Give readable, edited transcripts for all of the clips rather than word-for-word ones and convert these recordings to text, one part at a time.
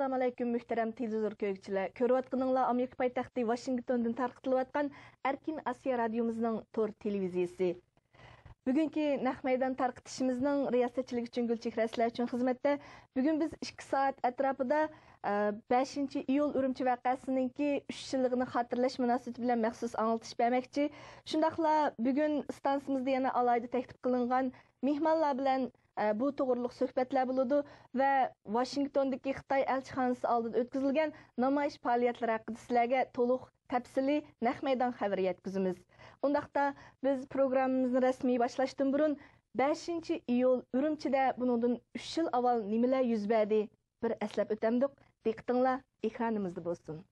Assalamu alaykum muhtaram televizor ko'ruvchilar. Ko'rayotganinglar Amerika poytaxti Washingtondan tarqatilayotgan Erkin Asiya radiomizning tor televiziyasi. Bugungi naq maydon tarqitishimizning riyosatchiligi uchun Gulchehra sizlar uchun xizmatda. Bugun biz 2 soat atrofida 5 iyul Urumchi vaqasiningki 3 yilligini xotirlash munosabati bilan maxsus anglatish bermoqchi. Shundaqla bugun stansiyamizda yana alayda taklif qilingan mehmonlar bilan bu to'g'riliq suhbatlar bo'ladi va Washingtondagi Xitoy elchixonasi oldida o'tkazilgan namoyish faoliyatlari haqida sizlarga to'liq tafsili naq maydon xabar yetkazamiz. Undaqda biz programmamizni rasmiy boshlashdan burun 5 iyul Urumchida bundan 3 yil avval nimalar yuz berdi bir eslab o'tamdik. Diqqatinglar ekranimizda bo'lsin.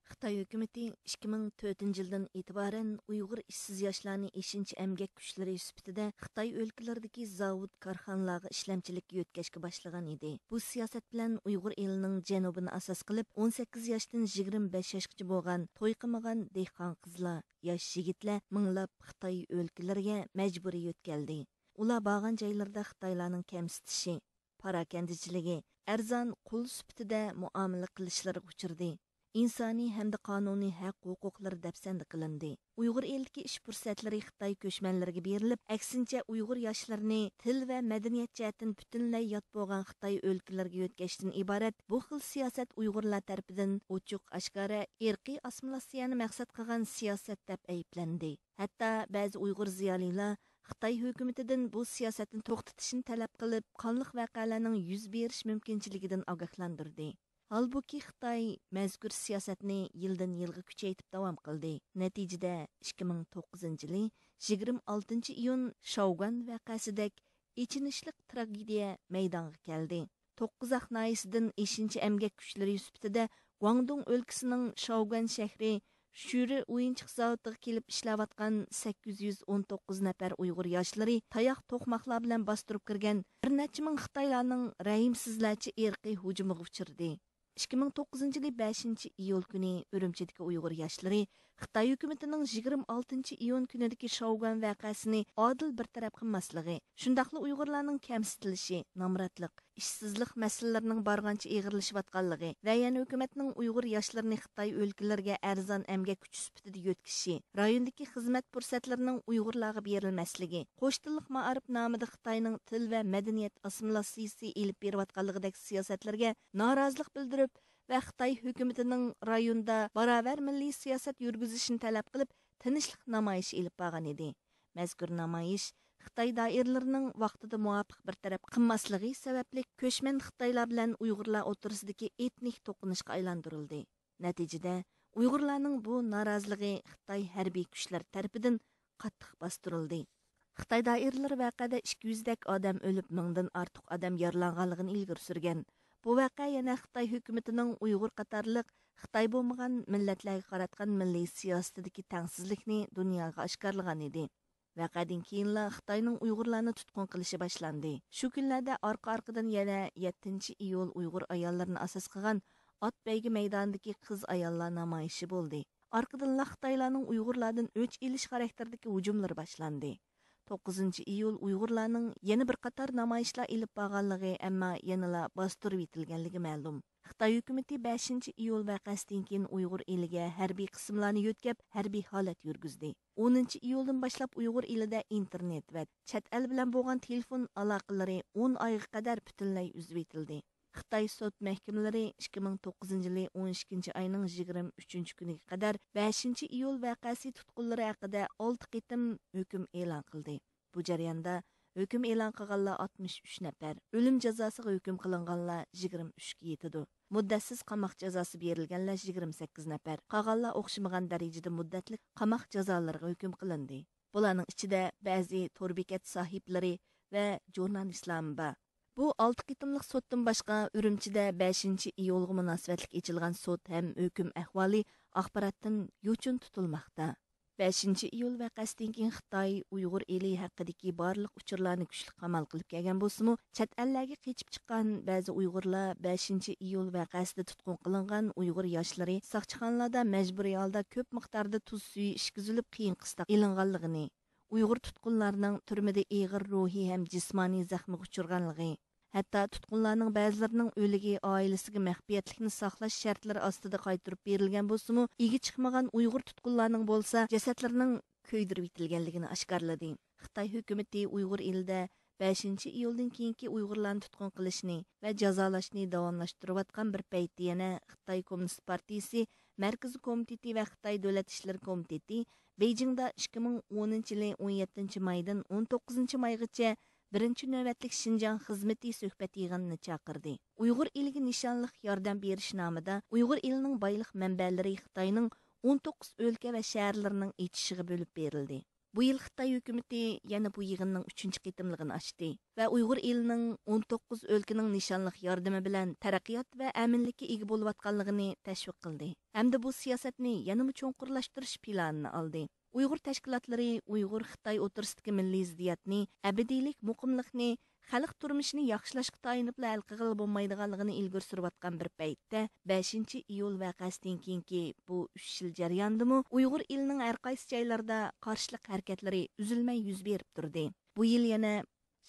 Xitoy hökuməti 2004 yıldan etibarən Uyğur işsiz yaşlarını eşinci əmgək güçləri sübutida Xitoy ölkələrdəki zavod karxanalarga işləmçilikka yötkəşkə başlagan idi. Bu siyasət bilan Uyğur elining janubini asas qilib 18 yaşdan 25 yaşgacha bo'lgan to'y qilmagan dehqon qizlar, yosh yigitlar minglab Xitoy o'lkalariga majburiy yo'tkaldi. Ular borgan joylarda Xitoylarning kamsitishi, parakandichiligi, arzon qul sübutida muomala qilishlariga uchirdi. İnsani hamda qonuniy haq-huquqlar dafsanda qilindi. Uyghur elidagi ish fursatlari Xitoy ko'chmanlariga berilib, aksincha Uyghur yoshlarini til va madaniyat jihatdan butunlay yot bo'lgan Xitoy o'lkalariga yo'tkashdan iborat bu xil siyosat Uyg'urlar tarafidan ochiq oshkora irqiy assimilyatsiyani maqsad qilgan siyosat deb ayblandi. Hatto ba'zi Uyg'ur ziyolilar Xitoy hukumatidan bu siyosatni to'xtatishni talab qilib, qonliq voqealarning yuz berish mumkinchiligidan ogohlantirdi. Halbuki Xitoy mazkur siyosatni yildan yilga kuchaytirib davom qildi. Natijada 2009 yili 26 iyun Shougan voqeasidek ichinishli tragediya maydonga keldi. 9 nahiyasidan 5 emgak kuchlari sübutida Guangdong o'lkasining Shougan shahri Shuri o'yinchiq zavodiga kelib ishlayotgan 819 nafar Uyg'ur yoshlari tayoq to'qmoqlar bilan bostirib kirgan bir necha ming Xitoylarning rahimsizlarcha irqiy hujumiga uchirdi. 2009 yılı 5 iyul günü Ürümçidagi Uyg'ur yoshlari Xitoy hukumatining 26 iyun kunidagi Shougan voqeasini adil bir taraf qilmasligi, shundaqli Uyg'urlarning kamsitilishi, nomratlik, ishsizlik masalalarining borgancha ig'irlashayotganligi va yana hukumatning Uyg'ur yoshlarini Xitoy o'lkalariga arzon emgak kuch sifatida yo'tkishi, rayondagi xizmat fursatlarining Uyg'urlarga berilmasligi, qo'sh tillik ma'arif nomida Xitoyning til va madaniyat assimilyatsiyasi elib berayotganligidagi siyosatlarga norozilik bildirib va Xitoy hukumatining rayonda barobar milliy siyosat yurgizishini talab qilib, tinchlik namoyish elib borgan edi. Mazkur namoyish Xitoy doiralarining vaqtida muvofiq bir taraf qilmasligi sababli ko'chman Xitoylar bilan Uyg'urlar o'rtasidagi etnik to'qinishga aylantirildi. Natijada Uyg'urlarning bu noroziligi Xitoy harbiy kuchlar tarafidan qattiq bostirildi. Xitoy doiralari voqeada 200 dak odam o'lib, 1000 dan ortiq odam yaralanganligini ilgari surgan. Bu voqea yana Xitoy hukumatining Uyg'ur qatorliq Xitoy bo'lmagan millatlarga qaratgan milliy siyosatidagi tengsizlikni dunyoga oshkorlagan edi. Voqeadan keyin Xitoyning Uyg'urlarni tutqun qilishi boshlandi. Shu kunlarda orqa-orqadan yana 7 iyul Uyg'ur ayollarini asos qilgan Ot Beygi maydonidagi qiz ayollar namoyishi bo'ldi. Orqadan Xitoylarning Uyg'urlardan o'ch elish xarakteridagi hujumlar boshlandi. 9 iyul Uyg'urlarning yana bir qator namoyishlar ilib borganligi, ammo yanala bostirib etilganligi ma'lum. Xitoy hukumati 5 iyul voqeasidan keyin Uyg'ur eliga harbiy qismlarni yo'tkab, harbiy holat yurgizdi. 10 iyuldan boshlab Uyg'ur elida internet va chet el bilan bo'lgan telefon aloqalari 10 oyga qadar butunlay uzib etildi. Xitoy sud mahkamalari 2009 yili 12 oyning 23 kuniga qadar 5 iyul voqeasi tutqunlari haqida 6 qitim hukm e'lon qildi. Bu jarayonda hukm e'lon qilganlar 63 nafar, o'lim jazosiga hukm qilinganlar 23 ga yetadi. Muddatsiz qamoq jazosi berilganlar 28 nafar, qolganlar o'xshamagan darajada muddatli qamoq jazolariga hukm qilindi. Bularning ichida ba'zi tor bekat sohiblari va jurnalistlar bor. Bu 6 qitimliq sotdan boshqa Ürümchida 5 iyulga munosabatlik ochilgan sot ham hukm ahvoli axborotdan yo'chun tutilmoqda. 5 iyul voqeasidan keyin Xitoy Uyg'ur eli haqidagi barliq uchurlarni kuchli qamal qilib kelgan bo'lsa-mu, chet ellarga qochib chiqqan ba'zi Uyg'urlar 5 iyul voqeasida tutqun qilingan Uyg'ur yoshlari soqchixonalarda majburiy holda ko'p miqdorda tuz suyi ishkizilib qiyin qistoq ilinganligini, Uyg'ur tutqunlarining turmada og'ir ruhiy ham jismoniy zaxmga uchirganligi Hatta tutqunlarning ba'zilarining o'ligi oilasiga maxfiyatlikni saqlash shartlari ostida qaytarib berilgan bo'lsa-mu, igi chiqmagan Uyg'ur tutqunlarning bo'lsa, jasadlarining ko'ydirib etilganligini oshkorladi. Xitoy hukumatı Uyg'ur elida 5 iyuldan keyingi Uyg'urlarni tutqun qilishni va jazolashni davomlashtirayotgan bir paytda yana Xitoy Kommunist partiyasi Markaziy komiteti va Xitoy davlat ishlari komiteti Beijingda 2010 17 maydan 19 maygacha birinchi navbatlik Şinjan xizmati suhbat yig'inini chaqirdi. Uyg'ur eliga nishonliq yordam berish nomida Uyg'ur elining boylik manbalari Xitoyning 19 o'lka va shaharlarining etishiga bo'lib berildi. Bu yil Xitoy hukumatı yana bu yig'inning 3-chi qitimligini ochdi va Uyg'ur elining 19 o'lkaning nishonliq yordami bilan taraqqiyot va aminlikka ega bo'layotganligini tashviq qildi. Hamda bu siyosatni yanada cho'nqurlashtirish planini oldi. Uyg'ur tashkilotlari Uyg'ur Xitoy o'rtasidagi milliy ziddiyatni, abadiylik, muqimlikni, xalq turmushini yaxshilashga tayinib hal qilib bo'lmaydiganligini ilgari surayotgan bir paytda 5 iyul voqeasidan keyingi bu 3 yil jarayonidami Uyg'ur elining har qaysi joylarida qarshilik harakatlari uzilmay yuz berib turdi. Bu yil yana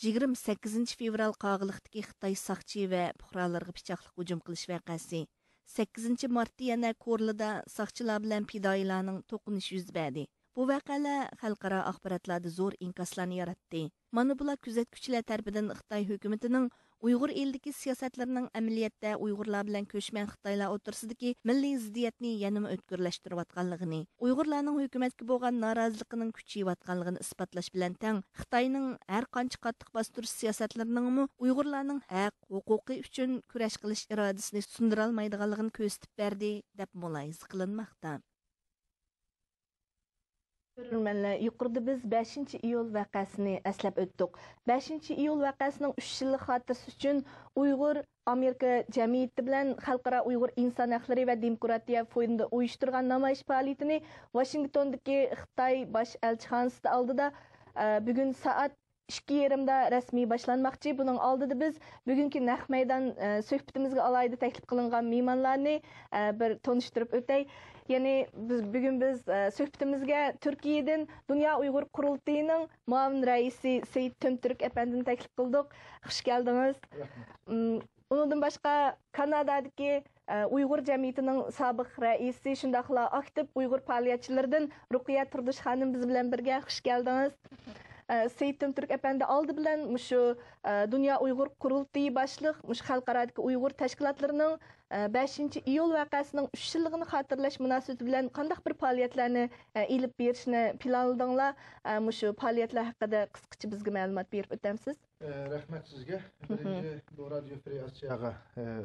28 fevral Qog'iliqdagi Xitoy saqchi va fuqarolarga pichoqlik hujum qilish voqeasi, 8 martda yana Ko'rlida saqchilar bilan fidoyilarning to'qinishi yuz berdi. Bu vaqalar xalqaro axborotlarda zo'r inkaslarni yaratdi. Mana bular kuzatuvchilar tarafidan Xitoy hukumatining Uyg'ur elidagi siyosatlarining amaliyotda Uyg'urlar bilan ko'chman Xitoylar o'rtasidagi milliy ziddiyatni yanada o'tkirlashtirayotganligini, Uyg'urlarning hukumatga bo'lgan noroziligining kuchayayotganligini isbotlash bilan teng Xitoyning har qancha qattiq bostirish siyosatlarining Uyg'urlarning haq, huquqi uchun kurash qilish irodasini sundira olmaydiganligini ko'rsatib berdi deb muloyiza qilinmoqda. Görürmenler, yuqorida biz 5 iyul vaqasini eslab o'tdik. 5 iyul vaqasining 3 yillik xotirasi uchun Uyg'ur Amerika jamiyati bilan Xalqaro Uyg'ur inson haqlari va demokratiya forumida uyushtirgan namoyish faoliyatini Washingtondagi Xitoy bosh elchixonasi oldida bugun soat 2:30da rasmiy boshlanmoqchi. Buning oldida biz bugungi naq maydon suhbatimizga alayda taklif qilingan mehmonlarni bir tanishtirib o'tay. Yani biz suhbatimizga Türkiye'den Dünya Uyghur Kurultayı'nın muavin reisi Seyit Tömtürk efendini taklif kıldık. Hoş geldiniz. Ondan başka Kanada'daki Uyghur Cemiyeti'nin sabık reisi, şundakla aktif Uyghur faaliyetçilerden Rukiye Turduş Hanım biz bilen birge. Hoş geldiniz. Seyit Tömtürk efendi aldı bilen şu Dünya Uyghur Kurultayı başlık, xalqaradaki Uyghur teşkilatlarının 5 iyul vaqasining 3 yilligini xotirlash munosabati bilan qanday bir faoliyatlarni ilib berishni planladinglar? Shu faoliyatlar haqida qisqacha bizga ma'lumot berib o'tamsiz? Rahmat sizga. Birinchi bu radio freyatsiyaga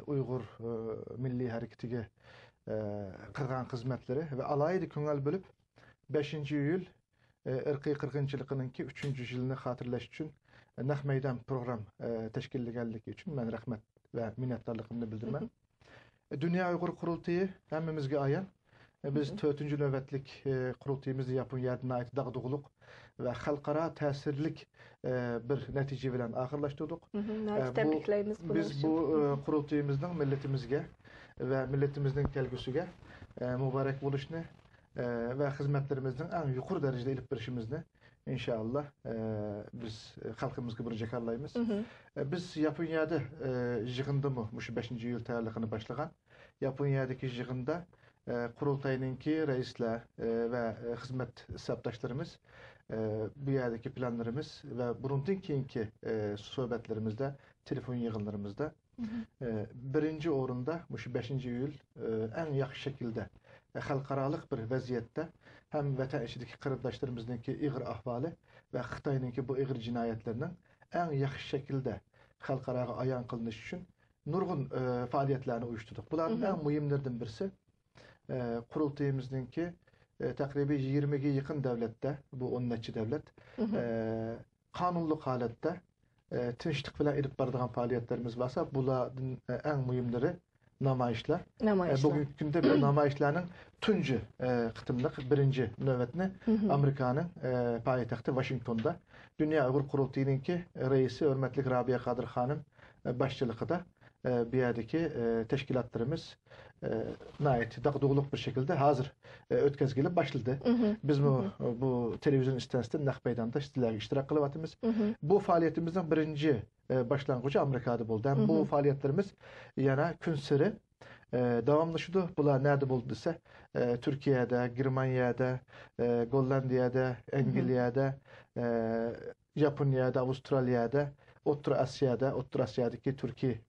Uyg'ur milliy harakatiga qilgan xizmatlari va alayida ko'ngil bo'lib 5 iyul irqiy qirg'inchiligining 3 yilini xotirlash uchun naq maydon program tashkillaganligi uchun men rahmat va minnatdorligimni bildiraman. Dünya Uyghur Kurultayı hemmimizge ayan. Biz 4. nöbetlik kurultayımızı Yaponya'dan ait dağdığılık ve halkara tesirlik bir netice bilen ahırlaştırdık. Biz bu kurultayımızdan milletimizge ve milletimizin kelgüsüge mübarek buluşunu ve hizmetlerimizden en yukarı derecede ilip birişimizni İnşallah biz halkımızga bir jakarlaymiz. Biz Yaponya'da yığında mı? Şu 5. iyul tayarlığını başlagan. Yaponya'daki yığında kurultayınki reisler ve hizmet saptaşlarımız bu yerdeki planlarımız ve burundan keyinki sohbetlerimizde, telefon yığınlarımızda birinci orunda şu 5. iyul en yaxşı şekilde xalqaralık bir vaziyette hem vatan içindeki kırıklaşlarımızdaki ağır ahvali ve Xitay'ınki bu ağır cinayetlerinin en yaxşı şekilde xalqaraga ayan kılınış için nurgun faaliyetlerini uyuşturduk. Bunların en mühimlerden birisi kurultayımızdaki takribi 20'ye yakın devlette, bu 10'lıcı devlet, kanunluk halette tinçlik bilen edip bardığan faaliyetlerimiz varsa bunların en mühimleri namayişler. Bugün günde bu namayişlerin tuncu kıtımlık birinci nöbetini Amerika'nın payitahtı Washington'da Dünya Uyghur Kurultayı'nınki reisi hürmetlik Rabia Kadir Hanım başçılıkta bir yerdeki teşkilatlarımız nait dağdığılık bir şekilde hazır ötközgülüp başladı. Biz bu televizyon istasyonunda Naq meydanda iştirak kılıvatımız. Bu faaliyetimizden birinci başlangıcı Amerika'da oldu. Yani bu faaliyetlerimiz yana gün sürü devamlaşıdı. Bunlar nerede buldu ise Türkiye'de, Germanya'da, Gollandiya'da, İngiltere'de, Japonya'da, Avustralya'da, Orta Asya'daki Türkiye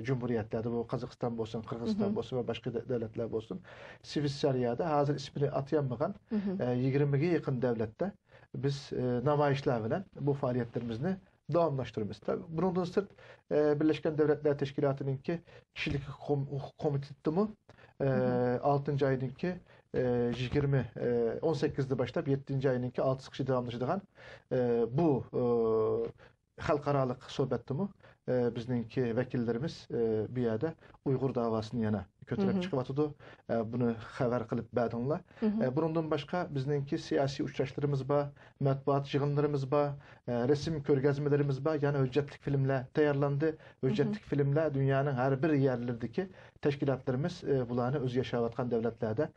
Cumhuriyetlerde, bu Kazakistan olsun, Kırgızistan olsun ve başka devletler olsun, Sivas'ta hazır ismini atayanmayan 20'ye yakın devlette biz namayişler bilen bu faaliyetlerimizi devamlaştırıyoruz. Bundan sırt Birleşken Devletler Teşkilatı'nın ki kişilik komiteti 6. ayınınki 18'de başlayıp 7. ayınınki 6 kişi devamlaşıdığan bu halkaralık sohbetimi bizninki vekillerimiz bir yerde Uygur davasını yana kötülük çıkıvatıdı. Bunu haber kılıp bədinler. Bundan başka bizninki siyasi uçuşlarımız var, matbuat yığınlarımız var, resim körgezmelerimiz var. Yani hüccetlik filmler tayarlandı. Hüccetlik filmler dünyanın her bir yerlerdeki teşkilatlarımız bulanı öz yaşavatkan devletlerde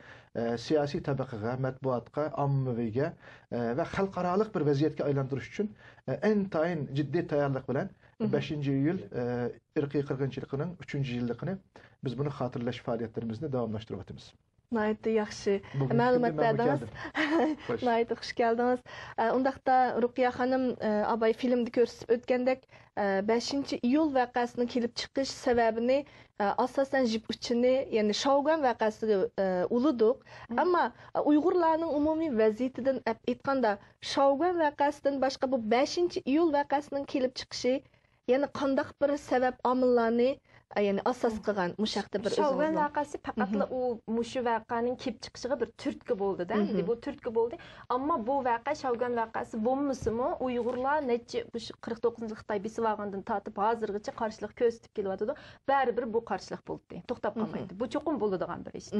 siyasi tabakaga, matbuatka, ammaviga ve halkaralık bir vaziyetke aylandırış için en tayin ciddi tayarlılık bilen 5. iyul irqi qırğınçılığının 3. yıllıqını biz bunu hatırlaş faaliyetlerimizde devamlaştırıp atımız. Naydı yaxşı. Məlumat berdiniz. Naydı hoş geldiniz. Ondaqda Ruqiya xanım abay filmde görsüp ötkendek 5. iyul vaqasının kelip çıkış sebebini asasen jip uchini, yani Şaugan vaqası uluduq. Ama Uygurlarning umumiy vaziyetidan aytganda Şaugan vaqasından başqa bu 5. iyul vaqasının kelip çıkışı, yani qandaq bir sebep amillarni yani asas qilgan mushaqda bir Şaugan vaqası faqatla o mushu vaqaning kelib chiqishiga bir turtki bo'ldi-da. Endi bu turtki bo'ldi. Ammo bu vaqa Şaugan vaqası bo'lmasimi Uyg'urlar necha 49-Xitoy besib olgandan tortib hozirgacha qarshilik ko'rsatib kelyapti. Baribir bu qarshilik bo'ldi. To'xtab qolmaydi. Bu cho'qim bo'ladigan bir ish.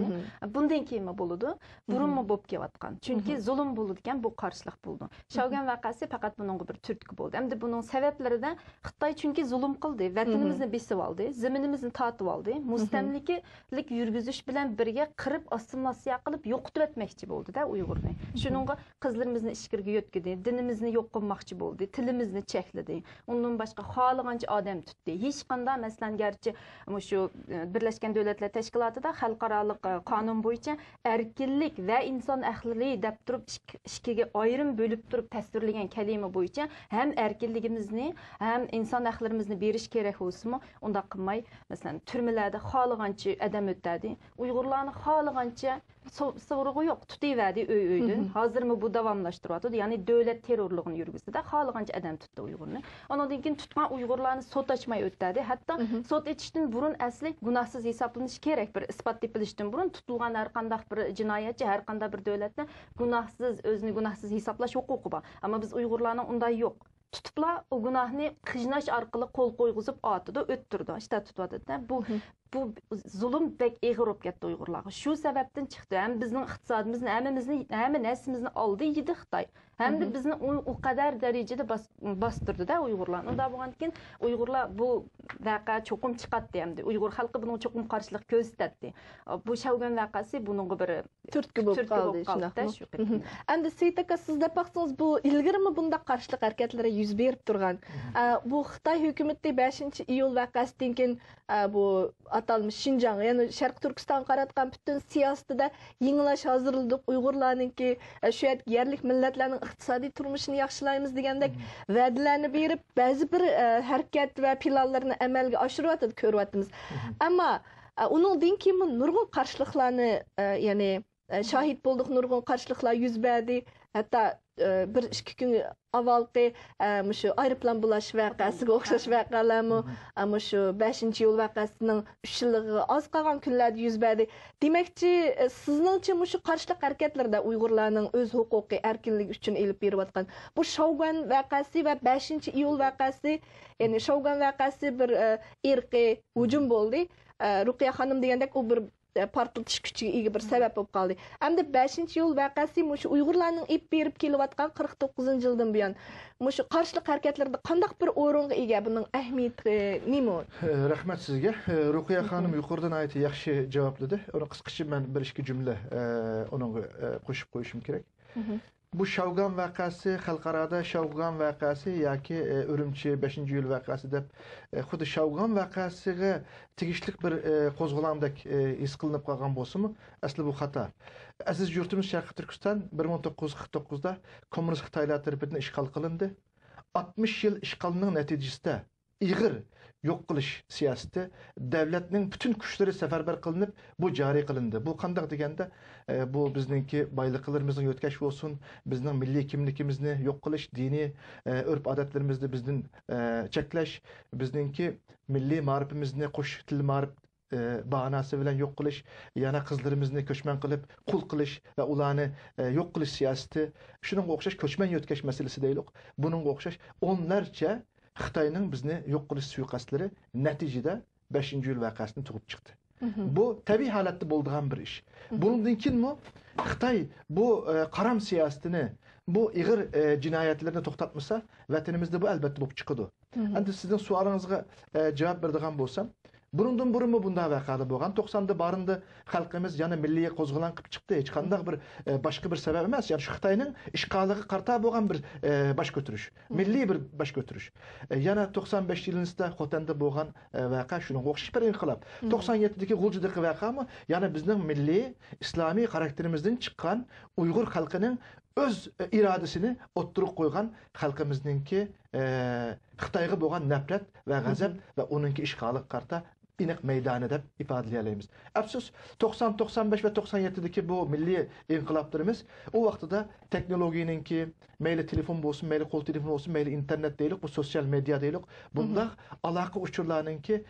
Bundan keyinmi bo'ladi? Burunmi bo'lib kelayotgan. Chunki zulm bo'ldi ekan, bu qarshilik bo'ldi. Şaugan vaqası faqat buningga bir turtki bo'ldi. Endi buning sabablaridan Xitoy chunki zulm qildi, vatanimizni besib oldi. Zaminimizni tatib oldi. Mustamlikalik yurgizish bilan birga qirib assimilyatsiya qilib yo'qotib etmoqchi bo'ldi-da Uyg'urni. Shuningga qizlarimizni ishkirga yo'tkadi, dinimizni yo'q qilmoqchi bo'ldi, tilimizni chekladi. Undan boshqa xohlagancha odam tutdi. Hech qanday masalan garchi shu Birlashgan Davlatlar Tashkilotida xalqaro qonun bo'yicha erkinlik va inson haqlari deb turib ikkiga ayrim bo'lib turib tasvirlagan kalima bo'yicha ham erkinligimizni, ham inson haqlarimizni berish kerak bo'lsa-mu, unda qilmay mesela türmelerde xalagancha adam ötdi. Uyg'urlarni xalagancha sovrug'i yo'q, tutiverdi öydün. Hozirmi bu davomlashtiryapti. Ya'ni davlat terrorligini yurgizdi-da, xalagancha adam tutdi Uyg'urni. Ondan keyin tutgan Uyg'urlarni sot ochmay o'tdi. Hatto sot etishdan burun asli gunohsiz hisoblanishi kerak. Bir isbot topilishdan burun tutilgan har qanday bir jinoyatchi, har qanday bir davlatda gunohsiz, o'zini gunohsiz hisoblash huquqi bor. Ammo biz Uyg'urlarning unday yo'q. Tutupla o günahını kıjnaş arkalı kol koyguzub atıdı, öttürdü. İşte tutmadı. Bu zulüm bek eğir olup gitti Uygurlarga. Şu sebepten çıktı. Hem bizim iktisadımızın, hem neslimizin aldı yedi Xitay. Hem de bizim o kadar derecede bastırdı da Uygurlar. O da bu anken Uygurlar bu vaka çokum çıkarttı hem de. Uygur halkı bunun çokum karşılık gösterdi. Bu Şaugan vakası bunun bir Türkçe bulup kaldı. Hem de Seytaka siz de baksanız bu ilgiri mi bunda karşılık hareketlere yüz verip durgan? Bu Xitay hükümeti 5. iyul vakası denken bu atalmış Şinjan, yani Şarkı Türkistan qaratgan bütün siyasette yenilaş hazırladık. Uygurlarınki şu yerlik milletlerin iqtisadi turmuşunu yaxshilaymiz degandek va'dalarni berib, ba'zi bir harakat va planlarni amalga oshirib ko'ryapmiz. Ammo uningdan keyin nurg'un qarshiliklarni ya'ni shahid bo'ldik, nurg'un qarshiliklar yuz berdi. Hatta bir ikki kun avvalgi shu aeroplan bulash vaqasiga o'xshash vaqalarmi, ama shu 5. iyul vaqasining 3 yilligi oz qolgan kunlarda yuz berdi. Demakchi, sizningcha shu qarshilik harakatlarda Uyg'urlarning o'z huquqiy erkinligi uchun elib berayotgan bu Şaugan vaqasi va 5. iyul vaqasi, ya'ni Şaugan vaqasi bir irqiy hujum bo'ldi. Ruqiya xonim degandek, u bir portlatish kuchiga ega bir sabab bo'lib qoldi. Hamda 5-iyul voqeasi shu Uyg'urlarning ip berib kelayotgan 49-yildan buyon shu qarshilik harakatlarida qanday bir o'ringa ega, buning ahamiyati nima? Rahmat sizga. Ruqiya xonim yuqoridan aytdi, yaxshi javobladi. Uni qisqacha men bir ikki jumla unga qo'shib qo'yishim kerak. Bu Shavgan voqeasi, xalqaroda Shavgan voqeasi yoki Urumchi 5-iyul voqeasi deb xuddi Shavgan voqeasiga tegishli bir qo'zg'olondek his qilinib qolgan bo'lsa-mu, asli bu xato. Aziz yurtimiz Sharqiy Turkiston 1949da kommunist Xitoylar tomonidan ishg'ol qilindi. 60 yil ishg'olning natijasida ig'ir yo'q qilish siyosati davlatning butun kuchlari safarbar qilinib, bu joriy qilindi. Bu qanday deganda, bu bizningki boyliqlarimizni yo'tkash bo'lsin, bizning milliy kimligimizni yo'q qilish, diniy urf-odatlarimizni bizdan cheklash, bizningki milliy ma'rifimizni qo'sh til ma'rif bahonasi bilan yo'q qilish, yana qizlarimizni ko'chman qilib, qul qilish va ularni yo'q qilish siyosati, shuningga o'xshash ko'chman yo'tkash masalasi deylik. Buningga o'xshash o'nlarcha Xitoyning bizni yo'q qilish suiqastlari natijada 5-iyul voqeasini tug'ib chiqdi. Bu tabiiy holatda bo'lgan bir ish. Bundan keyin Xitoy bu qaram siyosatini, bu ig'ir jinoyatlarni to'xtatmasa, vatanimizda bu albatta bo'lib chiqadi. Endi sizning savolingizga javob beradigan bo'lsam, bundan burunmi bunday voqealar bo'lgan? 90da barında xalqimiz yana milliy qo'zg'olon qilib chiqdi. Hech qanday bir boshqa bir sabab emas. Ya'ni shu Xitoyning ishg'oliga qarta bo'lgan bir bosh ko'tirish, milliy bir bosh ko'tirish. Yana 95-yilda Xotanda bo'lgan voqea shunga o'xshash bir inqilob. 97dagi G'uljidagi voqeami yana bizning milliy islomiy xarakterimizdan chiqqan Uyg'ur xalqining o'z irodasini o'ttirib qo'ygan xalqimizningki Xitoyga bo'lgan nafrat va g'azab va uningki ishg'oliga qarta iniq maydoni deb ifodalaymiz. Afsus 90, 95 va 97dagi bu milliy inqiloblarimiz u vaqtida texnologiyaningki mayli telefon bo'lsin, mayli qo'l telefon bo'lsin, mayli internet deylik, bu sosyal media deylik, bundaq aloqa uchurlarninki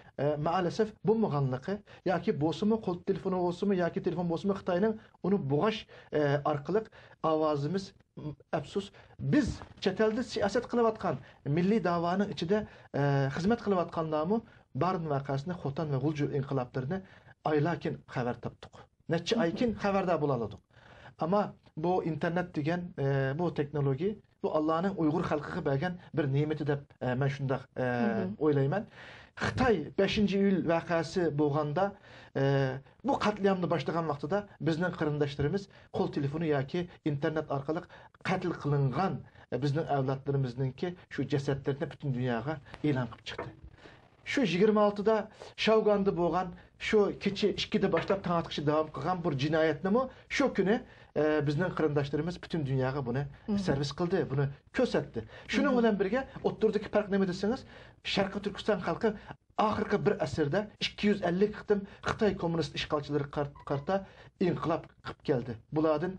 maalesef bo'lmaganligi yoki bo'lsinmi qo'l telefoni bo'lsinmi yoki telefon bo'lsinmi Xitoyning uni bo'g'ash orqali ovozimiz afsus biz chet elda siyosat qilayotgan milliy da'voning ichida xizmat qilayotganlarmi Barın vakasını, Xotan ve Gulcu inqilablarını aylarken xabar topdik. Neçe aykin xabarda bulaladık. Ama bu internet degen, bu teknoloji, bu Allah'ın Uygur halkıga bergen bir nimeti deb men şundaq oylayman. Xitay 5-iyul vakası bolganda bu katliamni başlagan vaqtida bizning qarindoshlarimiz qo'l telefoni yoki internet orqali qatl qilingan bizning avlodlarimizninki shu jasadlarini butun dunyoga e'lon qilib chiqdi. Şu 26'da Şavgan'da bo'lgan, şu kecha 2'de başlap tanıtqışı devam qilgan bir cinayetnimi şu günü bizning qarindoshlarimiz butun dunyoga buni servis qildi, buni ko'rsatdi. Shuning bilan birga o'ttirdagi farq nima desangiz, Sharqiy Turkiston xalqi oxirgi bir asrda 250 qitim Xitoy kommunist ishg'olchilari qarta inqilob qilib keldi. Bulardan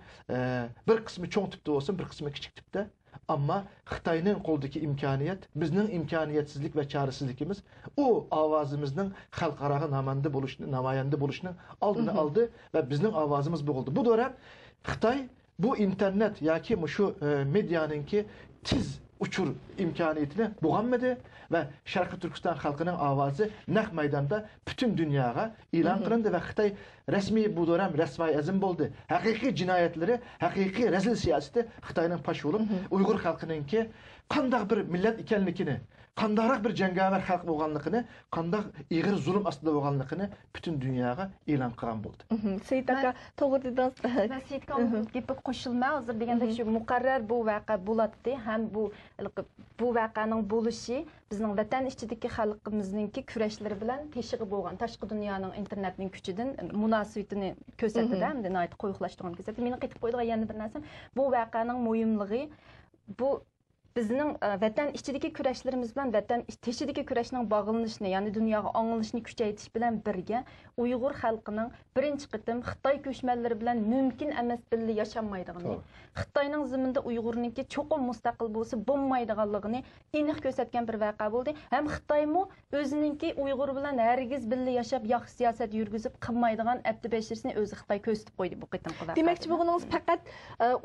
bir qismi cho'ng tipda bo'lsin, bir qismi kichik tipda. Ama Xitoyning qo'ldagi imkoniyat, bizning imkoniyatsizlik va chorisizligimiz u ovozimizning xalqaro namoyanda bo'lishni oldini oldi va bizning ovozimiz bo'g'ildi. Bu dönem Xitoy bu internet yoki shu medianingki tiz uçur imkoniyatini bo'lganmidi va Sharqiy Turkiston xalqining ovozi naq maydonda butun dunyoga e'lon qilindi va Xitoy rasmiy bu dönem rasvoy azim bo'ldi. Haqiqiy jinoyatlari, haqiqiy razil siyosati Xitoyning pash bo'lib, Uyg'ur xalqininki qanday bir millat ekanligini, qandayroq bir jangovar xalq bo'lganligini, qanday ig'ir zulm ostida bo'lganligini butun dunyoga e'lon qilgan bo'ldi. Seyit aka, to'g'ri dedingiz. Seyit aka gapi qo'shilma, hozir degandek shu muqarrar bu voqea bo'ladi ham bu voqeaning bo'lishi bizning vatan ichidagi xalqimizningki kurashlari bilan teshig'i bo'lgan tashqi dunyoning internetning kuchidan munosabatini ko'rsatadi hamda nihoyat qo'yiqlashtirgan ko'rsatadi. Meni qaytib qo'ydigan yana bir narsam, bu voqeaning muhimligi bu bizning vatan ichidagi kurashlarimiz bilan vatan teshidagi kurashning bog'lanishini, ya'ni dunyoga anglashni kuchaytirish bilan birga Uyg'ur xalqining birinchi qitim Xitoy ko'chmanlari bilan mumkin emas birga yashamaydigini, Xitoyning ziminda Uyg'urninki cho'qim mustaqil bo'lsa bo'lmaydiganligini aniq ko'rsatgan bir voqea bo'ldi. Ham Xitoymi o'zininki Uyg'ur bilan hargiz birga yashab, yaxshi siyosat yurgizib qilmaydigan abdi bashirsini o'zi Xitoy ko'rsatib qo'ydi bu qitim qildi. Demakchi bo'lganingiz faqat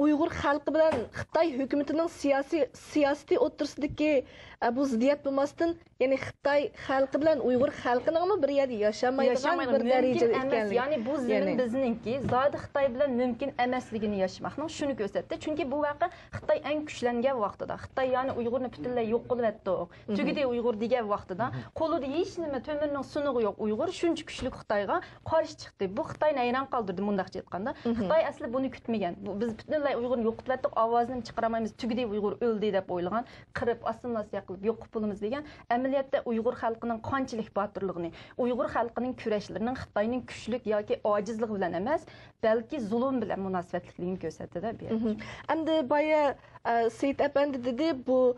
Uyg'ur xalqi bilan Xitoy hukumatining siyosiy siyosiy o'rtasidagi bu ziddiyat bo'lmasdan, ya'ni Xitoy xalqi bilan Uyg'ur xalqining bir yerda yashamaydigan bir darajada ekanligi. Ya'ni bu zimin bizningki, zodi Xitoy bilan mumkin emasligini yashashmoqning shuni ko'rsatdi. Chunki bu vaqa Xitoy eng kuchlangan vaqtida, Xitoy ya'ni Uyg'urni butunlay yo'q qilyapti. Tugidi Uyg'ur degan vaqtida qo'lida hech nima to'mirning sunug'i yo'q Uyg'ur shuncha kuchli Xitoyga qarshi chiqdi. Bu Xitoyni hayron qoldirdi mundaqcha aytganda. Xitoy asli buni kutmagan. Biz butunlay Uyg'urni yo'q qilyaptik, ovozini chiqaramaymiz, tugidi Uyg'ur o'ldi deb o'ylagan, qirib assimilyatsiya qilib yo'q qilamiz degan. Amaliyotda Uyg'ur xalqining qanchalik botirligini, Uyg'ur xalqining kurashlarining Xitoyning kuchlik yoki ojizligi bilan emas, balki zulm bilan munosabatligini ko'rsatdi-da bu yerda. Endi boya Seyit Efendi dedi bu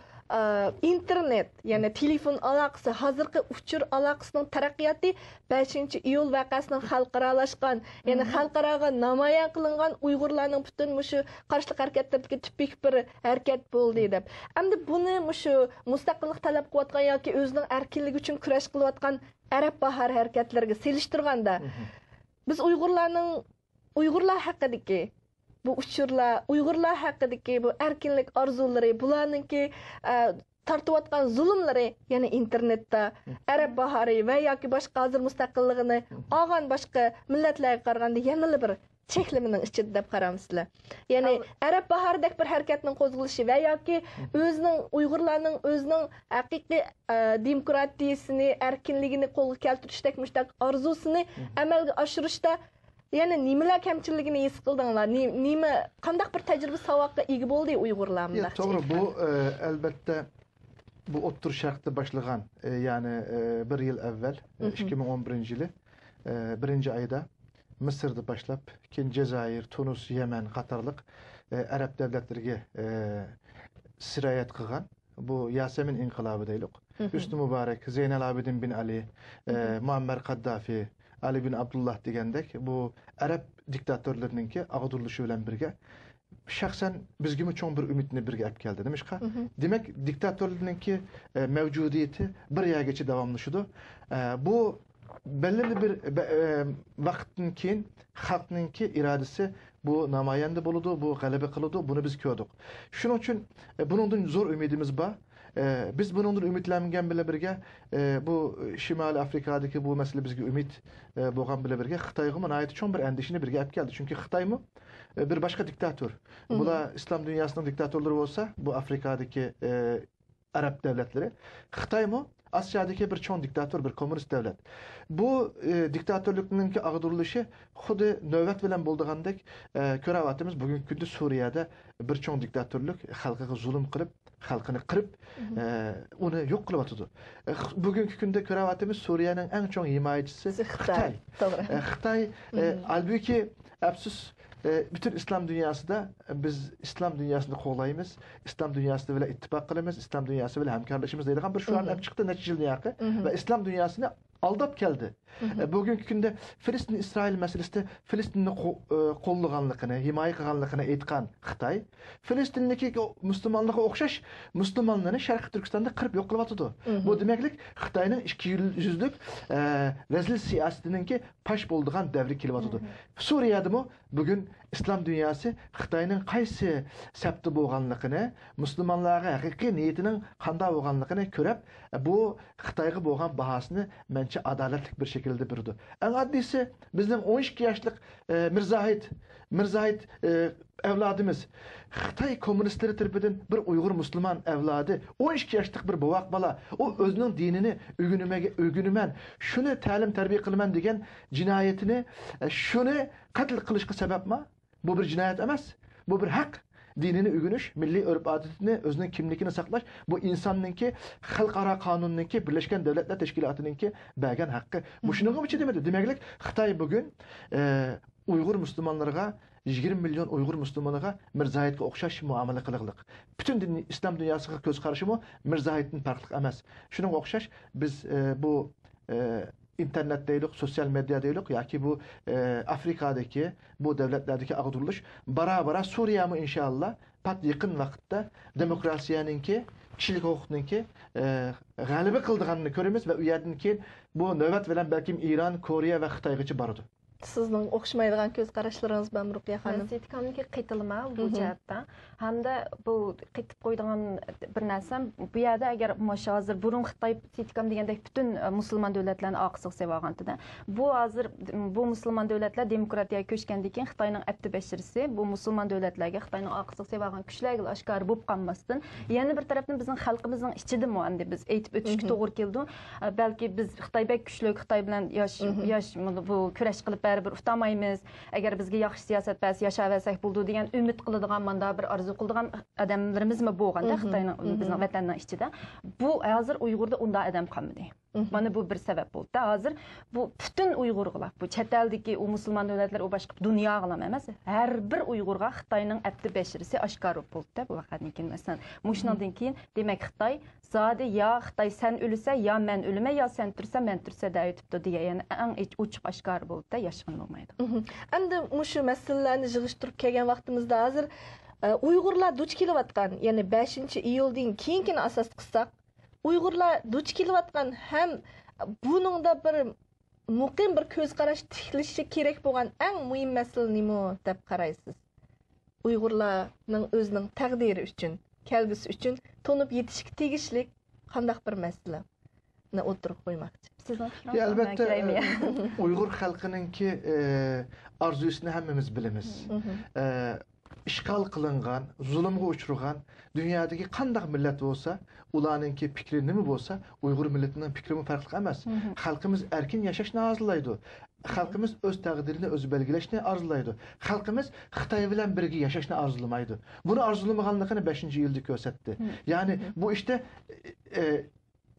internet, ya'ni telefon aloqasi, hozirgi uchur aloqasining taraqqiyoti 5-iyul voqeasining xalqaralashgan, ya'ni xalqaroga namoyon qilingan Uyg'urlarning butun mushu qarshilik harakatlaridagi tipik bir harakat bo'ldi deb. Endi buni mushu mustaqillik talab qilayotgan yoki o'zining erkinligi uchun kurash qilayotgan Arab bahar harakatlariga selishtirganda biz Uyg'urlar haqidagi bu uchurlar, Uyg'urlar haqidagi bu erkinlik orzulari, bularningki tortayotgan zulmlari, ya'ni internetda Arab bahori va yoki boshqa hozir mustaqilligini olgan boshqa millatlarga qaraganda yana bir cheklimining ichida deb qaramsizlar. Ya'ni Arab bahoridagi bir harakatning qo'zg'alishi va yoki o'zining Uyg'urlarning o'zining haqiqiy demokratiyasini, erkinligini qo'lga keltirishdek mushtaq orzusini amalga oshirishda yani nimalar kamchiligini his qildinglar? Qanday bir tajriba savodga ega bo'ldi Uyg'urlar bilan? To'g'ri, bu albatta bu o'ttir sharqda boshlagan, ya'ni 1 yil avval 2011-yili 1-oyda Misrda boshlab, keyin Jazoir, Tunus, Yaman qatorliq arab davlatlariga sirayat qilgan bu Yasemin inqilobi deylik. Husni Muborak, Zeynal Abidin bin Ali, Muammar Qaddafi, Ali bin Abdullah degandek bu Arab diktatorlarınınki ağduruluşı bilan birga şahsen bizga cho'ng bir umidni birga olib keldi. Nimishqa? Demak, diktatorlarninki mavjudiyati bir yergacha davomlashidu. Bu belirli bir vaqtdan keyin xalqninki irodasi bu namoyanda bo'ladi, bu g'alaba qiladi, buni biz ko'rdik. Shuning uchun buningdan zo'r umidimiz bor. Biz bunundan ümitlengen bile birge bu Şimali Afrika'daki bu mesele bizge ümit boğan bile birge Xitay'ın ait çoğun bir endişini birge hep geldi. Çünkü Xitay mı bir başka diktatör. Bu da İslam dünyasının diktatörleri olsa bu Afrika'daki Arap devletleri. Xitay mı Asya'daki bir çoğun diktatör, bir komünist devlet. Bu diktatörlükününki ağduruluşu xudu növbet bilen bulduğandek körevatımız bugün gündüz Suriye'de bir çoğun diktatörlük halkıga zulüm kırıp halkını kırıp onu yok kılıbatıdı. Bugünkü günde körevatımız Suriye'nin en çok himayecisi Xitay. Xitay halbuki absüs bütün İslam dünyası da biz İslam dünyasını qo'llaymiz, İslam dünyasını bile ittifak qilamiz, İslam dünyası bile hemkarlaşımız deydigan bir şu an çıktı neticeli yaqı ve İslam dünyasını aldap geldi. Bugünkü günde Filistin-İsrail meselesinde Filistinni qo'llaganligini, himoya qilganligini aytgan Xitoy, Filistin'deki Müslümanlığa o'xshash Müslümanlarni Sharqiy Turkistonda qirib yo'q qilyapti. Bu demaklik Xitoyning 200'lük rezil siyosatininki pash bo'ldigan davri kelyapti. Suriyadami bugün İslam dünyası Xitoyning qaysi sabti bo'lganligini, Müslümanlarga haqiqiy niyatining qanday bo'lganligini ko'rib, bu Xitoyga bo'lgan bahosini mencha adolatli bir şekilde birdi. En addisi bizning 12 yaşlık Mirzahid evladımız Xitoy komünistleri tarafından bir Uygur Müslüman evladı 12 yaşlık bir bovaq bala o özünün dinini ögünümen şunu ta'lim terbiye qilman degan jinoyatini şunu qatl qilishga sababmi? Bu bir jinoyat emas. Bu bir haq. Dinini ögünüş, milli örf adetini, özünün kimlikini saklaş, bu insanınki, xalqaro qonunninki, Birleşken Devletler Teşkilatı'nınki bəgən haqqı. Bu şunun için demedi. Deməklik, Xitay bugün Uygur Müslümanlarına, 20 milyon Uygur Müslümanına Mirzahid'e o'xshash muamele qiliqliq. Bütün İslam dünyasına göz karışımı Mirzahid'in farklıq emas. Şunun o'xshash biz bu internet deylik, sosyal medya deylik, ya ki bu Afrika'daki, bu devletlerdeki ağduruluş, bara Suriye mi inşallah, pat yakın vakitte demokrasiyaninki, kişilik hukukununki galibi kıldığını görürüz ve üyedinki bu nöbet veren belki İran, Kore ve Xitay'gıcı barıdı. Sizning o'xshamaydigan ko'z qarashlaringiz bor Ruqiya xonim. Sitkamniki qitilma bu jihatda. Hamda bu qitib qo'ydigan bir narsam bu yerda agar hozir burun Xitoy sitkam degandek butun musulmon davlatlarni oqisiq sevag'antida. Bu hozir bu musulmon davlatlar demokratiyaga ko'chgandan keyin Xitoyning abdi bashirisi bu musulmon davlatlarga Xitoyning oqisiq sevag'an kuchlarga oshkor bo'lib qolmasdan, yana bir tarafdan bizning xalqimizning ichidami endi biz aytib o'tishga to'g'ri keldi. Balki biz Xitoy bek kuchli, Xitoy bilan yosh bu kurash qilib baribir utamaymiz. Agar bizga yaxshi siyosat bas yashavasak bo'ldi degan umid qiladigan manda bir orzu qiladigan odamlarimizmi bo'lganda Xitoyning bizning vatanning ichida. Bu hozir Uyg'urda unda odam qolmadi. Mana bu bir sabab bo'ldi. Hozir bu butun Uyg'urlar, bu chet eldagi u musulmon davlatlar, u boshqa dunyoga emas, har bir Uyg'urga Xitoyning abdi bashirisi oshkor bo'ldi. Bu vaqtdan keyin masalan, shundan keyin demak Xitoy zodi ya Xitoy sen o'lsa ya men o'lma ya sen tursa men tursa deyibdi degan eng ochiq oshkor bo'ldi, yashqin bo'lmaydi. Endi shu masalalarni yig'ishtirib kelgan vaqtimizda hozir Uyg'urlar duch kelayotgan, ya'ni 5-iyuldan keyingini asos qilsak, Uyg'urlar duch kelayotgan ham buningda bir muqim bir ko'z qarash tiklanishi kerak bo'lgan eng muhim masala nima deb qaraysiz? Uyg'urlarning o'zining taqdiri uchun, kelgusi uchun to'nib yetishga tegishli qanday bir masalani o'tirib qo'ymoqchi. Albatta Uyg'ur xalqininki orzusini hammamiz bilamiz. İşgal kılıngan, zulümge uçurgan, dünyadaki qandaq millet olsa, ularınki fikri nimi olsa, Uygur milletinin fikri farklı emas. Halkımız erkin yaşashni arzulaydı. Halkımız öz taqdirini öz belgileşni arzulaydı. Halkımız Xitoy bilan birga yaşashni arzulamaydı. Bunu arzulamaganligini 5-yilda ko'rsatdi. Yani bu işte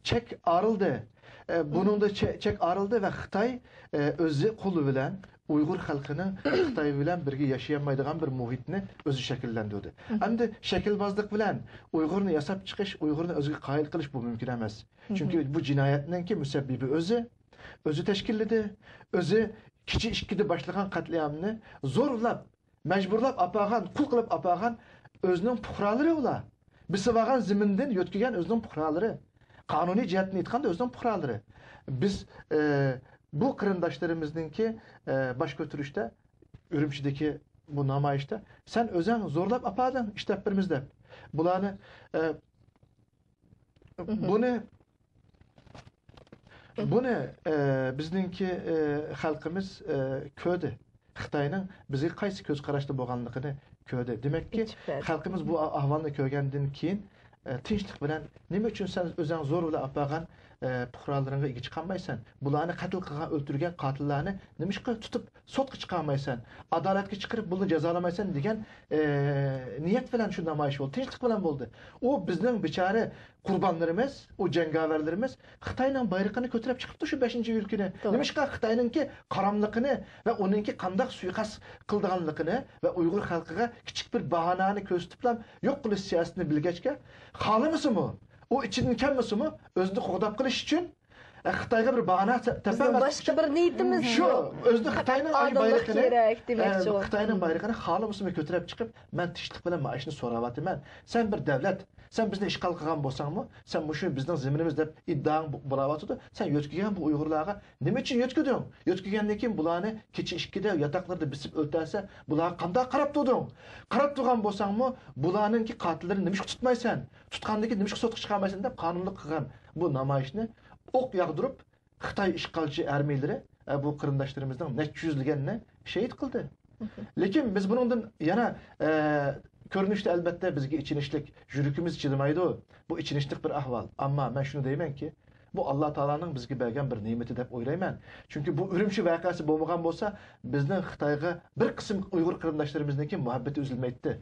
çek arıldı. Bunun da çek arıldı ve Xitoy özü qolu bilan Uygur halkının Xitoy bilan birga yaşayamaydigan bir muhitni o'zi shakllantirdi. Endi shaklbozlik bilan Uyg'urni yasab chiqish, Uyg'urni o'ziga qoyil qilish bu mumkin emas. Chunki bu jinoyatninki musabbibi o'zi tashkilladi, o'zi kichik ikkida boshlagan qatliamni zo'rlab, majburlab apagan, qul qilib apagan o'zining puhralari ular. Bisivagan zimindan yo'tkigan o'zining puhralari. Qonuniy jihatni aytganda o'zining puhralari. Biz bu kırındaşlarımızdaki baş götürüşte, Ürümçideki bu namayişte sen özen zorlap apadın işteplerimizde. Bulanı bunu bizninki halkımız köydü. Xitoyning bizga qaysi ko'z qarashda bo'lganligini ko'rdi. Demak ki halkımız bu ahvolni ko'rgandan keyin tinchlik bilan nima uchun sen o'zing zo'r bilan apagan puhralaringga ega chiqolmaysan, bularni qatl qilgan, o'ldirgan qotillarni nimishqa tutib sotga chiqolmaysan, adolatga chiqarib buni jazolamaysan degan niyat bilan shu namoyish bo'ldi, tinchlik bilan bo'ldi. U bizning bechora qurbonlarimiz, u jangovarlarimiz Xitoyning bayrog'ini ko'tarib chiqibdi shu 5-iyul kuni. Nimishqa Xitoyninki qaramligini va uninki qanday suiqasd qildiganligini va Uyg'ur xalqiga kichik bir bahonani ko'rsatib yo'q qilish siyosatini bilgachga, xohlamasimi? O içinin kelmesimi özünü qo'g'dab qilish uchun Xitoyga bir bahona tapamas. Boshqa bir niyatimiz shu. O'zini Xitoyning bayrog'ini kerak demoqchi. Xitoyning bayrog'ini xohlamasimi ko'tarib chiqib, men tinchlik bilan maishni so'rayapman. Sen bir davlat, sen bizni ishg'ol qilgan bo'lsangmi, sen shu bizning zaminimiz deb iddaong bo'layotdi. Sen yo'tkigan bu Uyg'urlarga nima uchun yo'tkiding? Yo'tkigandan keyin bularni kecha 2da yotoqlarda bisib o'ltirsa, bular qanday qarab turding? Qarab turgan bo'lsangmi, bularningki qotillerini nima uchun tutmaysan? Tutgandagi nima uchun sotga chiqarmaysan deb qonunli qilgan bu namoyishni o'q yağdırıp Xitoy ishg'olchi armiylari bu qarindoshlarimizni necha yuzlaganini shahid qildi. Lekin biz buningdan yana ko'rinishda albatta bizga ichinishlik, yuragimiz chidamaydi. Bu ichinishlik bir ahvol. Ammo men shuni deymanki, bu Allah Taalaning bizga bergan bir ne'mati deb o'ylayman. Chunki bu Urumchi voqeasi bo'lmagan bo'lsa, bizning Xitoyga bir qism Uyg'ur qarindoshlarimizniki muhabbati uzilmaydi.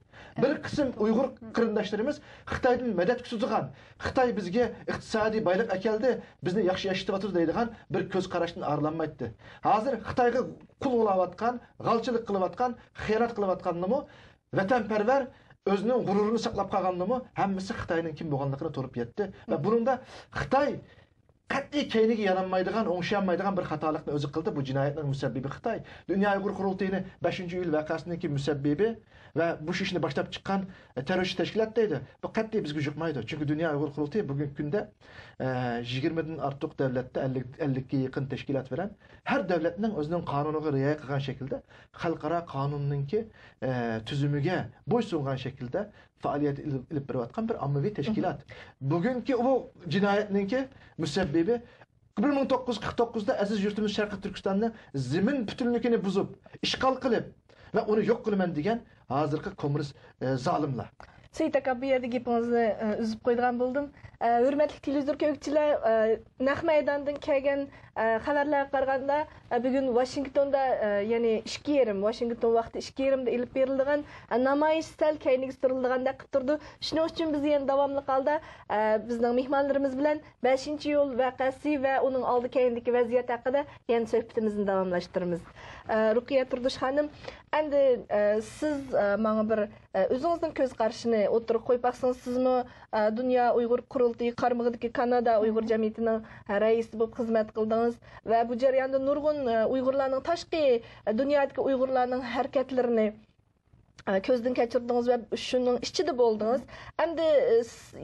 Bir qism Uyg'ur qarindoshlarimiz Xitoydan madad kutadigan, Xitoy bizga iqtisodiy boylik akeldi, bizni yaxshi yashayotdi deydigan bir ko'z qarashdan arlanmaydi. Hozir Xitoyga qul bo'layotgan, g'alchilik qilayotgan, xiyonat qilayotganmi, vatanparvar o'zining g'ururini saqlab qolganmi, hammasi Xitoyning kim bo'lganligini to'rib yetdi va buningda Xitoy qat'iy keyniga yaranmaydigan, o'ngshayolmaydigan bir xatolikni o'zi qildi. Bu jinoyatning musabbibi Xitoy. Dunyo Uyg'ur qurultayini 5-iyul voqeasining musabbibi va bu ishni boshlab chiqqan terrorist tashkilot deydi. Bu qat'iy bizga yuqmaydi. Chunki Dunyo Uyg'ur qurultayi bugungi kunda 20 dan ortiq davlatda 50 ga yaqin tashkilot bilan har davlatning o'zining qonuniga rioya qilgan shaklda xalqaro qonunninki tuzumiga bo'ysungan shaklda faoliyat ilib borayotgan bir ommaviy tashkilot. Bugungi bu jinoyatninki musabbibi 1949 da aziz yurtimiz Sharqiy Turkistonni zamin butunligini buzib, ishg'ol qilib va uni yo'q qilaman degan hozirgi kommunist zolimlar. Seyit aka, bu yerda gapingizni uzib qo'ydigan bo'ldim. Hurmatli televizor ko'ruvchilar, naq maydondan kelgan xabarlarga qaraganda, bugun Washingtonda, ya'ni 2:30, Washington vaqti 2:30da ilib berilgan namoyish sal keyinlashtirilganda qilib turdi. Shuning uchun biz yana davomli holda bizning mehmonlarimiz bilan 5-iyul voqeasi va uning oldi keyindagi vaziyat haqida yana suhbatimizni davomlashtiramiz. Ruqiya Turdush xonim, endi siz menga bir o'zingizning ko'z qarashini o'tirib qo'yib baqsangiz, sizmi Dunyo Uyg'ur qurultayi qaramog'idagi Kanada Uyg'ur jamiyatining raisi bo'lib xizmat qildingiz va bu jarayonda nurg'un Uyg'urlarning tashqi dunyodagi Uyg'urlarning harakatlarini ko'zdan kechirdingiz va shuning ichida bo'ldingiz. Endi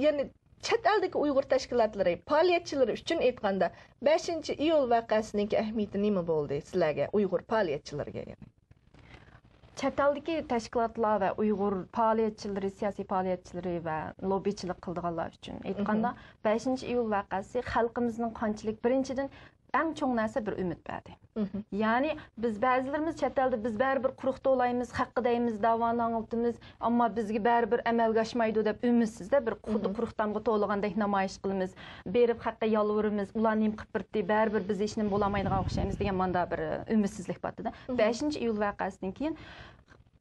ya'ni chet eldagi Uyg'ur tashkilotlari, faoliyatchilari uchun aytganda 5-iyul voqeasining ahamiyati nima bo'ldi sizlarga, Uyg'ur faoliyatchilarga? Chet eldagi tashkilotlar va Uyg'ur faoliyatchilari, siyosiy faoliyatchilari va lobbichilik qildiganlar uchun aytganda 5-iyul voqeasi xalqimizning qanchalik birinchidan eng cho'ng narsa bir umid berdi. Ya'ni biz ba'zilarimiz chet elda biz baribir quruqda olaymiz, haqqi deymiz, davoni anglitimiz, ammo bizga baribir amalga oshmaydi deb umidsizda bir xuddi quruqtamga to'lgandek namoyish qilamiz, berib haqqa yolvoramiz, ular nim qilib birdi, baribir biz hech nima bo'lmaydigan o'xshaymiz degan manda bir umidsizlik botida. 5-iyul voqeasidan keyin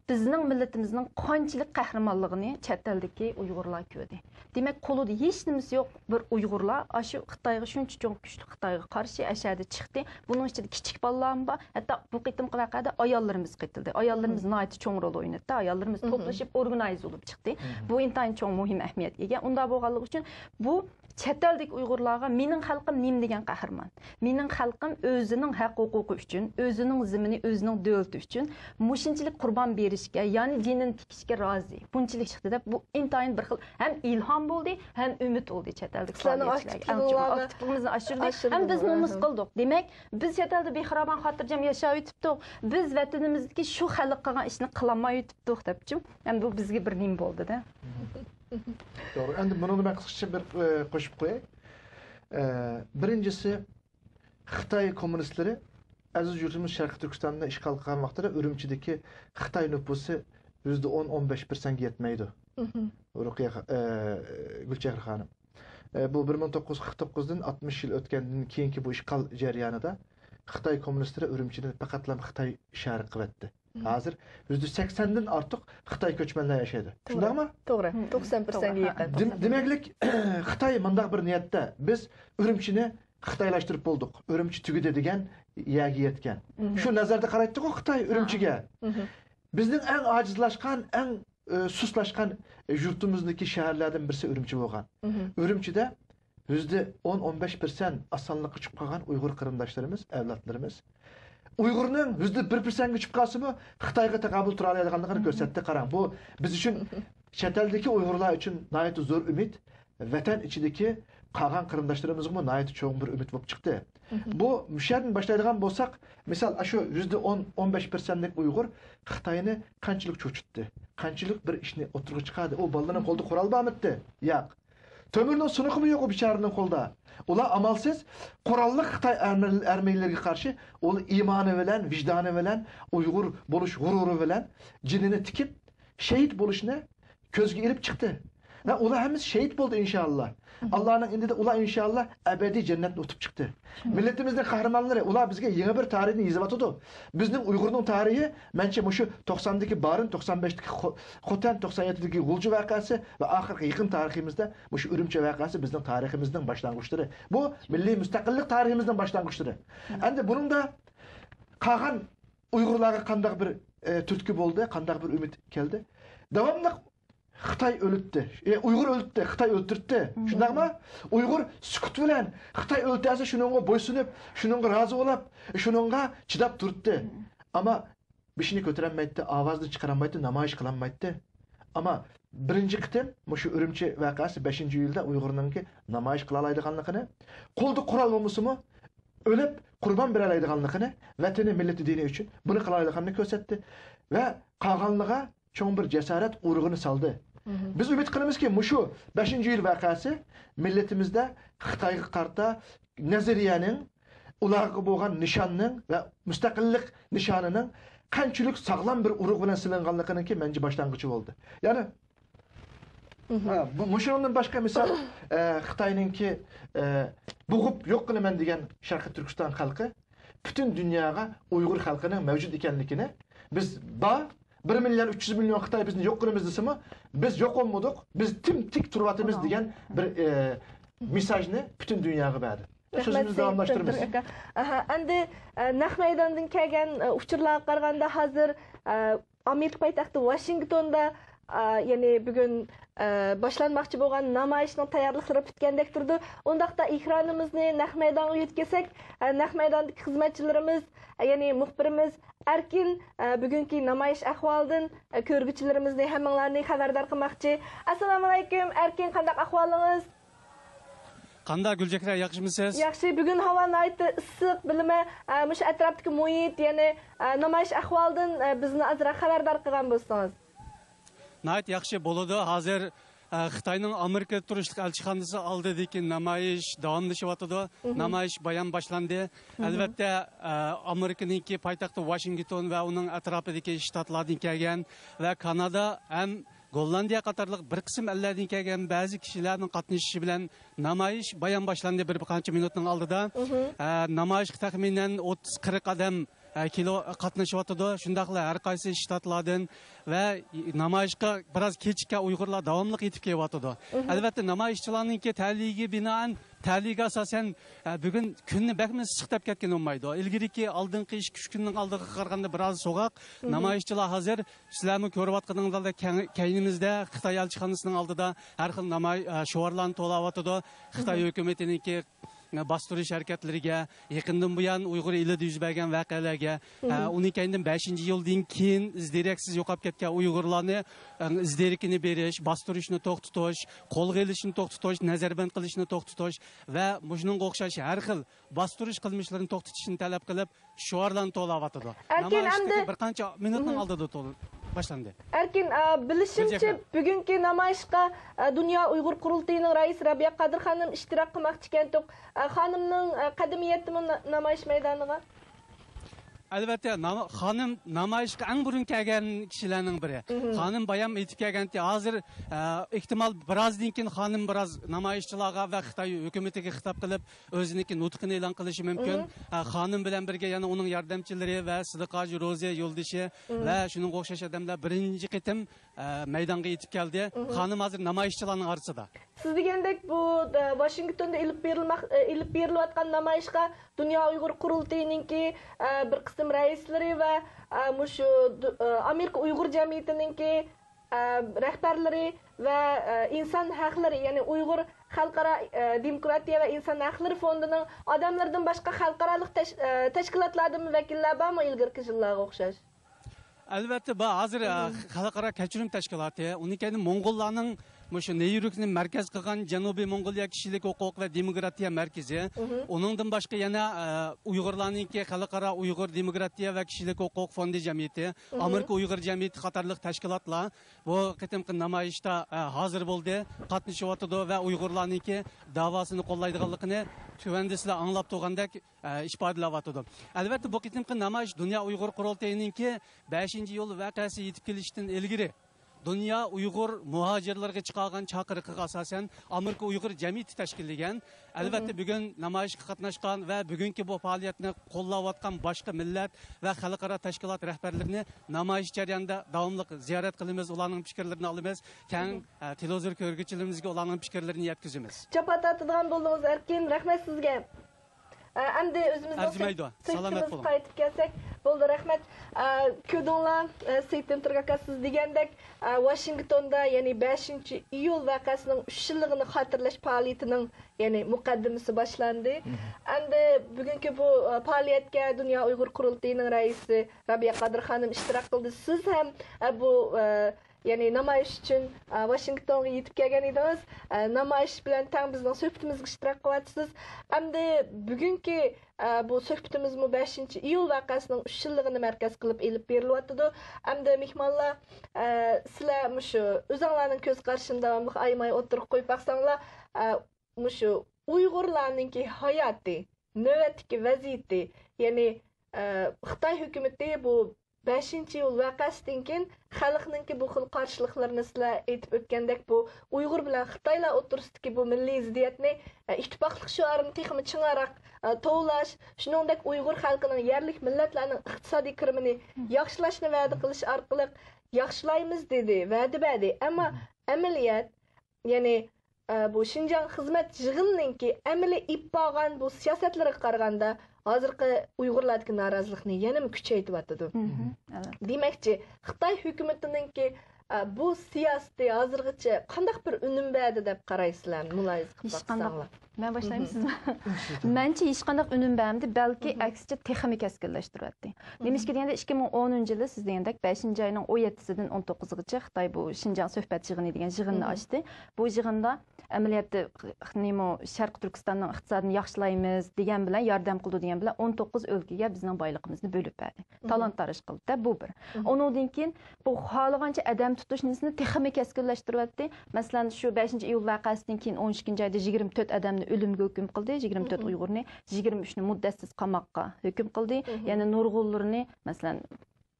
bizning millatimizning qanchalik qahramonligini chet eldagi Uyg'urlar ko'rdi. Demak, qo'lida hech nimasi yo'q bir Uyg'urlar shu Xitoyga shuncha cho'ng kuchli Xitoyga qarshi ashada chiqdi. Buning ichida kichik bolalarım bor. Hatto bu qitimqi voqeada ayollarimiz qaytildi. Ayollarimiz nihoyat cho'ng rol o'ynadi. Ayollarimiz to'plashib organize bo'lib chiqdi. Bu intayin cho'ng muhim ahamiyatga ega. Unda bo'lganligi uchun bu chet eldagi Uyg'urlarga mening xalqim nim degan qahramon. Mening xalqim o'zining haq-huquqi uchun, o'zining zimini, o'zining davlati uchun mushunchalik qurbon berishga, ya'ni dinini tikishga rozi. Bunchalik chiqdi deb bu intayin bir xil ham ilhom bo'ldi, ham umid bo'ldi chet eldagi faoliyatchilarga. Aktivimizni oshirdik, ham biz nomus qildik. Demak, biz chet elda bexaroban xotirjam yashab o'tibdik. Biz vatanimizdagi shu xalq qilgan ishni qilolmay o'tibdik debchim. Ham bu bizga bir nim bo'ldi-da. Doğru. Endi bunu ben kısaca bir qo'shib qo'yay. Birincisi Xitoy kommunistleri aziz yurtimiz Sharqiy Turkistonni ishg'ol qilgan vaqtida Urumchidagi Xitoy nufusi %10-15% ga yetmaydi. Ruqiya Gulchehra xonim. Bu 1949dan 60 yil o'tgandan keyingi bu ishg'ol jarayonida Xitoy kommunistleri Urumchini faqatlam Xitoy shahri qilyapti. Hozir %80dan ortiq Xitoy ko'chmanlar yashaydi. Shundaqmi? To'g'ri. 90% ga yaqin. Demaklik Xitoy mundaq bir niyatda biz Urumchini Xitoylashtirib bo'ldik. Urumchi tugidi degan yaga yetgan. Shu nazarda qaraydik Xitoy Urumchiga. Bizning eng ojizlashgan, eng suslashgan yurtimizdagi shaharlardan birisi Urumchi bo'lgan. Urumchida %10-15% osonlikqa chiqib qolgan Uyg'ur qarindoshlarimiz, avlodlarimiz Uyg'urning %1% ga chiqib qolsa-mu Xitoyga taqabul tura oladiganligini ko'rsatdi. Qarang, bu biz uchun chet eldagi Uyg'urlar uchun nihoyat zo'r umid, vatan ichidagi qolgan qarindoshlarimizga nihoyat cho'ng bir umid bo'lib chiqdi. Bu mushardan boshlaydigan bo'lsak, misol shu %10-15% lik Uyg'ur Xitoyni qanchalik cho'chitdi, qanchalik bir ishni o'tirg'i chiqadi. U bolalarning qo'lida qurol bormidi? Yo'q. Tömürning sunuqi yo'q u bicharaning qo'lida. Ular amalsiz qurolli Xitoy armiylariga qarshi ular iymoni bilan, vijdoni bilan, Uyg'ur bo'lish g'ururi bilan jinini tikib, shahid bo'lishni ko'zga ilib chiqdi. Va ular hammasi shahid bo'ldi inshaalloh. Allohning indida ular inshaalloh abadiy jannatni o'tib chiqdi. Millatimizning qahramonlari ular bizga yangi bir tarixni yozib o'tdi. Bizning Uyg'urning tarihi mencha shu 90dagi Barin, 95dagi Xotan, 97dagi G'ulji voqeasi va oxirgi yaqin tariximizda shu Urumchi voqeasi bizning tariximizning boshlang'ichlari. Bu milliy mustaqillik tariximizning boshlang'ichlari. Endi buningda qolgan Uyg'urlarga qanday bir turtki bo'ldi, qanday bir umid keldi. Davomli Xitoy o'libdi. Uyg'ur o'libdi, Xitoy o'ltiribdi. Shundaqmi? Uyg'ur sukut bilan Xitoy o'ltasi shuningga bo'ysunib, shuningga rozi bo'lib, shuningga chidab turibdi. Ammo bishini ko'taranmaydi, ovozni chiqaranmaydi, namoyish qilinmaydi. Ammo birinchi qitim shu Urumchi voqeasi 5-iyulda Uyg'urningki namoyish qila oladiganligini, qo'lda qurol bo'lmasimi, o'lib qurbon bera oladiganligini, vatani, millati, dini uchun buni qila oladiganini ko'rsatdi va qolganligiga cho'ng bir jasorat urug'ini soldi. Biz umid qilamizki, shu 5-iyul voqeasi millatimizda Xitoyga qarta nazariyaning, ularga bo'lgan nishonning va mustaqillik nishonining qanchalik sog'lom bir urug' bilan silinganliginiki menga boshlang'ichi bo'ldi. Ya'ni Muşundan başka misal Xitoyninki bo'g'ib yo'q qilaman degan Sharqiy Turkiston xalqi bütün dünyaya Uyg'ur xalqining mavjud ekanligini biz 1 milyon 300 milyon Xitoy bizni yo'q qilamiz desimi biz yo'q olmadik, biz tim-tik turvatimiz degan bir mesajni bütün dunyoga berdi. Sözümüzü davamlaştırırız. Endi naq maydondan kelgan uchurlarga qaraganda hozir Amerika poytaxti Washingtonda yani bugün başlanmoqchi bo'lgan namoyishning tayyorliklari bitgandek turdi. Undaqda ekranimizni naq maydonga yetkazsak, naq maydondagi xizmatchilarimiz, ya'ni muxbirimiz Erkin bugungi namoyish ahvolidan ko'rguchilarimizni hammalarni xabardor qilmoqchi. Assalomu alaykum Erkin, qanday ahvolingiz? Qanday Gulchehra, yaxshimisiz? Yaxshi, bugun havo nihoyatda issiq, bilma, mush atrofdagi muhit, ya'ni namoyish ahvolidan bizni azroq xabardor qilgan bo'lsangiz. Nihoyat yaxshi bo'ladi. Hozir Xitoyning Amerika turishlik elchixonasi oldidagi namoyish davomlashyapti. Namoyish bayon boshlandi. Albatta, Amerikaningki poytaxti Washington va uning atrofidagi shtatlardan kelgan va Kanada ham Gollandiya qatorliq bir qism ellardan kelgan ba'zi kishilarning qatnashishi bilan namoyish bayon boshlandi bir qancha minutning oldida. Namoyish taxminan 30-40 odam kilo qatnashyapti. Shundaqla har qaysi shtatlardan va namoyishga biroz kechikkan Uyg'urlar davomli yetib kelyapti. Albatta namoyishchilarningki ta'ligiga binoan ta'liga asosan bugun kunni bakmi siqtab ketgan olmaydi. Ilgiriki oldingi 2-3 kunning oldiga qaraganda biroz so'g'aq. Namoyishchilar hozir sizlarni ko'ryapotganingizda kaynimizda Xitoy elchixonasining oldida har xil namoyish shiorlarni to'layapti. Xitoy hukumatiningki bastırış hareketleriga, yaqindan buyon Uyg'ur elida yuz bergan voqealarga, uning kayindan 5-yildan keyin izdireksiz yo'qolib ketgan Uyg'urlarni izdirikini berish, bastırishni to'xtatish, qo'lga olishni to'xtatish, nazarband qilishni to'xtatish va shuningga o'xshash har xil bastırış qilmishlarini to'xtatishni talab qilib, shiorlarni to'layapti. Namoyishga bir qancha minutning oldida başlandı. Erkin, bilishimcha bugungi namoyishga Dunyo Uyg'ur qurultayining raisi Rabiya Qadir xonim ishtirok qilmoqchi ekan. Xonimning qadimiyatimi namoyish maydoniga? Albatta, xonim namoyishga eng burun kelgan kishilarning biri. Xonim bayon etib kelganki, hozir ehtimol birozdan keyin xonim biroz namoyishchilarga va Xitoy hukumatiga xitob qilib, o'ziniki nutqini e'lon qilishi mumkin. Xonim bilan birga yana uning yordamchilari va Sidiqoji Ro'ziya yo'ldoshi va shuning o'xshash odamlar birinchi qitim maydonga yetib keldi. Xonim hozir namoyishchilarning orasida. Siz degandek bu Washingtonda ilib berilayotgan namoyishga Dunyo Uyg'ur qurultayininki bir qism raislari va shu Amerika Uyg'ur jamiyatininki rahbarlari va inson haqlari, ya'ni Uyg'ur xalqaro demokratiya va inson haqlari fondining odamlardan boshqa xalqaro tashkilotlardan vakillar bormi ilgirki yillarga o'xshash? Albatta, bu hozir xalqaro kechirim tashkiloti, uning Mo'ng'ullarning Muşu Neyrukni merkez qilgan Janubiy Mongoliya kishilik huquq va demokratiya markazi. Uningdan boshqa yana Uyg'urlarningki xalqaro Uyg'ur demokratiya va kishilik huquq fondi jamiyati, Amerika Uyg'ur jamiyati qatorliq tashkilotlar bu qitimqi namoyishda hozir bo'ldi, qatnashyapti va Uyg'urlarningki davosini qo'llaydiganligini tuvandislar anglab turgandek ifodalayapti. Albatta bu qitimqi namoyish Dunyo Uyg'ur qurultayininki 5-iyul voqeasi yetib kelishdan ilgari Dünya Uyg'ur muhojirlarga chiqargan chaqiriqqa asosan Amerika Uyg'ur jamiyati tashkillagan. Albatta bugun namoyishga qatnashgan va bugungi bu faoliyatni qo'llayotgan boshqa millat va xalqaro tashkilot rahbarlarini namoyish jarayonida davomli ziyorat qilamiz, ularning fikrlarini olamiz, keng televizor ko'rguchilarimizga ularning fikrlarini yetkazamiz. Chapata atadigan bo'ldingiz Erkin, rahmat sizga. Endi o'zimizning salomat bo'ling. Qaytib kelsak, bu Bo'ldi, rahmat. Ko'rdinglar, Seyittin Turgaka siz degandek, Washingtonda, ya'ni 5-iyul voqeasining 3 yilligini xotirlash faoliyatining, ya'ni muqaddimasi boshlandi. Endi bugungi bu faoliyatga Dunyo Uyg'ur qurultayining raisi Rabiya Qodir xonim ishtirok qildi. Siz ham bu ya'ni namoyish uchun Washingtonga yetib kelgan edingiz. Namoyish bilan tang bizning suhbatimizga ishtirok qilyapsiz. Endi bugungi bu suhbatimizmi 5-iyul voqeasining 3 yilligini markaz qilib elib berilyapti. Endi mehmonlar sizlar shu o'zinglarning ko'z qarashini davomli aymay o'tirib qo'yib baqsanglar, shu Uyg'urlarning hayoti, navbatdagi vaziyati, ya'ni Xitoy hukumati bu 5-iyul voqeasidan keyin xalqninki bu xil qarshiliklarni sizlar aytib o'tgandek, bu Uyg'ur bilan Xitoylar o'rtasidagi bu milliy ziddiyatni ittifoqlik shuarini texmi ching'aroq tovlash, shuningdek Uyg'ur xalqining yerlik millatlarning iqtisodiy kirimini yaxshilashni va'da qilish orqali yaxshilaymiz dedi, va'da berdi. Ammo amaliyat, ya'ni bu Şinjan xizmat yig'inininki amaliy ip bo'lgan bu siyosatlarga qaraganda hozirgi Uyg'urlardagi norozilikni yana kuchaytiryapti. Demakchi, Xitoy hukumatiningki bu siyosati hozirgacha qanday bir unum berdi deb qaraysizlar, muloyiz qilib boqsanglar. Ben başlayayım sizden. Bence hiç qandaq unum bermedi, balki aksicha texmi keskinlashtiryapti. Demişki degende 2010 yılı siz degandek 5 ayının 17-sidan 19-gacha Xitoy bu Şinjan söhbət yig'ini degan yig'inni ochdi. Bu yig'inda amaliyotda nemo Sharq Turkistonning iqtisodini yaxshilaymiz degan bilan yordam qildi degan bilan 19 o'lkaga bizning boyligimizni bo'lib berdi. Talon-taroj qildi. Bu bir. Ondan keyin bu xohlagancha adam tutish nisbini texmi keskinlashtiryapti. Masalan, shu 5-iyul voqeasidan keyin 12-oyda 24 odamni o'limga hukm qildi, 24 Uyg'urni, 23ni muddatsiz qamoqqa hukm qildi. Ya'ni nurg'unlarni masalan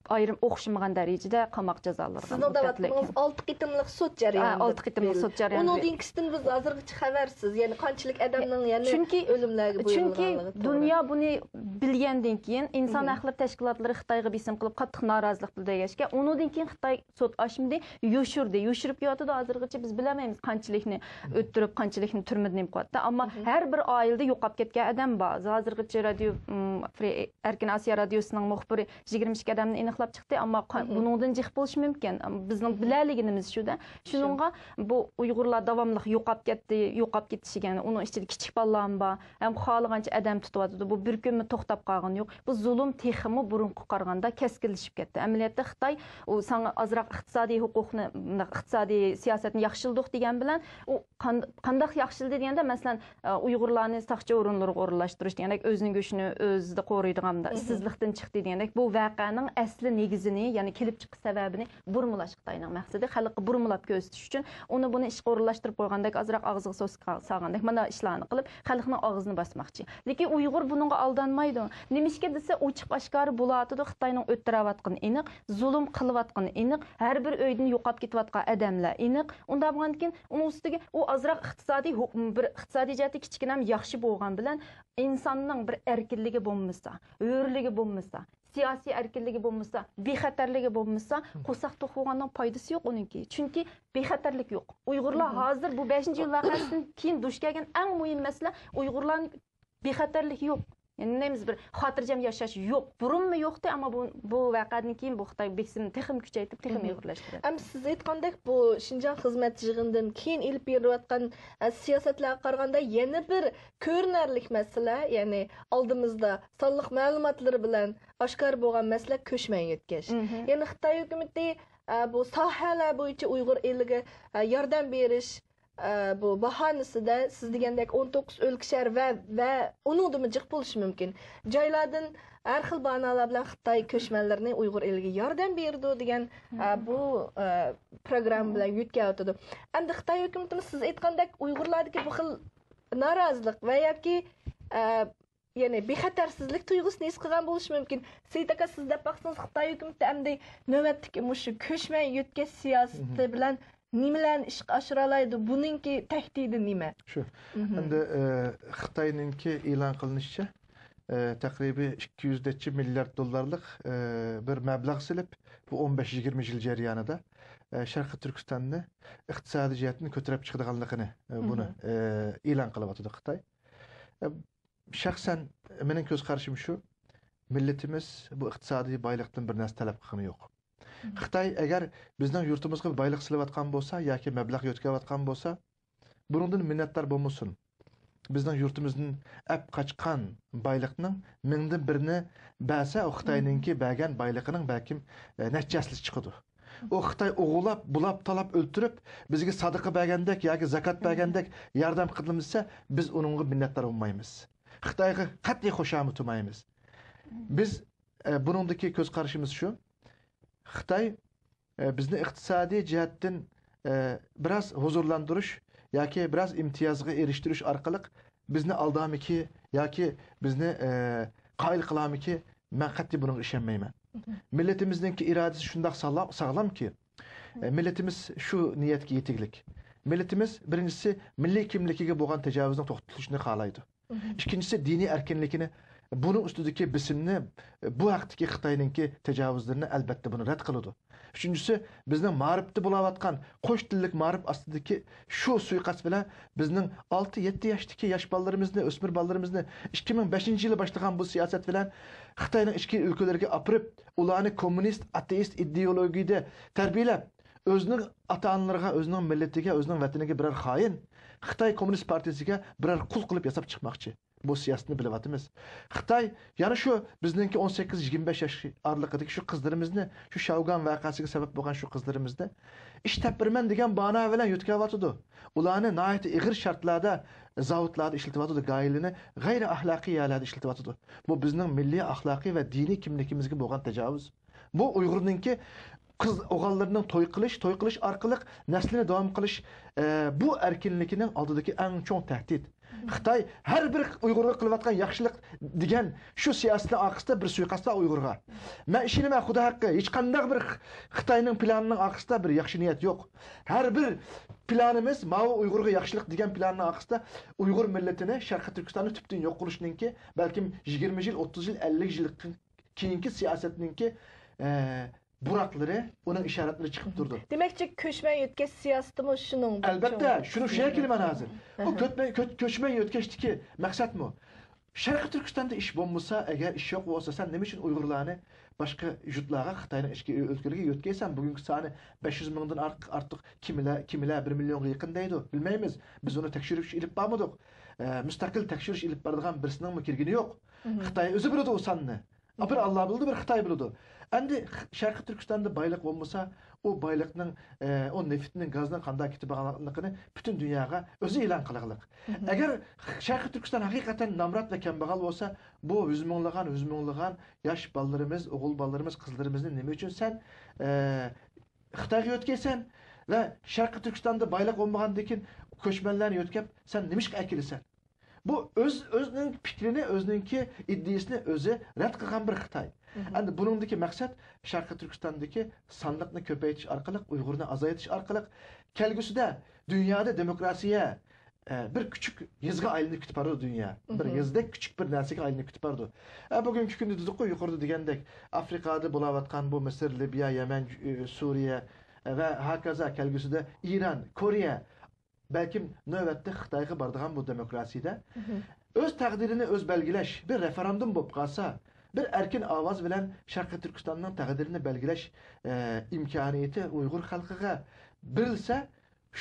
ayrim o'xshamagan darajada qamoq jazolariga. Sizning da'vatingiz 6 qitimliq sud jarayoni. 6 qitimliq sud jarayoni. Undan keyin biz hozirgacha xabarsiz, ya'ni qanchalik odamning ya'ni o'limlarga buyurilganligi. Chunki dunyo buni bilgandan keyin inson huquqlari tashkilotlari Xitoyga besim qilib qattiq norozilik bildirgachga, undan keyin Xitoy sud ochmadi, yoshirib yotdi. Hozirgacha biz bilmaymiz qanchalikni o'ttirib, qanchalikni turmada nima qilyapti. Ammo har bir oilada yo'qolib ketgan odam bor. Hozirgacha radio Erkin Osiyo radiosining muxbiri 22 odamni aniqlab chiqdi, ammo buningdan jiq bo'lishi mumkin. Bizning bilaligimiz shuda. Shuningga bu Uyg'urlar davomli yo'qolib ketishiga, uning ichida kichik bolalar bor, ham xohlagancha odam tutyapti. Bu bir kunmi to'xtab qolgan yo'q. Bu zulm texmi burunqi qaraganda keskinlashib ketdi. Amaliyotda Xitoy u sana azroq iqtisodiy huquqni, iqtisodiy siyosatni yaxshiladik degan bilan u qanday yaxshiladi deganda, masalan, Uyg'urlarni saqchi o'rinlarga o'rinlashtirish degandek, o'zining go'shini o'zida qo'riydiganda, ishsizlikdan chiqdi degandek, bu voqeaning asli negizini, ya'ni kelib chiqish sababini burmulash Xitoyning maqsadi, xalqqa burmulab ko'rsatish uchun uni buni ishga o'rinlashtirib qo'ygandek, azroq og'ziga so'z solgandek, mana ishlarni qilib, xalqning og'zini bosmoqchi. Lekin Uyg'ur bunga aldanmaydi. Nimishga desa, ochiq oshkora bo'ladi, Xitoyning o'ttirayotgan aniq, zulm qilayotgan aniq, har bir uydan yo'qolib ketayotgan odamlar aniq. Unda bo'lgandan keyin uning ustiga u azroq iqtisodiy bir iqtisodiy jihatda kichkinam yaxshi bo'lgan bilan insonning bir erkinligi bo'lmasa, hurligi bo'lmasa, siyosiy erkinligi bo'lmasa, bexatarligi bo'lmasa, qo'saq to'qiganning foydasi yo'q uningki. Chunki bexatarlik yo'q. Uyg'urlar hozir bu 5-iyul voqeasidan keyin duch kelgan eng muhim masala Uyg'urlarning bexatarligi yo'q. Yani neyimiz bir xotirjam yashash yo'q. Burunmi yo'qdi, ammo bu voqeadan keyin bu Xitoy besimni texim kuchaytirib, texim uyg'urlashtiradi. Ham siz aytgandek, bu Şinjan xizmat yig'inidan keyin ilib berilayotgan siyosatlarga qaraganda yana bir ko'rinarli masala, ya'ni oldimizda sonliq ma'lumotlari bilan oshkor bo'lgan masala ko'chman yetkash. Ya'ni Xitoy hukumati bu sohalar bo'yicha Uyg'ur eliga yordam berish bu bahanasida siz degandek 19 o'lka shahar va uningdan jiq bo'lishi mumkin. Joylardan har xil banolar bilan Xitoy ko'chmanlarning Uyg'ur eliga yordam berdi degan bu program bilan yutkayotidu. Endi Xitoy hukumatimiz siz aytgandek Uyg'urlardagi bu xil norozilik va yoki ya'ni bexatarsizlik tuyg'usini his qilgan bo'lishi mumkin. Seyit aka, siz deb baqsangiz, Xitoy hukumati endi navbatdagi mushu ko'chman yutkash siyosati bilan nimalarni ishga oshira oladi? Buningki tahdidi nima? Shu. Endi Xitoyninki e'lon qilinishicha taqriban 200 milliard dollarlik bir mablag' silib, bu 15-20 yil jarayonida Sharq Turkistonni iqtisodiy jihatdan ko'tarib chiqadiganligini buni e'lon qilyapti Xitoy. Shaxsan mening ko'z qarashim shu, milletimiz bu iqtisodiy boylikdan bir narsa talab qilgani yo'q. Xitoy agar bizning yurtimizga boylik silayotgan bo'lsa yoki mablag' yo'tkayotgan bo'lsa, bundan minnatdor bo'lmasin. Bizning yurtimizning ap qaçqan boylikning mingdan birini bersa, o Xitoyninki bergan boyligining balkim natijasi chiqadi. O Xitoy o'g'irlab, bulab, talab o'ltirib, bizga sadaqa bergandek yoki zakot bergandek yordam qilmasa, biz uningga minnatdor bo'lmaymiz. Xitoyga qat'iy qo'shamiz tutmaymiz. Biz buningdagi ko'z qarashimiz shu. Xitoy bizni iqtisodiy jihatdan biraz huzurlantirish yoki biraz imtiyozga erishtirish orqali bizni aldamiki yoki bizni qoyil qilamiki, men qat'iy bunga ishonmayman. Milletimizningki irodasi shundoq sog'lomki, milletimiz shu niyatga yetiklik. Milletimiz birinchisi milliy kimligiga bo'lgan tajovuzning to'xtatilishini xohlaydi. Ikkinchisi diniy erkinlikini, bunun ustidagi bisimni, bu haqdagi Xitoyningki tajovuzlarini albatta buni rad qiladi. Üçüncüsü, bizning ma'rifda bo'layotgan qo'sh tillik ma'rif ostidagi shu suiqasd bilan bizning 6-7 yoshdagi yosh bolalarimizni, o'smir bolalarimizni 2005-yili boshlagan bu siyosat bilan Xitoyning ichki ülkeleriga apirib, ularni kommunist, ateist ideologiyada tarbiyalab, o'zining ota-onalariga, o'zining millatiga, o'zining vataniga birer xoin, Xitoy Kommunist partiyasiga birer qul qilib yasab chiqmoqchi. Bu siyosatni bilyapmiz. Xitoy yana shu bizningki 18-25 yosh oralig'idagi shu qizlarimizni, shu Shaugan voqeasiga sabab bo'lgan shu qizlarimizni ish topirman degan bano bilan yutkayotidu. Ularni nihoyat ig'ir shartlarda zavodlarda ishlatyotdi, g'aylini g'ayri axloqiy yerlarda ishlatyotdi. Bu bizning milliy axloqiy va diniy kimligimizga bo'lgan tajovuz. Bu Uyg'urningki qiz o'g'illarining to'y qilish orqali naslini davom qilish bu erkinligining oldidagi eng chong tahdid. Xitoy har bir Uyg'urga qilayotgan yaxshilik degan shu siyosatning orqasida bir suiqasd bor Uyg'urga. Men ishonaman Xudo haqqi, hech qanday bir Xitoyning planining orqasida bir yaxshi niyat yo'q. Har bir planimiz ma'vo Uyg'urga yaxshilik degan planning orqasida Uyg'ur millatini, Sharqiy Turkistonni tubdan yo'q qilishninki, balkim 20 yil, 30 yil, 50 yil keyingi siyosatninki buraqları onun işaretleri çıkıp durdu. Demekçi köçmen yötkeş siyaseti mi şunun? Elbette, şunu şeye kelime hazır. O köçmen yötkeşteki maksat mı? Şarkı Türkistan'da iş bombasa, eğer iş yok olsa sen ne için Uygurlarını başka jutlara, Xitayning ichki ülkeleriga yötkeysen, bugünkü sani 500 mingdan artık kimiler 1 milyonga yaqindaydi, bilmaymiz. Biz onu tekshirish ilib bormadik. Müstakil tekshirish ilib boradigan birisining mi kirgini yo'q. Xitoy o'zi biladi o sanni. Bir Allah bildi, bir Xitoy biladi. Endi Sharqiy Turkistonda boylik bo'lmasa, o boylikning, o neftning, gazning qanday ketib borganligini butun dunyoga o'zi e'lon qilganlik. Agar Sharqiy Turkiston haqiqatan namrat va kambag'al bo'lsa, bu yüz minglagan yosh bolalarimiz, o'g'il bolalarimiz, qizlarimizni nima uchun sen Xitoyga o'tkaysan va Sharqiy Turkistonda boylik bo'lmagandan keyin ko'chmanlarni yo'tkab, sen nima ishga akilisan? Bu özünün fikrini, özününki iddiasini o'zi rad qilgan bir Xitoy. Endi buningdagi maqsad Sharqiy Turkistondagi sonliqni ko'paytirish orqali, Uyg'urni azaytish orqali kelgusida dunyoda demokrasiya bir küçük yezga aylanib ketib boradi dunyo. Bir yezdek küçük bir narsaga aylanib ketib boradi. Bugungi kunda dedik-ku, yuqorida degandek, Afrikada bo'layotgan bu Misr, Libiya, Yaman, Suriya va hokazo kelgusida Iran, Koreya belki növbette Xitoyga boradigan bu demokrasiyada o'z taqdirini o'z belgilash, bir referendum bo'lib qolsa, bir erkin ovoz bilan Sharqiy Turkistonning taqdirini belgilash imkoniyati Uyg'ur xalqiga berilsa,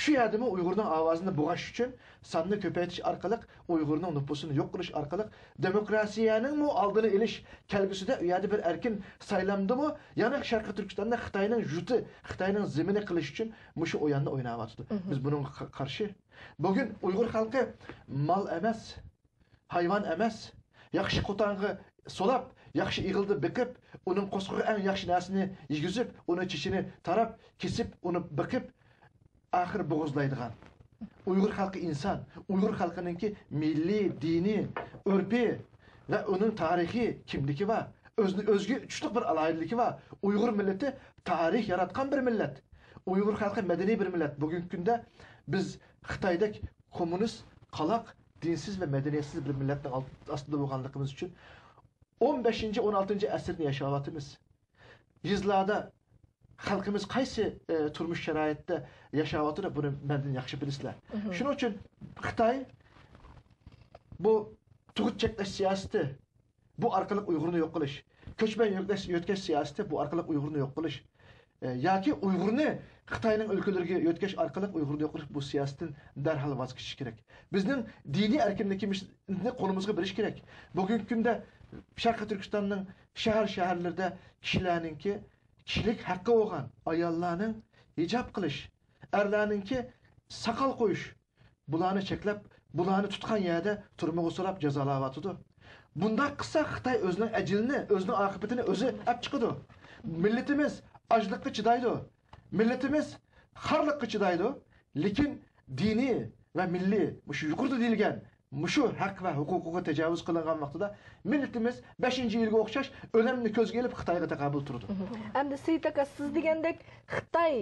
shu yerdami Uyg'urning ovozini bo'g'ash uchun sonni ko'paytirish orqali, Uyg'urning nüfusini yo'q qilish orqali demokrasiyaning mu oldini olish kelgusida u yerda bir erkin saylamdimi, yana Sharqiy Turkistonda Xitoyning juti, Xitoyning zimini qilish uchun mushu o'yinni o'ynayapti. Biz bunga qarshi. Bugun Uyg'ur xalqi mal emas, hayvon emas, yaxshi qo'tang'i solab, yaxshi ig'ildi biqib, uning qo'sqig'i eng yaxshi narsani yegizib, uni chishini tarab, kesib, uni biqib axir bo'g'izlaydigan. Uyg'ur xalqi inson, Uyg'ur xalqininki milliy, diniy, urfiy va uning tarixiy kimligi va o'zga uchliq bir alohidaligi va Uyg'ur millati tarix yaratgan bir millat. Uyg'ur xalqi madaniy bir millat. Bugungi kunda biz Xitoydek kommunist, qalaq, dinsiz ve medeniyetsiz bir milletning ostida bo'lganligimiz uchun 15-16 asrni yashayapmiz. Yuzlarda xalqimiz qaysi turmush sharoitida yashayotini buni mendan yaxshi bilasizlar. Shuning uchun Xitoy bu tug'ut cheklash siyosati bu orqali Uyg'urni yo'q qilish. Ko'chman yo'tkash siyosati bu orqali Uyg'urni yo'q qilish. Yoki Uyg'urni Xitoyning o'lkalariga yo'tkash orqali Uyg'urni yo'q qilish bu siyosatdan darhol voz kechish kerak. Bizning diniy erkinligimizni qo'limizga berish kerak. Bugungi kunda Sharqiy Turkistonning shaharlarda kishilarningki kishilik haqqi bo'lgan ayollarning hijab qilish, erlarningki saqal qo'yish, bularni cheklab, bularni tutgan yerda turmaga so'rab jazolayotdi. Bunda qilsa Xitoy o'zining ajilini, o'zining oqibatini o'zi olib chiqadi. Millatimiz ochlikka chidaydi. Millatimiz xarliqqa chidaydi, lekin diniy va milliy shu yuqorida deyilgan shu haq va huquqiga tajovuz qilingan vaqtida millatimiz 5-yilga o'xshash o'limni ko'zga ilib Xitoyga taqabul turdi. Endi Seyit aka, siz degandek Xitoy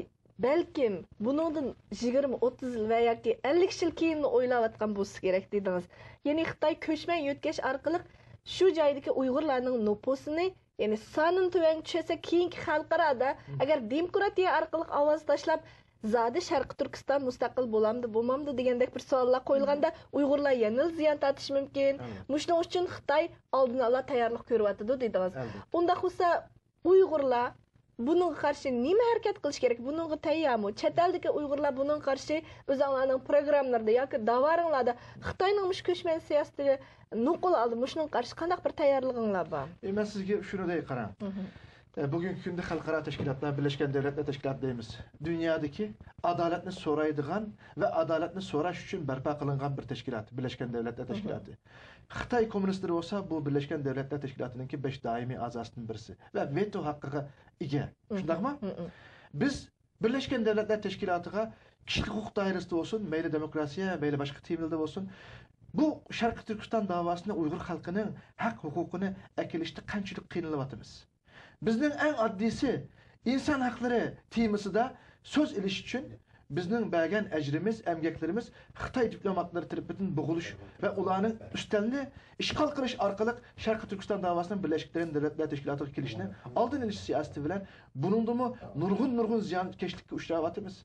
balkim buningdan 20-30 yil va yoki 50 yil keyin o'ylayotgan bo'lsa kerak dedingiz. Ya'ni Xitoy ko'chman yo'tkash orqali shu joydagi Uyg'urlarning nopusini, ya'ni sonini tuvan tushsa keyingi xalqaroda agar demokratiya orqali ovoz tashlab zodi Sharqi Turkiston mustaqil bo'lamdi, bo'lmamdi degandek bir savollar qo'yilganda Uyg'urlar yana ziyon tortishi mumkin. Shuning uchun Xitoy oldin ola tayyorlik ko'ryapti dedingiz. Unda bo'lsa Uyg'urlar buningga qarshi nima harakat qilish kerak? Buningga tayyormi? Chet eldagi Uyg'urlar buningga qarshi o'zlarining programmalarida yoki davoringlarda Xitoyning mush ko'chman siyosatiga nuqul oldi, mushning qarshi qanday bir tayyorliginglar bor? Men sizga shuni dey qarang. Bugungi kunda xalqaro tashkilotlar, Birlashgan Davlatlar Tashkiloti deymiz. Dunyodagi adolatni so'raydigan va adolatni so'rash uchun barpo qilingan bir tashkilot, Birlashgan Davlatlar Tashkiloti. Xitoy kommunistlari bo'lsa, bu Birlashgan Davlatlar Tashkilotining 5 doimiy a'zosining birisi va veto haqqiga ega. Shundaqmi? Biz Birlashgan Davlatlar Tashkilotiga kishilik huquq doirasida bo'lsin, mayli demokratiya, mayli boshqa temirda bo'lsin, bu Sharqiy Turkiston davosini Uyg'ur xalqining haq huquqini akilishda qanchalik qiynalyapmiz. Bizning eng oddiysi inson haqlari temasida so'z ilish uchun bizning bergan ajrimiz, emgaklarimiz Xitoy diplomatlari tarafidan bo'g'ilish va ularning ustalni ishg'ol qilish orqali Sharqiy Turkiston davosining Birlashgan Davlatlar Tashkilotiga kelishini oldin olish siyosati bilan buningdimi nurg'un ziyonkashlikka uchrayapmiz.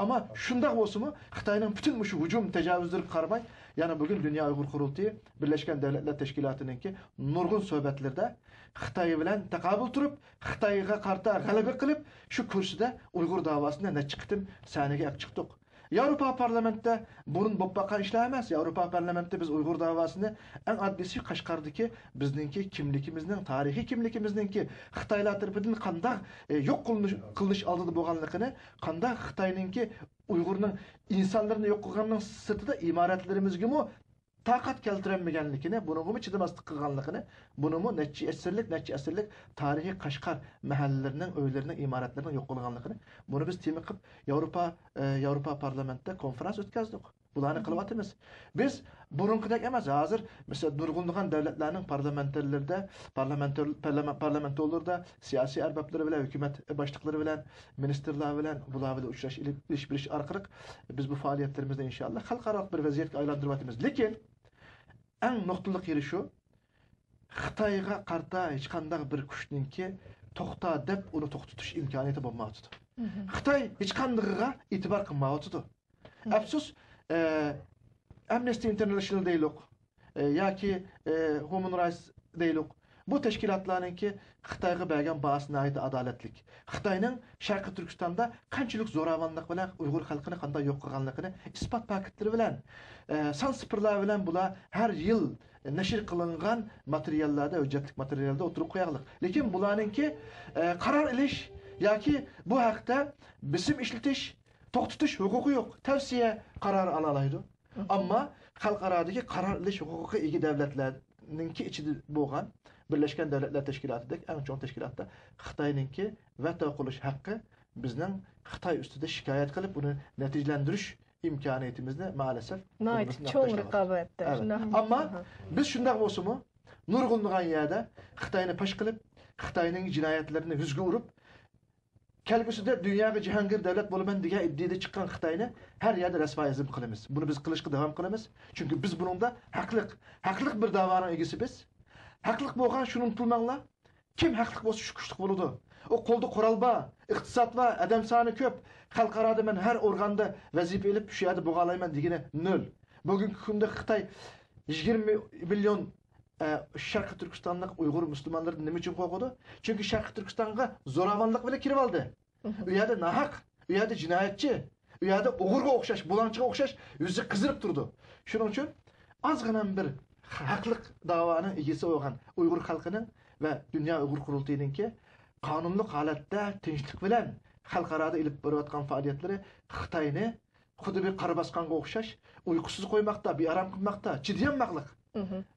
Ama shundoq bo'lsa-mu, Xitoyning butun shu hujum tajovuzlariga qaramay, yana bugun Dunyo Uyg'ur qurultiyi Birlashgan Davlatlar Tashkilotininki nurg'un suhbatlarda Xitoy bilan taqabul turib, Xitoyga qarta g'alaba qilib, shu kursida Uyg'ur davosini necha qitim sahnaga olib chiqdik. Yevropa parlamentida burun bo'lib boqqan ishlar emas. Yevropa parlamentida biz Uyg'ur davosini eng oddiysi Qashqardagi bizningki kimligimizning, tarixiy kimligimizningki Xitoylar tarafidan qanday yo'q qilinish oldida bo'lganligini, qanday Xitoyningki Uyg'urning insonlarni yo'q qilganning sirtida imoratlarimizga taqat keltirolmaganligini, buningmi chidamaslik qilganligini, buningmi necha asrlik tarixiy Qashqar mahallarining, o'ylarining, imoratlarining yo'q qilganligini, buni biz tema qilib Yevropa parlamentida konferans o'tkazdik. Bularni qilyapmiz. Biz burunqidek emas, hozir mesela nurg'unlagan davlatlarning parlamentlarida siyosiy arboblar bilan, hukumat boshliqlari bilan, ministrlar bilan, bular bilan uchrash orqali biz bu faoliyatlarimizni inshaalloh xalqaro bir vaziyatga aylantiryapmiz. Lekin eng nuqtali yeri shu, Xitoyga qarta hech qanday bir kuchninki to'xta deb uni to'xtatish imkoniyati bo'lmaydi. Xitoy hech qandayga e'tibor qilmaydi. Afsus, Amnesty International deylik yoki Human Rights deylik. Bu tashkilotlarningki Xitoyga bergan bahosina ait adolatlik. Xitoyning Sharqiy Turkistonda qanchalik zo'ravonlik bilan Uyg'ur xalqini qanday yo'q qilganligini isbot paketlari bilan, son sifirlar bilan bular har yil nashr qilingan materiallarda, hujjatlik materiallarda o'tirib qo'yaylik. Lekin bularningki qaror ilish yoki bu haqda bisim ishlatish, to'xtatish huquqi yo'q. Tavsiya qarori ola oladi. Ammo xalqarodagi qaror ilish huquqiga ega davlatlarningki ichida bo'lgan Birlashgan Davlatlar Tashkilotidagi eng chong tashkilotda Xitoyningki veto qilish haqqi bizning Xitoy ustida shikoyat qilib uni natijalantirish imkoniyatimizni ma'lesaf cho'ng raqobatda. Ammo biz shunday bo'lsa-mu, nurg'unlagan yerda Xitoyni pash qilib, Xitoyning jinoyatlarini yuzga urib, kelgusida dunyoga jahongir davlat bo'laman degan iddiada chiqqan Xitoyni har yerda rasvoyizm qilamiz. Buni biz qilishga davom qilamiz. Chunki biz buningda haqliq bir da'voning egasi biz. Haqliq bo'lgan shuni unutmanglar. Kim haqliq bo'lsa shu kuchli bo'ladi. O qo'lda qurol bor, iqtisod va odam soni ko'p. Xalqaroda men har organda vazifa olib shu yerda bo'g'alayman degani nol. Bugungi kunda Xitoy 20 million Şarkı Türkistanlık Uygur Müslümanları nima uchun qo'ydi? Chunki Sharqi Turkistonga zo'ravonlik bilan kirib oldi. U yerda nahaq, u yerda jinoyatchi, u yerda o'g'irga o'xshash, bulanchiga o'xshash yuzi qizirib turdi. Shuning uchun ozgina bir haqliq davoni egasi bo'lgan Uyg'ur xalqining va Dunyo Uyg'ur qurultayiningki qonunli holatda tinchlik bilan xalqaroda ilib borayotgan faoliyatlari Xitoyni xuddi bir qora bosqonga o'xshash uyqusiz qo'ymoqda, bearam qilmoqda, chidayolmaqliq.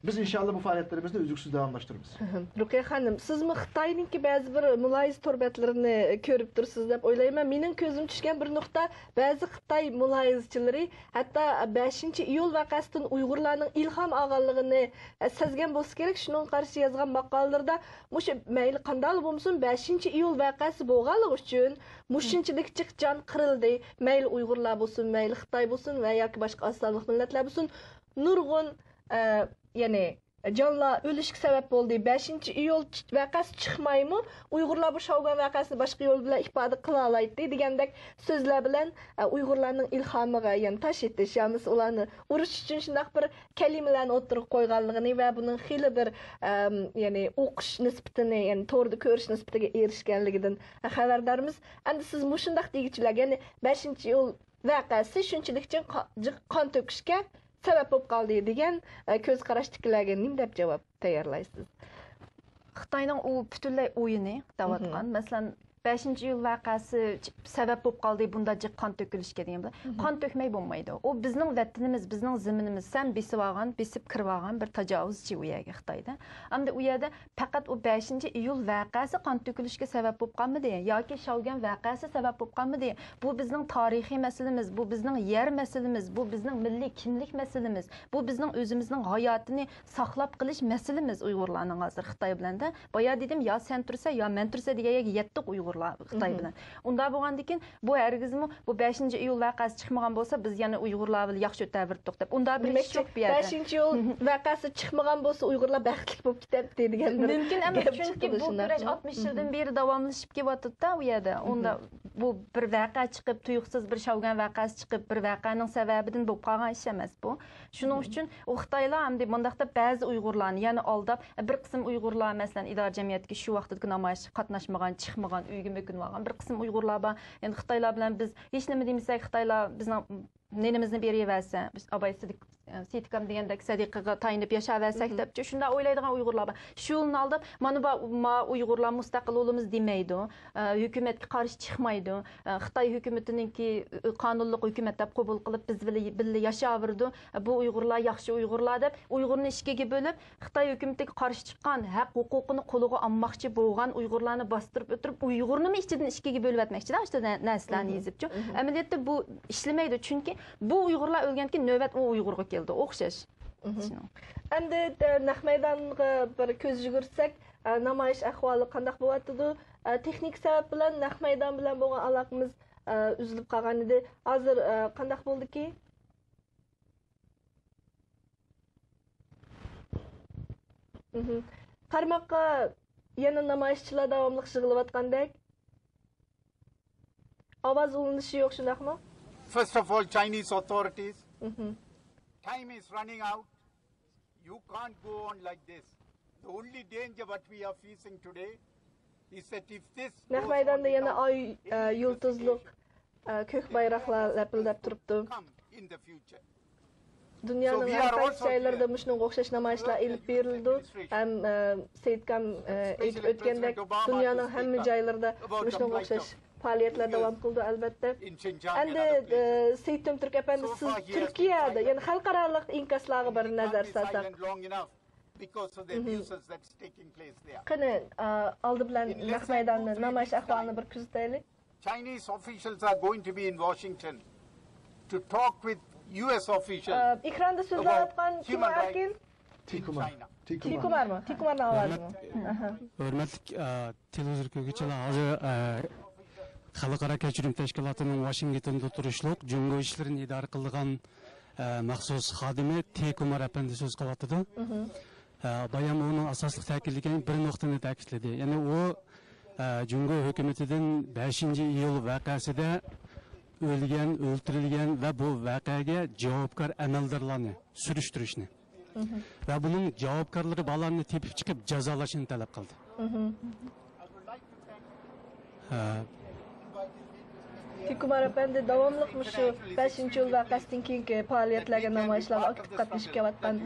Biz inşallah bu faaliyetlerimizni üzüksüz devamlaştırırız. Rukiye Hanım, siz mi Xitay'nınki bazı bir mulayız torbetlerini körüp dursunuz dep oylayman. Mening közüm düşken bir nokta, bazı Xitay mulayızçıları hatta 5 iyul vakasından Uygurlarning ilham ağalığını sezgen bolsa gerek. Şunun karşı yazgan maqalalarda muş meyli qandal bolsun 5 iyul vakası bolganligi uchun muşunchilik can kırıldı. Meyli Uygurlar bolsun, meyli Xitay bolsun veya yoki boshqa aslanlık milletler bolsun nurgun yani canla ölüşük sebep oldu. 5 iyul vakası çıkmayımı Uygurlar bu Şavgan vakasını başka yol bilen ifade kılalaydı degandek sözler bilen Uygurlarning ilhamıga yani taş etti. Şamız olanı uruş için şundaq bir kelimelerini oturup koyganlığını ve bunun xili bir yani okuş nispetini yani torda görüş nispetiga erişkenliginden haberdarımız. Endi siz muşundaq degichilar yani 5 iyul vakası şunchalik qon töküşke sebep bo'lib qoldi degan ko'z qarashdikilarga nim deb javob tayyorlaysiz? Xitoyning u butunlay o'yini davatgan. Masalan, 5 iyul vakası sebep bo'lib qoldi bunda jiq qon to'kilishga degan. Qon to'kmay bo'lmaydi. O bizning vatanimiz, bizning zaminimiz, sen besib olgan, besib kirib olgan bir tajovuzchi u yerga Xitoyda. Hamda u yerda faqat o 5 iyul vakası qon to'kilishga sabab bo'lib qolmadi yoki Şavgan vakası sabab bo'lib qolmadi. Bu bizning tarixiy masalamiz, bu bizning yer masalamiz, bu bizning milliy kimlik masalamiz, bu bizning o'zimizning hayotini saqlab qilish masalamiz Uyg'urlarning hozir Xitoy bilan da. Boya dedim ya sen tursa ya men tursa degaga yetdik Uyg'ur Xitoy bilan. Unda bo'lgandan keyin bu hargizmi bu 5 iyul vakası chiqmagan bo'lsa biz yana Uyg'urlar bilan yaxshi o'taverdik deb. Unda bir ish yo'q bu yerda. 5 iyul vakası chiqmagan bo'lsa Uyg'urlar baxtli bo'lib ketadi degan bir mumkin emas chunki bu kurash 60 yildan beri davomlashib kelyapti-da u yerda. Unda bu bir vaqa chiqib tuyuqsiz bir Şavgan vakası chiqib bir vaqaning sababidan bo'lib qolgan ish emas bu. Shuning uchun u Xitoylar hamda bundaqda ba'zi Uyg'urlarni yana aldab bir qism Uyg'urlar masalan idora jamiyatiga shu vaqtdagi namoyish qatnashmagan, chiqmagan mümkün var. Bir kısım Uygurlar var. Yani Xitaylar bilen biz hiç ne mi demişsek Xitaylar bizden nenimizni beriverse, biz abaysidik Setikam degandek sadiqaga tayinib yaşaversak deb shunda o'ylaydigan Uyg'urlar bor. Shu yo'lni aldib, mana bu Uyg'urlar mustaqil bo'lamiz demaydi, hukumatga qarshi chiqmaydi. Xitoy hukumatiningki qonunliq hukumat deb qabul qilib biz birga yashaverdi. Bu Uyg'urlar yaxshi Uyg'urlar deb Uyg'urni ishkiga bo'lib, Xitoy hukumatiga qarshi chiqqan, haq huquqini qo'liga olmoqchi bo'lgan Uyg'urlarni bostirib o'tirib, Uyg'urni ichidan ishkiga bo'lib o'tmoqchi-da, işte narsalarni yezibchi. Amaliyotda bu ishlamaydi, chunki bu Uyg'urlar o'lganki navbat u Uyg'urga o'xshash. Endi naq maydonga bir ko'z yugursak, namoyish ahvoli qanday bo'lyapti? Texnik sabab bilan naq maydon bilan bo'lgan aloqamiz uzilib qolgan edi. Hozir qanday bo'ldiki? Qarmoqqa yana namoyishchilar davomli yig'ilayotgandek. Ovoz olinishi yo'q, shundaqmi? First of all, Chinese authorities, time is running out. You can't go on like this. The only danger what we are facing today is that if this naq maydonda yana oy yulduzliq ko'k bayroqlar lapildab turibdi. In the future. Dunyoning har qaysi joylarida shunga o'xshash namoyishlar elib berildi. Ham Setkam aytib o'tgandek, dunyoning hamma joylarida shunga o'xshash faaliyetler devam kıldı elbette. Endi Seyit'im Türk efendi siz Türkiye'de yani halkaralık inkaslarga bir nazar salsak. Qani aldı bilan naq maydonni namoyish ahvolini bir kuzataylik. Chinese officials are going to be in Washington to talk with US officials. Ekranda so'zlayotgan kim ekan? Tikumar. Tikumarmi? Tikumarning ovozimi? Hurmatli televizor ko'ruvchilar, hozir Xalqaro kechirim tashkilotining Washingtonda turishliq Jungo ishlarini idora qilgan maxsus xodimi Tekumar apandi so'z qilyapti. Bayan uning asosli ta'kidlagan bir nuqtani ta'kidladi. Ya'ni u Jungo hukumatidan 5 iyul voqeasida o'lgan, o'ldirilgan va bu voqeaga javobgar amaldorlarni surishtirishni Ve bunun cevapkarları balarını tepip çıkıp cezalaşını talep kıldı. Tikumar efendi davamlıq şu 5-ci yıl vaqəsindən keyinki fəaliyyətlərə, namayişlərə aktiv qatnaşıb kelayotgan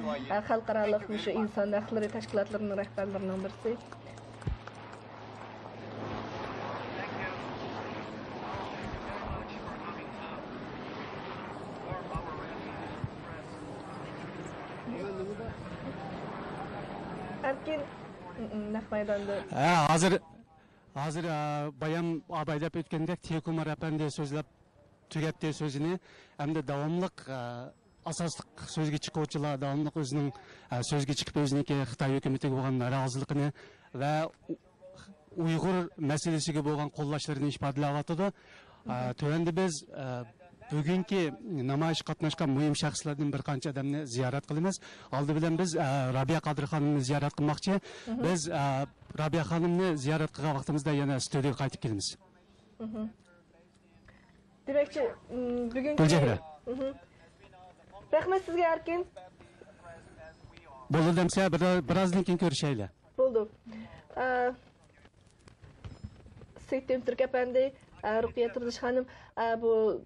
xalqaralıq şu insan hüquqları təşkilatlarının rəhbərlərindən birisi. Erkin naq maydanda. Hazır bayan abaylap ötkendek Tekumar efendi sözlep tügettiği sözünü hem de davamlıq asaslık sözge çıkıvçılar davamlıq özünün sözge çıkıp özüneki Xitay hükümeti olan razılıkını ve Uygur meselesiga bo'lgan qo'llashlarni ifodalayotir. Tövende biz bugünkü namoyish qatnashgan muhim shaxslardan bir qancha odamni ziyorat qilamiz. Oldi bilan biz Rabia Qadir xonimni ziyorat qilmoqchi. Biz Rabia xonimni ziyorat qilgan vaqtimizda yana studiyaga qaytib kelamiz. Demakchi, bugungi Gulchehra. Rahmat sizga Erkin. Bo'ldi demsa birozdan keyin ko'rishaylik. Bo'ldi. Seyit'im Türk Efendi, Rukiye Turduş Hanım, bu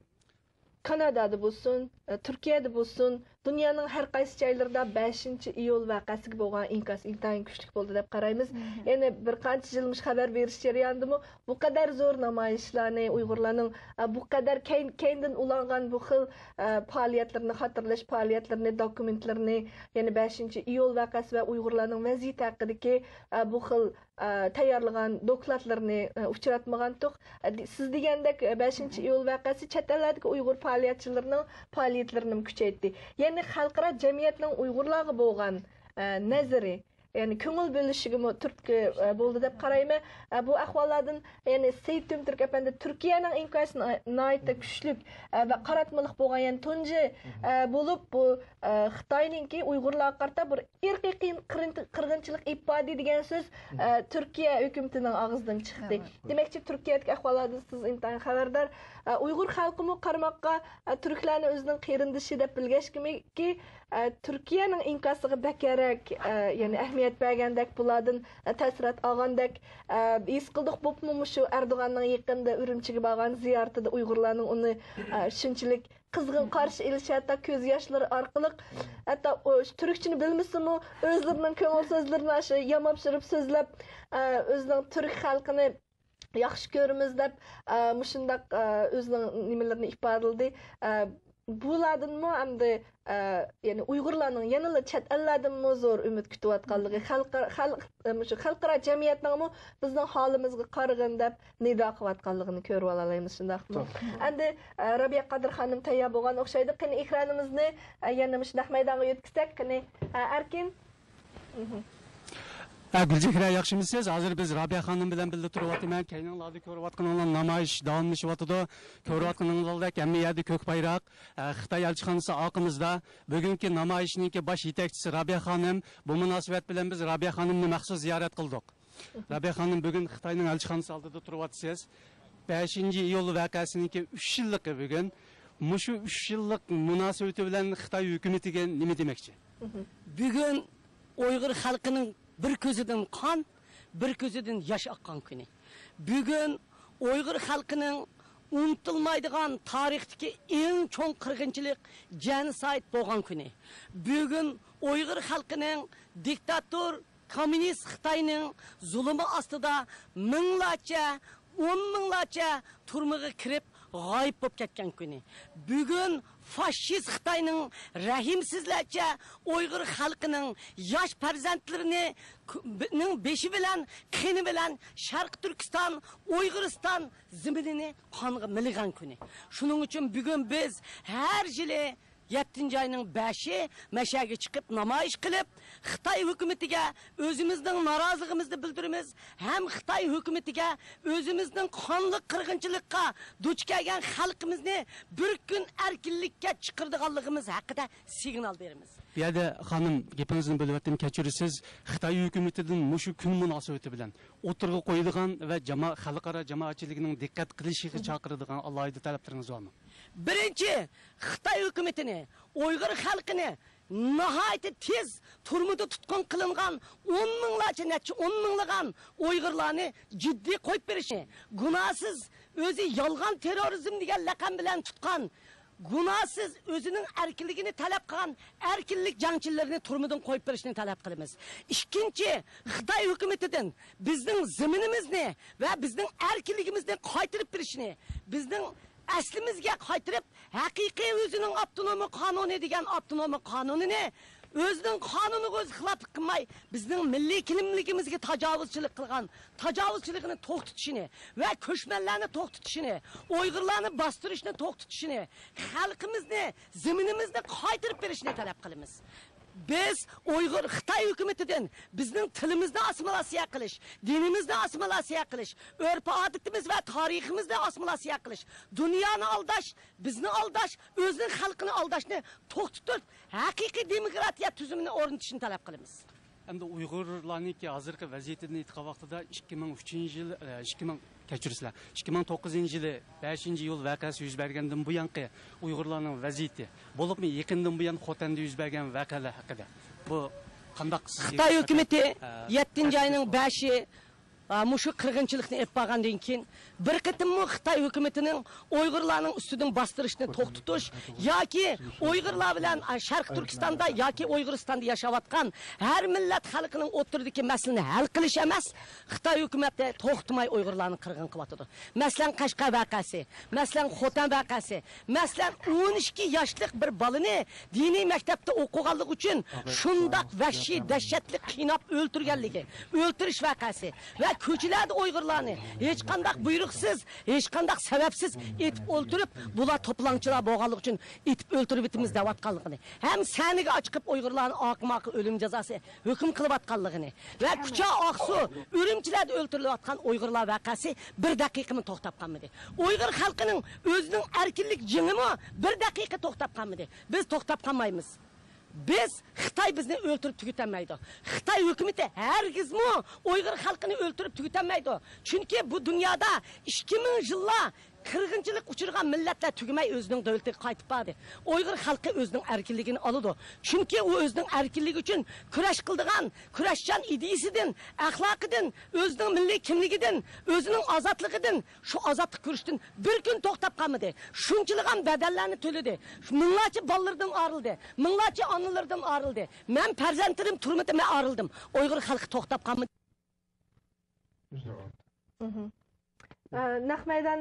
Kanada'da bulsun, Türkiye'de bulsun, dünyanın her qaysı joylarida 5 iyul vaqasiga bo'lgan inkas intayin kuchli bo'ldi deb qaraymiz. Yani bir qancha yilmish xabar berish jarayonidami bu kadar zo'r namoyishlarni Uyg'urlarning bu kadar keyindan ulangan bu xil faoliyatlarni xotirlash faoliyatlarini dokumentlarini yani 5 iyul vaqasi va Uyg'urlarning vaziyati haqidagi bu xil tayyorlagan dokladlarni uchratmagandik. Siz degandek 5 iyul vaqasi chet eldagi Uyg'ur faoliyatchilarining faoliyatlarini kuchaytirdi. Yani xalqaro jamiyatning Uyg'urlarga bo'lgan nazari, yani ko'ngil bo'lishiga turtki bo'ldi deb qarayman. Bu ahvollardan yani Seyit'im Türk Efendi Türkiye'nin inkasini nayta kuchlik ve qaratmalik bo'lgan yani tunji bo'lib bu Xitoyninki Uyg'urlarga qarata bir irqiy qirg'inchilik ifoda degan so'z Türkiye hukumatining og'zidan chiqdi. Demakchi Turkiyadagi ahvollardan siz intayin xabardor. Uyg'ur xalqimi qarmoqqa turklarni o'zining qerindishi deb bilgashki Türkiye'nin inkasıga bakarak yani ahmiyat bergandek bulardan ta'sirat olgandek his qildik. Bo'pmi shu Erdo'g'anning yaqinda Urumchiga borgan ziyoratida Uyg'urlarning uni shunchalik qizg'in qarshi elishi hatto ko'z yoshlari orqali hatto turkchini bilmasimi o'zlarining ko'ngil so'zlarini shu yamab surib so'zlab o'zining turk xalqini yaxshi ko'ramiz deb mushundaq o'zining nimalarini ifodaladi. Bulardanmi hamda yani Uyg'urlarning yanada chet ellardanmi zo'r umid kutayotganligi xalqaro jamiyatning bizning holimizga qaragan deb nido qilayotganligini ko'rib olamiz shundaqmi. Endi Rabia Qadir xonim tayyor bo'lgan o'xshaydi. Qani ekranimizni yana shunday maydonga yetkazsak, qani Erkin. Gulchehra yaxshimisiz? Hozir biz Rabia xonim bilan birga turibman. Kayninglarda ko'rayotgan namoyish davomlashyapti. Ko'rayotganinglardek hamma yerda ko'k bayroq. Xitoy elchixonasi oqimizda bugungi namoyishning bosh yetakchisi Rabia xonim. Bu munosabat bilan biz Rabia xonimni maxsus ziyorat qildik. Rabia xonim bugun Xitoyning elchixonasi oldida turibsiz. 5 iyul vaqasining 3 yillik bugun. Mushu 3 yillik munosabati bilan Xitoy hukumatiga nima demoqchi? Bugun Uyg'ur xalqining bir ko'zidan qon, bir ko'zidan yosh oqqan kuni. Bugun Uyg'ur xalqining unutilmaydigan tarixdagi eng cho'ng qirg'inchilik genosid bo'lgan kuni. Bugun Uyg'ur xalqining diktator kommunist Xitoyning zulmi ostida minglarcha, 10 minglarcha turmaga kirib g'oyib bo'lib ketgan kuni. Bugun faşist Xitoyning rahimsizlarcha Uyg'ur xalqining yosh farzandlarining beshi bilan, qini bilan Sharq Turkiston, Uyg'uriston ziminini qonga milgan kuni. Shuning uchun bugun biz har yili 7 ayning 5-i mashaga chiqib namoyish qilib, Xitoy hukumatiga o'zimizning noroziligimizni bildiramiz. Ham Xitoy hukumatiga o'zimizning qonli qirg'inchilikqa duch kelgan xalqimizni bir kun erkinlikka chiqardiganligimiz haqida signal beramiz. Bu yerda xonim gapingizni bo'lib o'tdim, kechirasiz. Xitoy hukumatidan mushu kun munosabati bilan o'tirg'i qo'yadigan va xalqaro jamoatchiligining diqqat qilishiga chaqiradigan alohida talablaringiz bormi? Birinchi, Xitoy hukumatini, Uyg'ur xalqini nihoyatda tez turmada tutqun qilingan 10 minglarcha necha 10 minglagan Uyg'urlarni jiddiy qo'yib berishni, gunohsiz o'zi yolg'on terrorizm degan laqab bilan tutgan, gunohsiz o'zining erkinligini talab qilgan erkinlik jangchilarini turmadan qo'yib berishni talab qilamiz. Ikkinchi, Xitoy hukumatidan bizning zaminimizni va bizning erkinligimizni qaytarib berishni, bizning aslimizga qaytarib haqiqiy o'zining avtonom qonuni degan avtonom qonunini o'zining qonuniga o'zi xiloflik qilmay bizning milliy kimligimizga tajovuzchilik qilgan tajovuzchiligini to'xtatishini va ko'chmanlarni to'xtatishini, Uyg'urlarni bostirishni to'xtatishini, xalqimizni, zaminimizni qaytarib berishni talab qilamiz. Biz Uyg'ur Xitoy hukumatidan bizning tilimizni assimilyatsiya qilish, dinimizni assimilyatsiya qilish, urf-odatimiz va tariximizni assimilyatsiya qilish, dunyoni aldash, bizni aldash, o'zining xalqini aldashni to'xtatib, haqiqiy demokratiya tuzumini o'rnatishni talab qilamiz. Endi Uyg'urlarniki hozirgi vaziyatini aytgan vaqtida 2003-yil 2009-yili 5-iyul voqeasi yuz bergandan bu yanqi Uyg'urlarning vaziyati bo'libmi yaqindan bu yan Xotanda yuz bergan voqealar haqida bu qanday Xitoy hukumati 7-oyning 5-i mushu qirg'inchilikni ep bo'lgandan keyin bir qitimmi Xitoy hukumatining Uyg'urlarning ustidan bostirishni to'xtatish yoki Uyg'urlar bilan Sharq Turkistonda yoki Uyg'uristonda yashayotgan har millat xalqining o'rtasidagi masalani hal qilish emas, Xitoy hukumati to'xtamay Uyg'urlarni qirg'in qilyotdi. Masalan, Qashqar voqeasi, masalan, Xotan voqeasi, masalan, 12 yoshlik bir bolani diniy maktabda o'qiganligi uchun shundoq vahshiy, dahshatli qiynab o'ltirganligi, o'ltirish voqeasi va ko'chalarda Uyg'urlarni hech qanday buyruqsiz, hech qanday sababsiz etib o'ltirib, bular to'planchilar bo'lganligi uchun etib o'ltirib bitimiz deyotganligini, ham saniga ochiqib Uyg'urlarni oqmoqi o'lim jazosi hukm qilayotganligini va Kucha Oqsu o'rimchilarda o'ltirilayotgan Uyg'urlar voqeasi 1 daqiqani to'xtab qolmadi. Uyg'ur xalqining o'zining erkinlik jingimi 1 daqiqa to'xtab qolmadi. Biz to'xtab qolmaymiz. Biz Xitoy bizni o'ltirib tugatanmaydi. Xitoy hukumati hargizmi Uyg'ur xalqini o'ltirib tugatanmaydi. Chunki bu dunyoda 2000 yillar qirg'inchilik uchirgan millatlar tugamay o'zining davlatiga qaytib bordi. Uyg'ur xalqi o'zining erkinligini oladi. Chunki u o'zining erkinligi uchun kurash qildigan, kurashchan ideyasidan, axloqidan, o'zining milliy kimligidan, o'zining ozodligidan, shu ozodlik kurashdan bir kun to'xtab qolmadi. Shunchiligan badallarni to'ladi. Minglarcha bolalardan arildi, minglarcha onalardan arildi. Men farzandlarim turmadi, men arildim. Uyg'ur xalqi to'xtab qolmadi. Naq maydon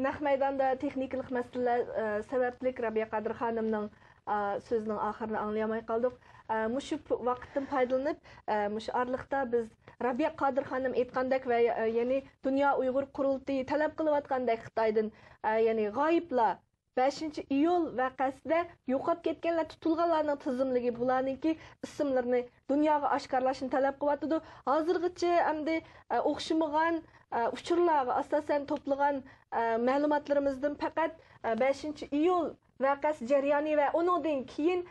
Naq maydonda texnikалық мәселелер sababli Rabiya Qadir xonimning so'zining oxirini anglamay qoldik. Mushu vaqtdan foydalanib, mushu orliqda biz Rabiya Qadir xonim aytgandek va ya'ni Dunyo Uyg'ur qurultiyi talab qilayotgandek Xitoydan ya'ni g'oyiblar 5-iyul voqeasida yo'qolib ketganlar tutilganlarning tizimligi bularningki ismlarini dunyoga oshkorlashni talab qilyotdi. Hozirgacha hamda o'xshamagan uchurlarga asosan to'plagan ma'lumotlarimizdan faqat 5-iyul voqeasi jarayoni va undan keyin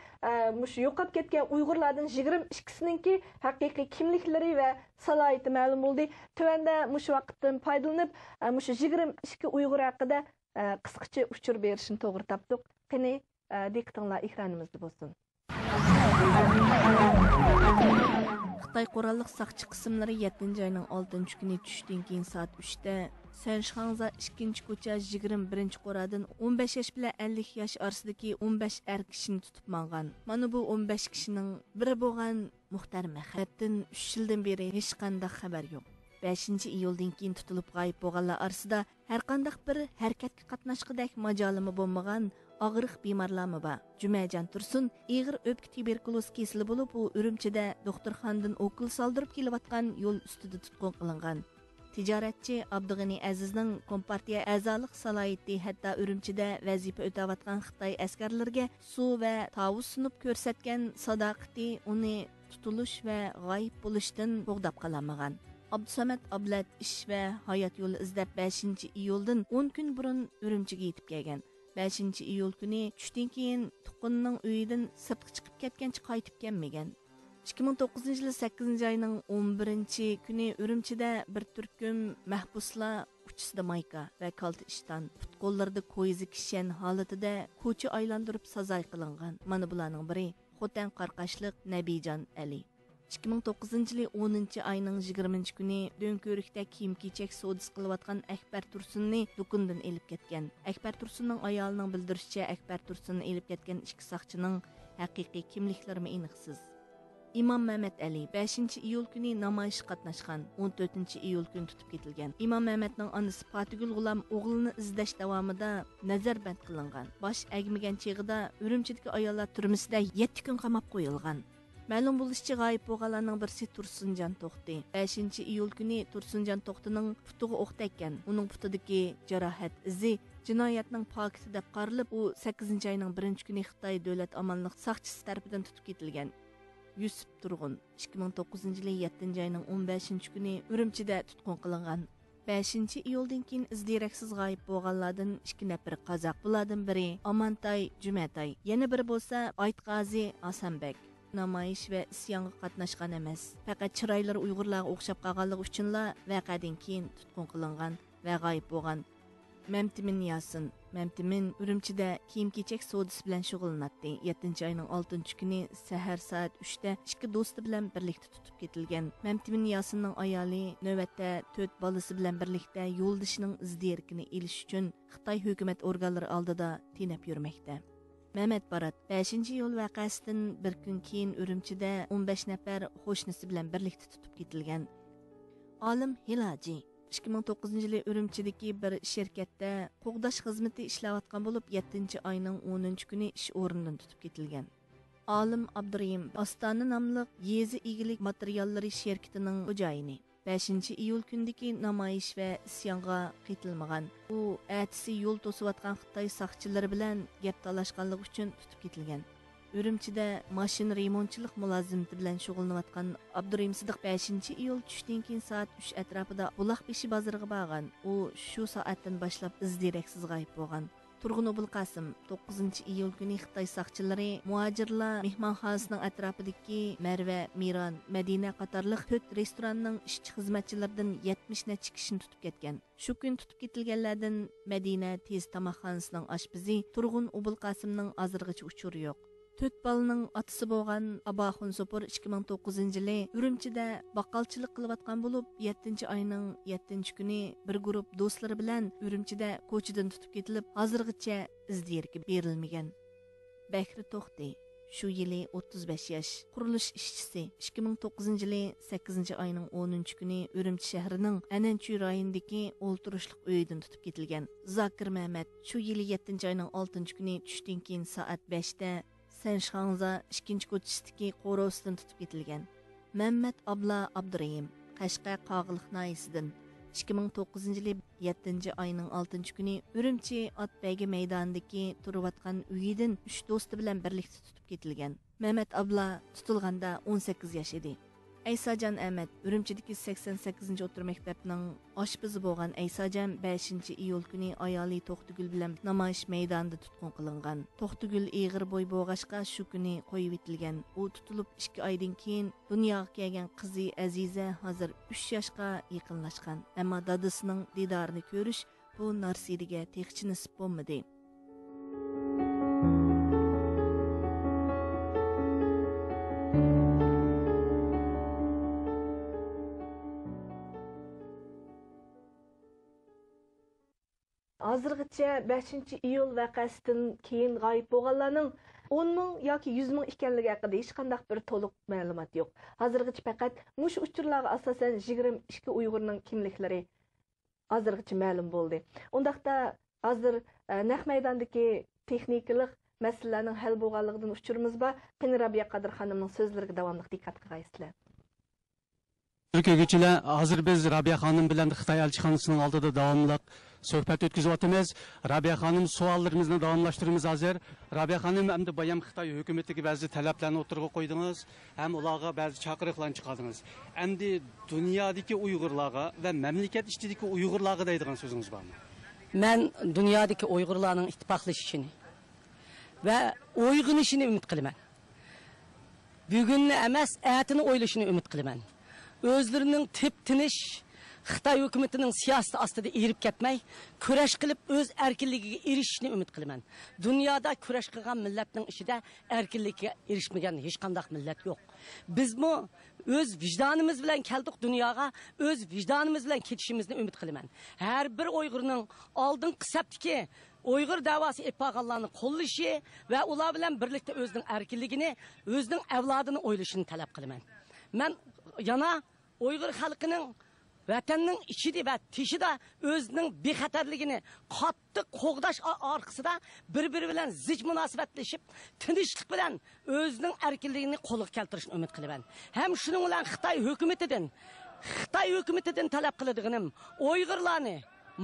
mush yo'qolib ketgan Uyg'urlardan 22siningki haqiqiy kimliklari va salohiyati ma'lum bo'ldi. Tuvanda mush vaqtdan foydalanib mush 22 Uyg'ur haqida qisqacha uchur berishni to'g'ri topdik. Qani diqqatinglar ekranimizda bo'lsin. Xitoy qurolliq saqchi qismlari 7-oyning 6-kuni tushdan keyin soat 3da Sanshangza 2-ko'cha 21-qoradan 15 yosh bilan 50 yosh orasidagi 15 kishini tutib mangan. Mana bu 15 kishining biri bo'lgan Muxtar Mahratdan 3 yildan beri hech qanday xabar yo'q. 5-iyuldan keyin tutilib g'oyib bo'lganlar orasida har qanday bir harakatga qatnashqidek majolimi bo'lmagan og'riq bemorlarmi bor. Jumajon Tursun ig'ir o'pka tuberkuloz kasali bo'lib, u Urumchida doktorxonadan o'kil soldirib kelayotgan yo'l ustida tutqun qilingan. Tijoratchi Abdug'ani Azizning Kompartiya a'zolik salohiyati hatto Urumchida vazifa o'tayotgan Xitoy askarlariga suv va tovus sunib ko'rsatgan sadoqati uni tutilish va g'oyib bo'lishdan bo'g'dab qolamagan. Abdusamad Ablat ish va hayot yo'li izlab 5-iyuldan 10 kun burun Urumchiga yetib kelgan. 5-iyul kuni tushdan keyin tuqqunning uyidan sirtqa chiqib ketgancha qaytib kelmagan. 2009 yılı 8 ayının 11 günü Ürümçide bir türküm mahbuslar uçsida mayka ve kaltı işten futbollarda koyuzu kişen halatida koçu aylandırıp sazay kılıngan. Mana bularning biri Xotan Qarqashliq Nabijan Ali. 2009 yılı 10 ayının 20 günü Dönkörükdə kiyim-kechak sodisi qilayotgan Akbar Tursunni do'kondan elib ketgan. Akbar Tursunning ayolining bildirishicha, Akbar Tursunni elib ketgan ikki soqchining haqiqiy kimliklari aniqsiz. İmam Mehmet Ali 5 iyul günü namoyish qatnashgan, 14 iyul günü tutib ketilgan. İmam Mehmetning onasi Fatigul G'ulam o'g'lini izlash davomida nazarband qilingan. Bosh agmagan chig'ida Urumchidagi ayollar turmusida 7 kun qamab qo'yilgan. Ma'lum bo'lishicha g'oyib bo'lganlarning birisi Tursunjon To'xti. 5 iyul günü Tursunjon To'xtining putiga o'q tekkan. Uning putidagi jarohat izi jinoyatning pokiti deb qarilib, u 8 ayning 1 günü Xitoy davlat amonlik soqchisi tomonidan tutib ketilgan. Yusuf Turg'un 2009 yılı 7 ayının 15 günü Ürümçide tutqun qilingan. 5 iyuldan keyin izdiraksiz g'oyib bo'lganlardan 2 nafar qozoq. Bulardan biri Amantay Jumatay, yana biri bo'lsa Aytqazi Asanbek. Namoyish va isyonga qatnashgan emas. Faqat chiroylari Uyg'urlarga o'xshab qolganligi uchunla voqeadan keyin tutqun qilingan va g'oyib bo'lgan. Memtimin Yasin. Memtimin Ürümçide kiyim-kechak sodisi bilan shug'ullanadi. 7 ayning 6 günü sahar soat 3 da 2 do'sti bilan birlikda tutib ketilgan. Memtimin Yasinning ayoli navbatda 4 bolasi bilan birlikda yo'ldishining izdirkini elish uchun Xitoy hukumat organlari oldida tinab yurmoqda. Mehmet Barat 5 iyul voqeasidan bir kun keyin Ürümçide 15 nafar qo'shnisi bilan birlikda tutib ketilgan. Olim Hilaji 2009 yılı Ürümçidagi bir şirketdə qo'g'dash xizmati ishlayotgan bo'lib, 7 ayning 10 günü ish o'rnidan tutib ketilgan. Olim Abdurahim Ostona nomli yezi egilik materiallari şirketining xo'jayini 5 iyul kundagi namoyish va isyonga qitilmagan. U atisi yo'l to'sayotgan Xitoy soqchilari bilan gap talashganligi uchun tutib ketilgan. Ürümçide maşin remontchilik mulozimati bilan shug'ullanayotgan Abdurahim Sidiq 5 iyul tushdan keyin soat 3 atrofida Buloqbeshi bozoriga borgan. U shu soatdan boshlab izdiraksiz g'oyib bo'lgan. Turg'un Obulqasim 9 iyul kuni Xitoy soqchilari muhojirlar mehmonxonasining atrofidagi Marva, Miran, Madina qatorliq 4 restoranning ishchi xizmatchilaridan 70 necha kishini tutib ketgan. Shu kun tutib ketilganlardan Madina tez tomoqxonasining oshpizi Turg'un Obulqasimning hozirgacha uchuri yo'q. 4 balaning otasi bo'lgan Abaxun Sopur 2009 yılı Ürümçide baqqalchilik qilayotgan bo'lib, 7 ayning 7 günü bir guruh do'stlari bilan Ürümçide ko'chadan tutib ketilib, hozirgacha izdirki berilmagan. Bahri To'xti şu yılı 35 yaş, qurilish ishchisi 2009 yılı 8 ayning 10 günü Ürümçi shahrining Ananchu rayonidagi o'ltirishlik uyidan tutib ketilgan. Zakir Mehmet şu yılı 7 ayning 6 günü tushdan keyin soat 5 da Senşanza 2. ko'chasidagi qo'rovsidan tutib ketilgan. Mehmet Abla Abdurahim Qashqar Qog'iliq noyisidan 2009 yılı 7 ayning 6 günü Ürümçi Atbeygi maydonidagi turayotgan uyidan 3 do'sti bilan birlikda tutib ketilgan. Mehmet Abla tutilganda 18 yosh edi. Aysajan Ahmet Ürümçidagi 88 o'tir maktabning oshpizi bo'lgan Aysajan 5 iyul kuni ayoli To'xtigul bilan namoyish maydonida tutqun qilingan. To'xtigul ig'ir bo'y bo'lg'achqa shu kuni qo'yib etilgan. U tutilib 2 oydan keyin dunyoga kelgan qizi Aziza hozir 3 yoshga yaqinlashgan. Ammo dadasining didorini ko'rish bu narsidiga texchi nasib bo'lmadi. Hozirgacha 5 iyul voqeasidan keyin g'oyib bo'lganlarning 10 ming yoki 100 ming ekanligi haqida hech qanday bir to'liq ma'lumot yo'q. Hozirgacha faqat mush uchurlarga asosan 22 Uyg'urning kimliklari hozirgacha ma'lum bo'ldi. Undaqda hozir naq maydondagi texnikalik masalalarning hal bo'lganligidan uchurimiz bor. Qani Rabiya Qadir xonimning so'zlariga davomli diqqat qilgaysizlar. Ko'rguvchilar, hozir biz Rabiya xonim bilan Xitoy elchixonasining oldida davomli suhbat o'tkazyapmiz. Rabiya xonim savollarimizni davomlashtiramiz hozir. Rabiya xonim, endi bayam Xitoy hukumatiga ba'zi talablarni o'tirg'a qo'ydingiz, ham ularga ba'zi chaqiriqlarni chiqardingiz. Endi dunyodagi Uyg'urlarga va mamlakat ichidagi Uyg'urlarga deydigan so'zingiz bormi? Men dunyodagi Uyg'urlarning ittifoqlashishini va uyg'onishini umid qilaman. 5 iyul kuni Xitoy soqchilari Ürümçidagi kiyim-kechak sodisi qilayotgan bo'lib, 7 ayning 10 günü ish o'rnidan tutib ketilgan. Mehmet Barat 5 iyul kuni Ürümçide bir şirketdə qo'g'dash xizmati ishlayotgan bo'lib, 7 ayning 10 günü ish o'rnidan tutib ketilgan. Olim Abdurahim Ostona nomli yezi egilik materiallari shirketining xo'jayini 5 iyul kuni Ürümçide qo'g'dash xizmati ishlayotgan bo'lib, 7 ayning 10 günü ish o'rnidan tutib ketilgan. Mehmet Barat 5 iyul kuni Ürümçide bir şirketdə qo'g'dash xizmati ishlayotgan bo'lib, 7 ayning 10 günü ish o'rnidan tutib ketilgan. bugunni emas, atini o'ylashini umid qilaman. O'zlarining tip-tinish Xitoy hukumatining siyosati ostida erib ketmay, kurash qilib o'z erkinligiga erishishni umid qilaman. Dunyoda kurash qilgan millatning ichida erkinlikka erishmagan hech qanday millat yo'q. Bizmi o'z vijdonimiz bilan keldik dunyoga, o'z vijdonimiz bilan ketishimizni umid qilaman. Har bir Uyg'urning oldingi safdagi Uyg'ur da'vosi epaqallarni qo'llashi va ular bilan birlikda o'zining erkinligini, o'zining avlodini o'ylashini talab qilaman. Men yana Uyg'ur xalqining vatanning ichida va tishida o'zining bexatarligini qattiq qo'g'dash orqasida bir-biri bilan zich munosabatlashib, tinchlik bilan o'zining erkinligini qo'lga keltirishni umid qilaman. Ham shuning bilan Xitoy hukumatidan talab qiladiganim Uyg'urlarni,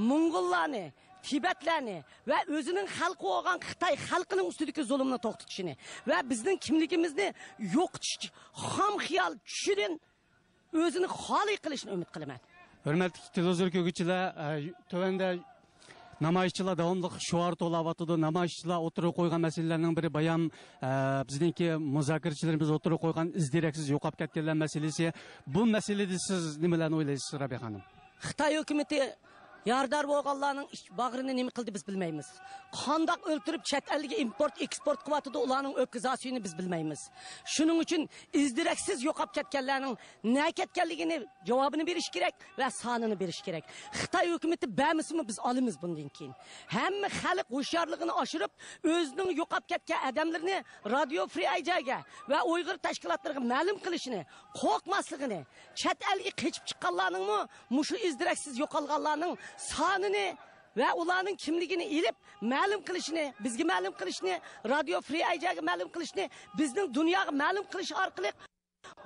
Mo'ng'ullarni, Tibetlarni va o'zining xalqi bo'lgan Xitoy xalqining ustidagi zulmni to'xtatishini va bizning kimligimizni yo'qotish xom xiyol tushidan o'zini xoli qilishni umid qilaman. Hürmetli televizyon kögüçüler, tövende namayışçılar devamlı şuar tolavatıdı. Namayışçılar oturup koygan meselelerinin biri bayan bizdeki muzakirçilerimiz oturup koygan izdireksiz yokap ketkenler meselesi. Bu meselede siz nimelerni oylaysınız Rabiya Hanım? Xitoy hukumati yardar bo'lganlarning bag'rini nima qildi biz bilmaymiz. Qandoq o'ltirib chet elga import eksport qilyotdi ularning o'tkazasini biz bilmaymiz. Shuning uchun izdiraksiz yo'qolib ketganlarning nima ketganligini javobini berish kerak va sonini berish kerak. Xitoy hukumati bamismi biz olamiz bundan keyin. Hamma xalq hushyorligini oshirib, o'zining yo'qolib ketgan odamlarni Radio Free Asia va Uyg'ur tashkilotlariga ma'lum qilishini, qo'rqmasligini, chet elga qochib chiqqanlarning mushu izdiraksiz yo'qolganlarning sonini ve ularning kimligini ilip ma'lum qilishini, bizga ma'lum qilishini, Radio Free Asia'ga ma'lum qilishini, bizning dunyoga ma'lum qilish orqali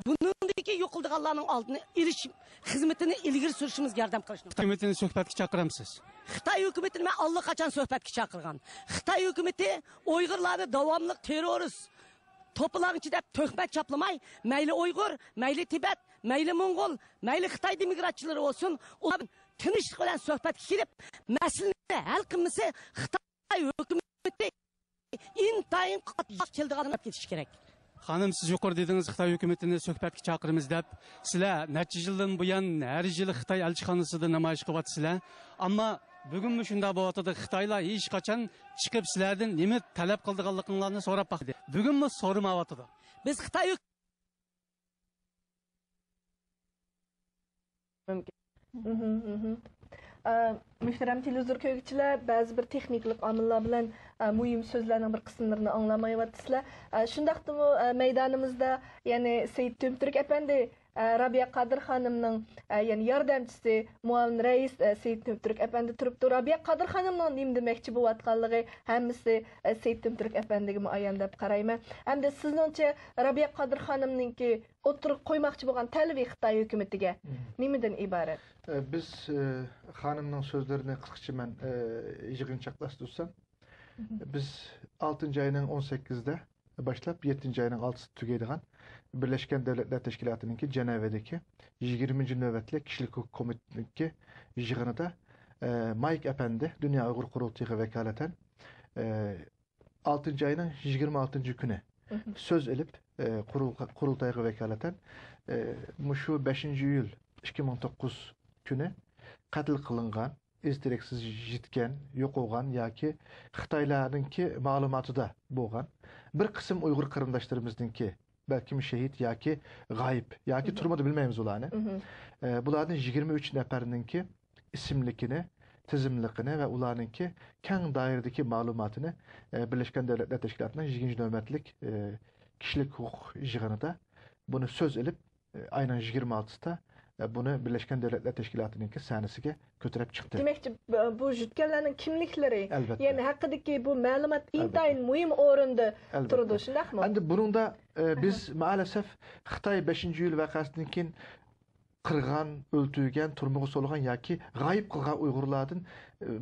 buningdagi yo'qolganlarning oldini ilish xizmatini ilgari surishimizga yordam qilishni. Xitoy hukumatini suhbatga chaqiramsiz. Xitoy hukumatini men allaqachon suhbatga chaqirgan. Xitoy hukumati Uyg'urlarni davomli terrorist to'planchi deb tuhmat chaplamay, mayli Uyg'ur, mayli Tibet, mayli Mo'ng'ul, mayli Xitoy imigratchilari bo'lsin, ular tinchlik bilan suhbatga kirib, masalani hal qilmasa, Xitoy hukumati intayin qattiq keldiganini ketish kerak. Hanım siz yuqori dediniz Xitoy hukumatini suhbatga chaqiramiz deb. Sizlar necha yildan buyon har yili Xitoy elchixonasida namoyish qilyapsizlar. Ammo bugunmi shunda bo'lyapti, Xitoylar hech qachon chiqib sizlardan nima talab qildiganliklarini so'rab baqdi. Bugunmi so'ramayapti. Biz Xitoy Muhtaram televizor ko'ruvchilar, ba'zi bir texniklik omillar bilan muhim so'zlarning bir qismlarini anglamayapsizlar. Shundaqdimi maydonimizda, ya'ni Said Tömtürk efendi Rabiya Qadir xonimning ya'ni yordamchisi, muavin rais Said Tömtürk efendi turibdi. Rabiya Qadir xonimning nima demoqchi bo'layotganligi hammasi Said Tömtürk efendiga muayyan deb qarayman. Hamda sizningcha Rabiya Qadir xonimningki o'tirib qo'ymoqchi bo'lgan talbi Xitoy hukumatiga nimadan iborat? Biz xonimning so'zlarini qisqacha men yig'inchoqlashtirsam, biz 6 ayning 18'de başlap 7 ayning 6'sı tugaydigan Birleşken Devletler Teşkilatı'nınki Cenevre'deki 20. nöbetli kişilik hukuk komitesi yığınında Mike Efendi Dünya Uygur Kurultayı'na vekaleten 6 ayının 26. günü söz elip kurultayı'na vekaleten şu 5. yıl 2009 günü katil kılıngan, izdireksiz jitken, yok olgan yaki Xitaylarınki malumatı da boğan bir kısım Uygur kırımdaşlarımızdınki belki şehit yaki gayip yaki turmadı bilmeyimiz olanı. Bulardan 23 neferninki isimlikini, tizimlikini ve ularınki kendi dairedeki malumatını Birleşken Devletler Teşkilatı'nın 20. nöbetlik kişilik hukuk yığınında bunu söz edip aynen 26'da bunu Birleşken Devletler Teşkilatı'nınki sahnesiga götürüp çıktı. Demekçi bu jutkenlerin kimlikleri, elbette. Yani hakkındaki bu malumat intayin mühim oranda durdu, şundak mı? Endi bunun da biz maalesef Xitay 5. yıl vakasından qirgan, öldürgen, turmuğu soluğan yoki g'ayib qilgan Uyg'urlardan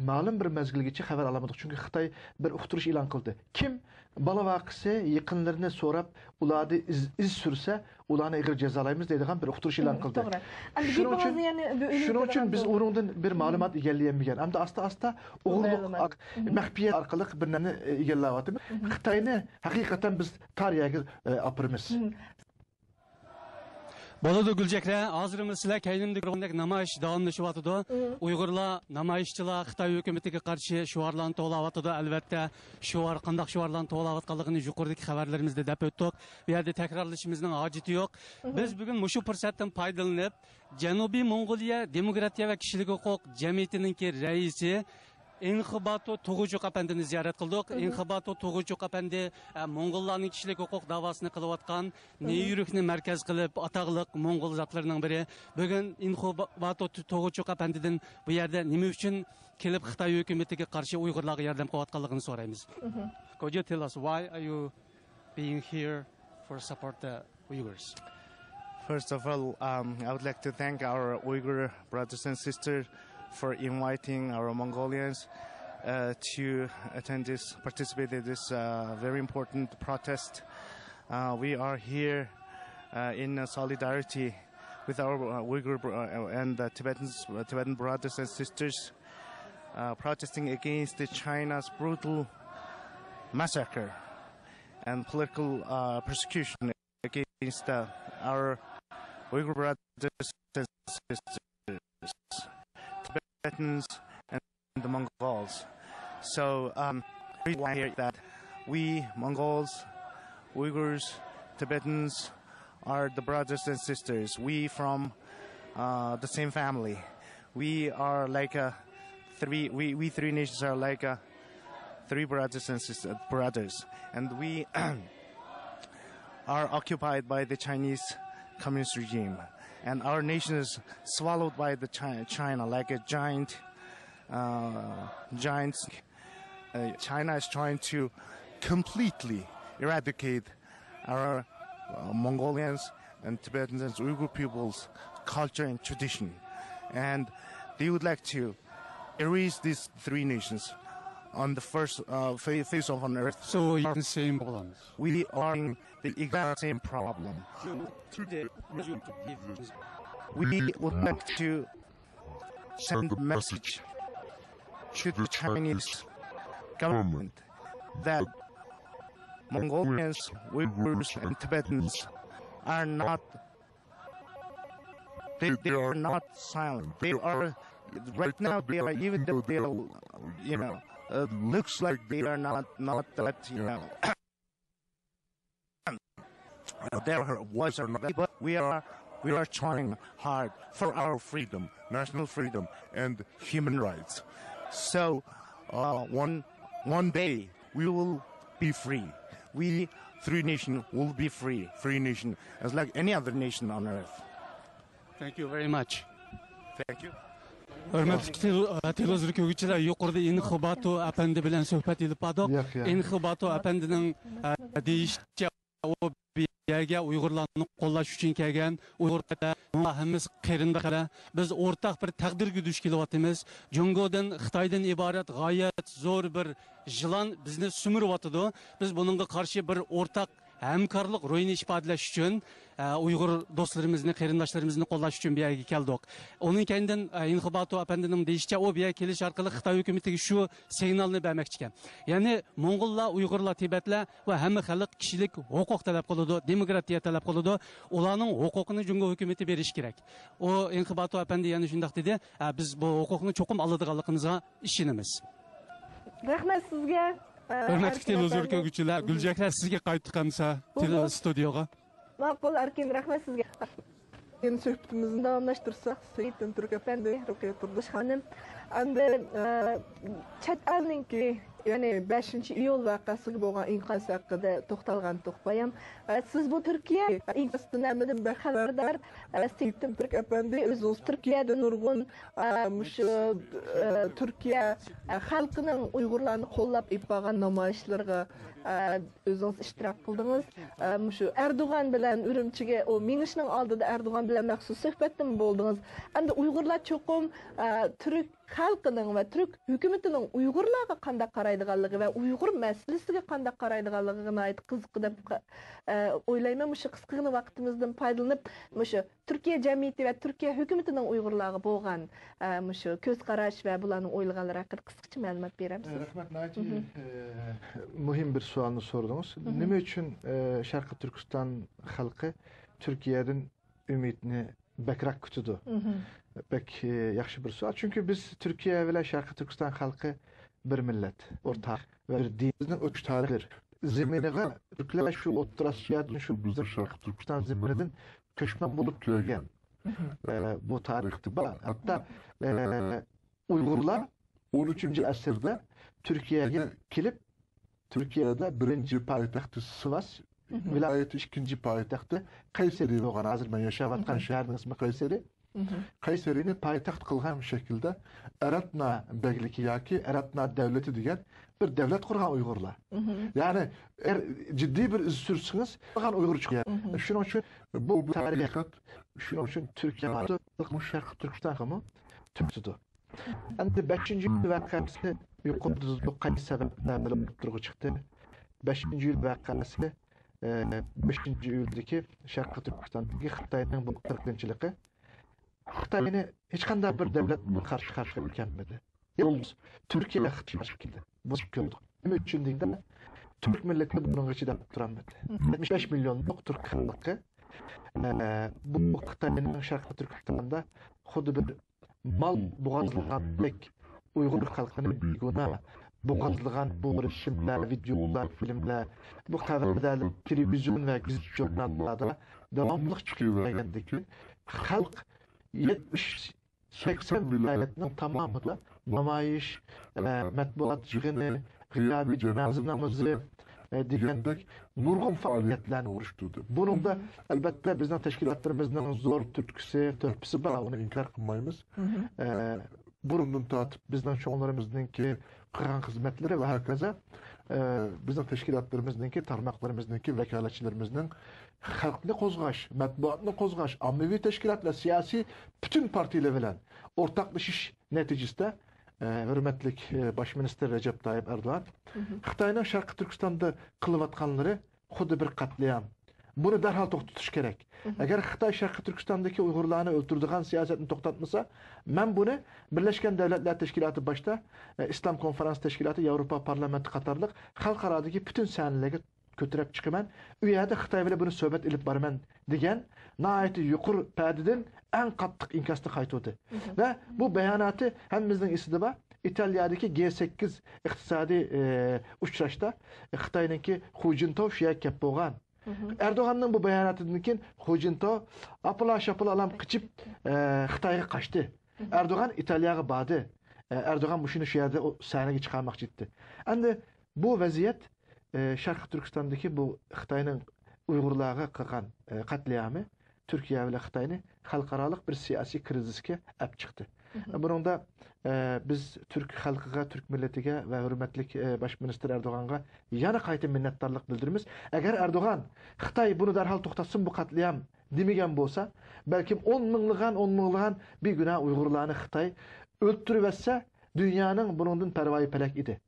ma'lum bir mezgilgacha xabar olamadik. Chunki Xitoy bir uqtirish e'lon qildi. Kim bola vaqisi yaqinlarini so'rab, ularni iz sursa, ularni ig'ir jazolaymiz deydigan bir uqtirish e'lon qildi. Shuning uchun biz o'rindan bir ma'lumot egallolmagan. Hamda asta-asta o'g'irlik maxfiyat orqali bir narsani egallayapmiz. Xitoyni haqiqatan biz tarixiga opiramiz. Boladı Gülcekler, hazırımız sizler keynimdeki namayış davamlaşıvatıdı. Uygurlar, namayışçılar, Xitay hükümetine karşı şuarlarını toğlavatıdı. Elbette şuar, qandaq şuarlarını toğlavatqanlığını yuqoridagi xabarlarimizda dep o'tdik. Bu yerda takrorlashimizning hojati yo'q. Biz bugun mushu fursatdan foydalanib, Janubiy Mongoliya Demokratiya va kishilik huquq jamiyatining raisi Inxibato To'g'uchuq apandini ziyorat qildik. Inxibato To'g'uchuq apandi Mongollarning kishilik huquq davosini qilayotgan Neyurukni markaz qilib ataqliq Mongol zatlarining biri. Bugun Inxibato To'g'uchuq apandidan bu yerda nima uchun kelib Xitoy hukumatiga qarshi Uyg'urlarga yordam qilayotganligini so'raymiz. Could you tell us why are you being here for support the Uyghurs? First of all, I would like to thank our Uyghur brothers and sisters for inviting our Mongolians to participate in this very important protest. We are here in solidarity with our Uyghur and Tibetan brothers and sisters protesting against China's brutal massacre and political persecution against our Uyghur brothers and sisters, Tibetans and the Mongols. So I hear that we Mongols, Uyghurs, Tibetans are the brothers and sisters. We from the same family. We are like we three nations are like three brothers and brothers, and we are occupied by the Chinese communist regime. And our nation is swallowed by the China like a giant. China is trying to completely eradicate our Mongolians and Tibetans and Uyghur people's culture and tradition, and they would like to erase these three nations on the first face of on earth. So you can same problems. We are in the exact same problem. We would like to send a message to the Chinese government that Mongolians, Uyghurs, and Tibetans are not. They are not silent. They are right now. They are, even though they are, looks like they are not that their voice are not. But we are trying hard for our freedom, national freedom, and human rights. So one day we will be free. We three nations will be free. Free nation as like any other nation on earth. Thank you very much. Thank you. Hörmətli televizor kögüçülər, yuqorida Inxibato apandi bilan suhbat edib bardik. Inxibato apandining deyishicha o yerga Uyg'urlarni qo'llash uchun kelgan Uyg'urlar hammamiz qarindoshlar. Biz o'rtaq bir taqdirga duch kelyapmiz. Jungodan, Xitoydan iborat g'oyat zo'r bir jilon bizni sumiryapti. Biz buningga qarshi bir o'rtaq hamkorlik ro'yini ifodalash uchun Uyg'ur do'stlarimizni, qarindoshlarimizni qo'llash uchun bu yerga keldik. Uning kendidan Inxibato apandining deyishicha, u bu yerga kelish orqali Xitoy hukumatiga shu signalni bermoqchi ekan. Ya'ni Mongollar, Uyg'urlar, Tibetlar va hamma xalq kishilik huquq talab qiladi, demokratiya talab qiladi. Ularning huquqini Jungo hukumati berish kerak. O Inxibato apandi yana shunday dedi, biz bu huquqni cho'qim oladiganligimizga ishonamiz. Rahmat sizga. Hörmətli televizor kögüçülər, Gülcəklər sizə qayıtdıqamsa studiyaya. Ma'qul, Erkin, rahmat sizga. Yeni söhbətimizin davamlaşdırsak, Seyit'in Türk efendi, Rukiye Turduş hanım, chat elninki Yani 5 iyul vakası bo'lgan inqaz haqida to'xtalgan to'xpayam. Siz bu Türkiye inqazdan amada bir xabardor Seyittin Türk efendi o'zingiz Turkiyada nurg'un shu Turkiya xalqining Uyg'urlarni qo'llab ipagan namoyishlarga o'zingiz ishtirok qildingiz. Shu Erdo'g'an bilan Urumchiga o minishning oldida Erdo'g'an bilan maxsus suhbatda bo'ldingiz. Endi Uyg'urlar cho'qim Türk xalqining va Türk hukumatining Uyg'urlarga qanday qaraydiganligi va Uyg'ur masalasiga qanday qaraydiganligini aytib qiziq deb o'ylayman. Shu qisqagina vaqtimizdan foydalanib, shu Turkiya jamiyati va Turkiya hukumatining Uyg'urlarga bo'lgan shu ko'z qarash va bularning o'ylaganlari haqida qisqacha ma'lumot beramiz. Rahmat, muhim bir savolni sordingiz. Nima uchun Sharqiy Turkiston xalqi Turkiyadan umidni bakrak kutadi? Pek yaxshi bir savol. Chunki biz Turkiya bilan Sharqiy Turkiston xalqi bir millat, o'rtaq va bir dinimizning o'ch tarixidir. Zeminiga Türkler şu O'rta Osiyodan şu bizning Sharqiy Turkiston zeminidan ko'chma bo'lib kelgan. Bu tarixda bor. Hatto Uyg'urlar 13-asrda Turkiyaga kelib, Turkiyada birinchi poytaxti Sivas viloyati, ikkinchi poytaxti Qaysari bo'lgan. Hozir men yashayotgan shaharning ismi Qaysari. Qaysarini poytaxt qilgan shaklda Aratna begligi yoki Aratna davlati degan bir davlat qurgan Uyg'urlar. Ya'ni jiddiy bir iz sursangiz, qilgan Uyg'ur chiqadi. Shuning uchun bu tarixiy, shuning uchun Turkiya Sharqiy Turkiston ham tutdi. Endi 5-yil vaqasi yuqorida qanday sabablar bilan turg'i chiqdi. 5-yil vaqasi 5-yildagi Sharqiy Turkistondagi Xitoyning bu qirqinchiligi Xitoyni hech qanday bir davlat qarshi kelmadi. Yolg'iz Turkiya qarshi keldi. Bu ko'rdik. Nima uchun deydi? Turk millati bunun ichida turadi. 75 millionlik Turk xalqi bu Xitoyning Sharqiy Turkistonda xuddi bir mal bo'g'azlagandek Uyg'ur xalqini begona bo'g'azlagan bu resimlar, videolar, filmlar, bu xabarlar, televizion va gazeta jurnallarda davomli chiqayotgandek xalq 70-80 viloyatning tamomida namoyish, matbuot yig'ini, g'iyobiy janozalarimizni degandek nurg'un faoliyatlarni o'rishtirdi. Buningda albatta bizning tashkilotlarimizning zo'r turtkisi bor, uni inkor qilmaymiz. Burundan tortib bizning cho'nglarimizningki qilgan xizmatlari va hokazo bizning tashkilotlarimizningki, tarmoqlarimizningki vakolatchilarimizning xalqni qo'zg'ash, matbuotni qo'zg'ash, ommaviy tashkilotlar, siyosiy butun partiyalar bilan o'rtaqlashish natijasida hurmatli bosh minister Recep Tayyip Erdo'g'an Xitoyning Sharqiy Turkistonda qilayotganlari xuddi bir qatliam. Buni darhol to'xtatish kerak. Agar Xitoy Sharqiy Turkistondagi Uyg'urlarni o'ldiradigan siyosatni to'xtatmasa, men buni Birlashgan Davlatlar Tashkiloti boshda Islom konferensi tashkiloti, Yevropa parlamenti qatorliq xalqarodagi butun sahnalarga ko'tarib chiqaman. U yerda Xitoy bilan buni suhbat ilib boraman degan nihoyat yuqori padidan eng qattiq inkosni qaytadi. Va bu bayonoti hammamizning esida bor. İtalya'daki G8 iqtisodiy uchrashda Xitoyningki Hu Jintao shuya kelib bo'lgan. Erdo'g'anning bu bayonotidan keyin Hu Jintao apala-shapala alam qichib Xitoyga qochdi. Erdo'g'an Italiyaga bordi. Erdo'g'an shuni shu yerda sahnaga chiqarmoqchi edi. Endi bu vaziyat Sharqiy Turkistondagi bu Xitoyning Uyg'urlarga qilgan qatliami Turkiya va Xitoyni xalqaro bir siyosiy krizisga olib chiqdi. Buningda biz Türk xalqiga, Türk millatiga va hurmatli bosh minister Erdo'g'anga yana qayta minnatdorlik bildiramiz. Agar Erdo'g'an Xitoy buni darhol to'xtatsin, bu qatliam demagan bo'lsa, balkim 10 minglagan beguna Uyg'urlarni Xitoy o'ldirib etsa, dunyoning buningdan parvoyi palak edi.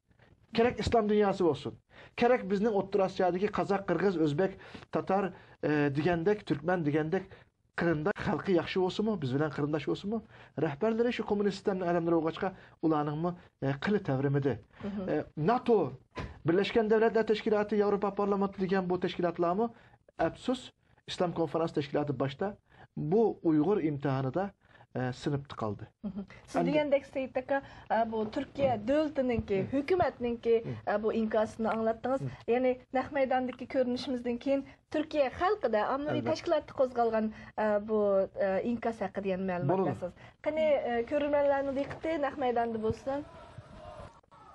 Kerak islom dunyosi bo'lsin. Kerak bizning O'rta Osiyodagi qozoq, qirg'iz, o'zbek, tatar degandek, turkman degandek Qırında xalqi yaxshi bo'lsinmi, biz bilan qarindosh bo'lsinmi? Rahbarlari shu kommunist sistemni adamlar o'g'achqa ularningmi qili tavrimidi. NATO, Birlashgan Davlatlar Tashkiloti, Yevropa parlamenti degan bu tashkilotlarmi afsus Islom konferensi tashkiloti boshda bu Uyg'ur imtihonida sınıp kaldı. Siz degandek Seyit aka bu Türkiye devletininki, hükümetninki bu inkasını anlattınız. Yani naq maydandaki görünüşümüzden keyin Türkiye halkıda ammaviy tashkilotni qo'zg'algan bu inkas haqida yana ma'lumot berasiz. Qani ko'rganlarning diqqati naq maydonda bo'lsin.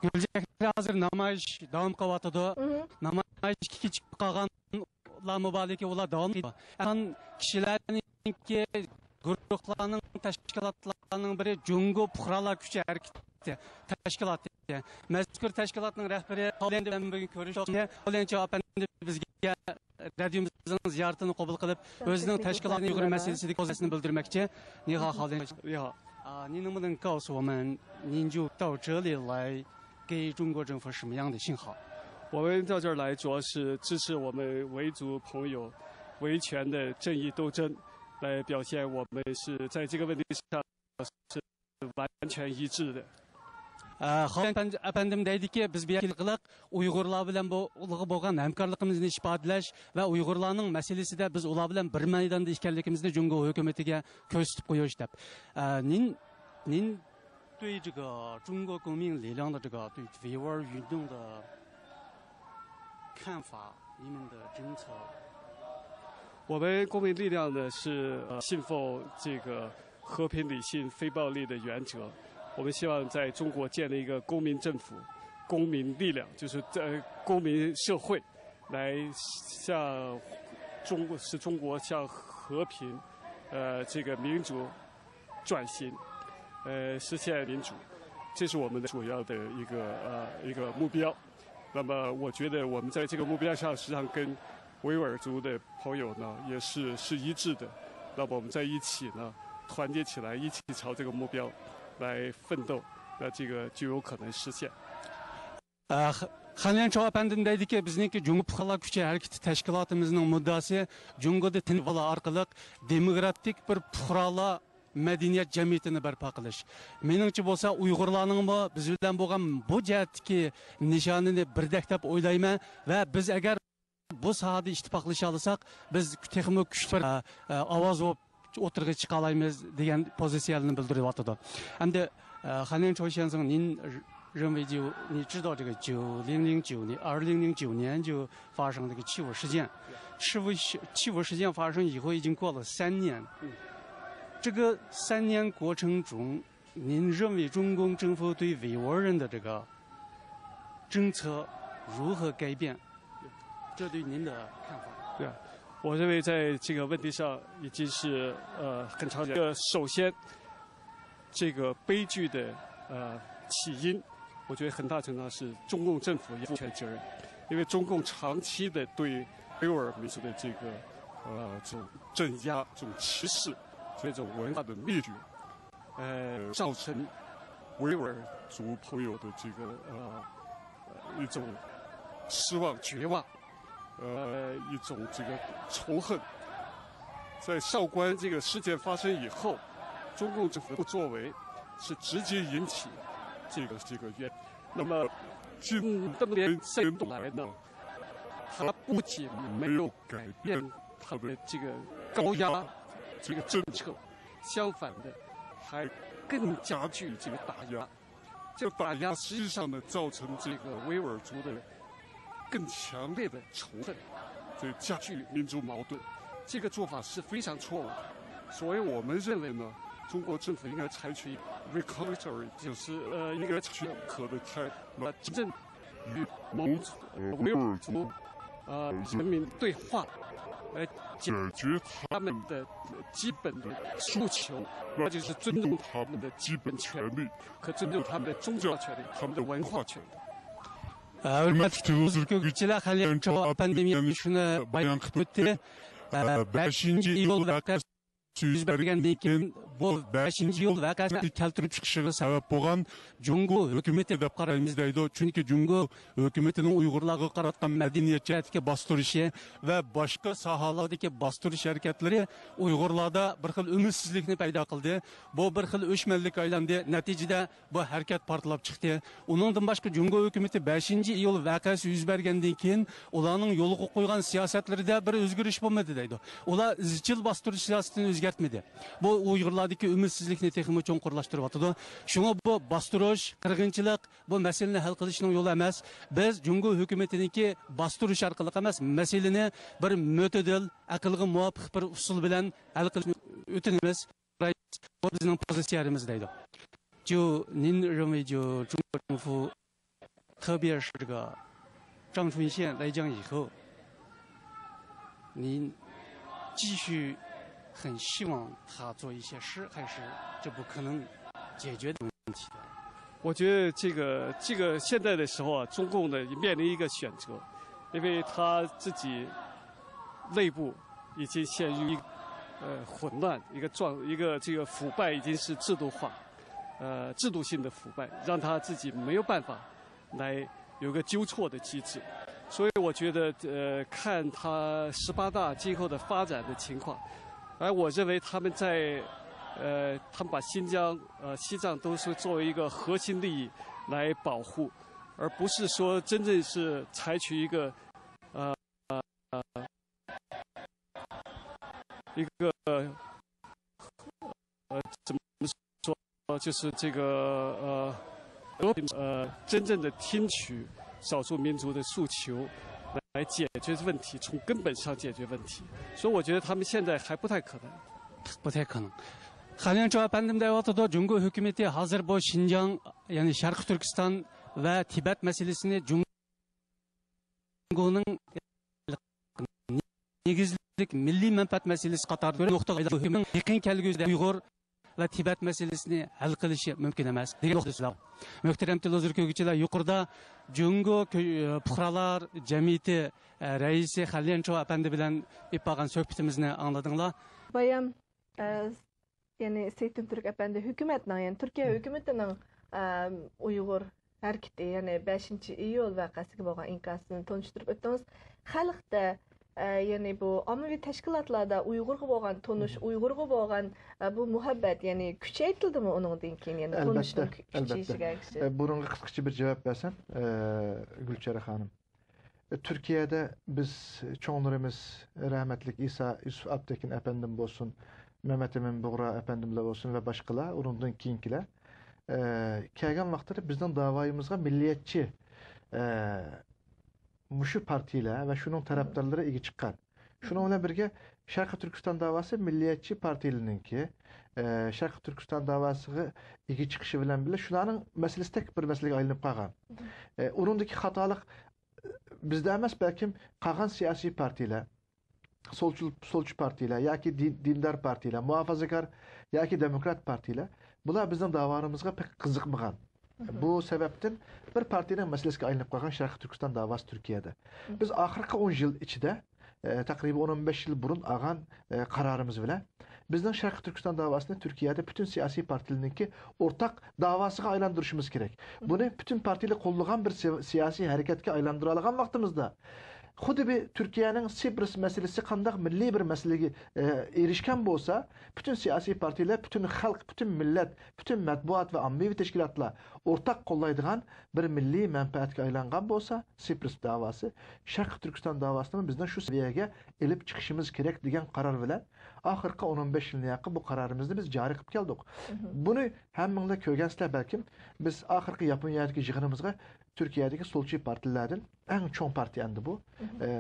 Gülcekler hazır namayış devam kavatıdı. Namayış küçük kalganlar mübarek ola devam ediyor. Yani kişilerin ki gruplarının teşkilatlarının biri Cungo Puhralar Küçü Hareketi teşkilatı. Mezkur teşkilatının rehberi Kavlendi ben bugün görüşüyor. Kavlendi efendi bizge radyomuzun ziyaretini kabul kılıp özünün teşkilatının Uygur meselesindeki pozisyonunu bildirmekçe. Niha Kavlendi. Ya, 您能不能告诉我们，您就到这里来给中国政府什么样的信号？我们到这儿来主要是支持我们维族朋友维权的正义斗争，来表现我们是在这个问题上是完全一致的。Xalq efendim deydi ki biz bir yıllık Uygurlar bilen bu bo'lgan hamkorligimizni ifodalash va Uygurlarning meselesida biz ular bilan bir maydonda ekanligimizni Jungo hukumatiga ko'rsatib qo'yish deb. 您对这个中国公民力量的这个对维吾尔运动的看法，你们的政策？我们公民力量呢是信奉这个和平、理性、非暴力的原则。我们希望在中国建立一个公民政府、公民力量，就是在公民社会，来向中国向和平，这个民主转型，实现民主，这是我们的主要的一个目标。那么，我觉得我们在这个目标上，实际上跟维吾尔族的朋友呢也是一致的。那么我们在一起呢，团结起来，一起朝这个目标来奋斗，那这个就有可能实现。Xanyan Çoğ Efendim deydi ki bizniki Cumhur Puhralar Küçü Hareketi Teşkilatımızın muddası Cumhur'da tinvala arkalık demokratik bir puhralar medeniyet cemiyetini barpa qilish. Meningcha bo'lsa Uyg'urlarning biz bilan bo'lgan bu jihatdagi nishonini birdek deb o'ylayman va biz agar bu sohada ittifoqlasha olsak biz texmo kuchli ovoz o'tirg'i chiqa olamiz degan pozitsiyani bildiryapti. Endi Xanyan Çoğ先生您认为你知道这个2009年就发生这个七五事件，七五事件发生以后已经过了3年。这个3年过程中，您认为中共政府对维吾尔人的这个政策如何改变？这对您的看法？对啊，我认为在这个问题上已经是很长时间。首先，这个悲剧的起因，我觉得很大程度上是中共政府要负全责任，因为中共长期的对维吾尔民族的这个这种镇压、这种歧视。这种文化的灭绝，造成维吾尔族朋友的这个一种失望、绝望，一种这个仇恨。在韶关这个事件发生以后，中共政府的不作为是直接引起这个冤。那么近这么3年多来呢，他不仅没有改变他的这个高压。这个政策，相反的，还更加剧这个打压。这个打压实际上呢，造成这个维吾尔族的更强烈的仇恨，这加剧民族矛盾。这个做法是非常错误的。所以我们认为呢，中国政府应该采取 reconciliatory， 就是应该采取可的真正与维吾尔族人民对话。来解决他们的基本的诉求，那就是尊重他们的基本权利和尊重他们的宗教权利、他们的文化权利。Hürmetli güçler halen çoğu pandemi şuna bayan kıpırtı 5. yıl vakası yüz bergenden keyin bu 5. yıl vakasini keltirib chiqishiga sabab bo'lgan Jungo hukumati deb qaraymiz deydi. Chunki Jungo hukumatining Uyg'urlarga qaratgan madaniyat jihatiga bostirishi va boshqa sohalardagi bostirish harakatlari Uyg'urlarda bir xil umidsizlikni paydo qildi. Bu bir xil o'chmanlik aylandi. Natijada bu harakat portlab chiqdi. Uningdan boshqa Jungo hukumati 5. iyul vakasi yuz bergandan keyin ularning yo'lga qo'ygan siyosatlarida bir o'zgarish bo'lmadi deydi. Ular izchil bostirish siyosatini o'zgartmadi. Bu Uyg'urlardagi umidsizlikni texmo cho'nqurlashtiryapti. Shunga bu bostirish, qirg'inchilik bu masalani hal qilishning yo'li emas. Biz Jungo hukumatiniki bostirish orqali emas, masalani bir mo'tadil, aqlga muvofiq bir usul bilan hal qilishni o'tinamiz. Bu bizning pozitsiyamiz deydi. 就您认为就中国政府特别是这个张春宪来讲以后，您继续很希望他做一些事，还是这不可能解决的问题的？我觉得这个现在的时候啊，中共呢面临一个选择，因为他自己内部已经陷入混乱，一个这个腐败已经是制度化，制度性的腐败，让他自己没有办法来有个纠错的机制。所以我觉得看他18大今后的发展的情况，而我认为他们他们把新疆、西藏都是作为一个核心利益来保护，而不是说真正是采取一个怎么说，就是这个和平真正的听取少数民族的诉求，来解决问题，从根本上解决问题。所以我觉得他们现在还不太可能，不太可能。Halen cevap bendim devatıda Cumhur hükümeti hazır bu Şinjan yani Şarkı Türkistan ve Tibet meselesini Cumhur'un negizlik milli menfaat meselesi qatarida noktaga hükümün yakın kelgüsüde Uyghur ve Tibet meselesini hal qilishi mümkün emas degan nuqtada. Muhtaram televizor ko'ruvchilar, yuqorida Jungo Puhralar jamiyati raisi Halen Cho apandi bilan ipagan suhbatimizni angladinglar. Bayam yani Seyitun Türk Efendi hükümetinin yani Türkiye hükümetinin Uyghur hareketi yani 5. iyul vakasıga bo'lgan inkasını tanıştırıp ötdünüz. Xalqda yani bu ommaviy tashkilotlarda Uyg'urga bo'lgan tonish, Uyg'urga bo'lgan bu muhabbat yani kuchaytirdimi uningdan keyin yani tonishning kuchayishiga? Bunga qisqacha bir javob bersam, Gulchehra xonim. Türkiye'de biz çoğunlarımız rahmetlik İsa Yusuf Abtekin efendim olsun, Mehmet Emin Buğra efendimler olsun ve başkalar, onundan keyinkiler kelgen vaxtları bizden davayımızga milliyetçi muşu partiyle ve şunun taraftarları ilgi çıkar. Şununla birge Şarkı Türkistan davası milliyetçi partilininki, Şarkı Türkistan davası ilgi çıkışı bilen bile şunların meselesi tek bir meseleye aylanıp kalgan. Onundaki hatalık bizde emas belki kalgan siyasi partiyle, solcu partiyle, ya ki dindar partiyle, muhafazakar, ya ki demokrat partiyle, bunlar bizim davarımızga pek kızıkmıgan. Bu sebepten bir partinin meselesi aylanıp kalgan Şarkı Türkistan davası Türkiye'de. Biz ahırkı 10 yıl içinde, takribi 10-15 yıl burun ağan kararımız bile, bizden Şarkı Türkistan davasını Türkiye'de bütün siyasi partilerindeki ortak davasına aylandırışımız gerek. Bunu bütün partiyle kolluğan bir siyasi hareketke aylandırılan vaktimizde, Xuddi bir Türkiye'nin Sibrus meselesi kandak milli bir meseleye erişken bolsa, bütün siyasi partiler, bütün halk, bütün millet, bütün matbuat ve ammavi teşkilatlar ortak kollaydıgan bir milli menfaatga aylangan bolsa, Sibrus davası, Şarkı Türkistan davasının bizden şu seviyeye elip çıkışımız gerek degan karar bilen, ahırkı 10-15 yılına yakın bu kararımızda biz cari kılıp geldik. Bunu hemminle köygensizler belki, biz ahırkı Yaponya'daki jığınımızga Türkiye'deki solcu partilerden en çoğun parti endi bu.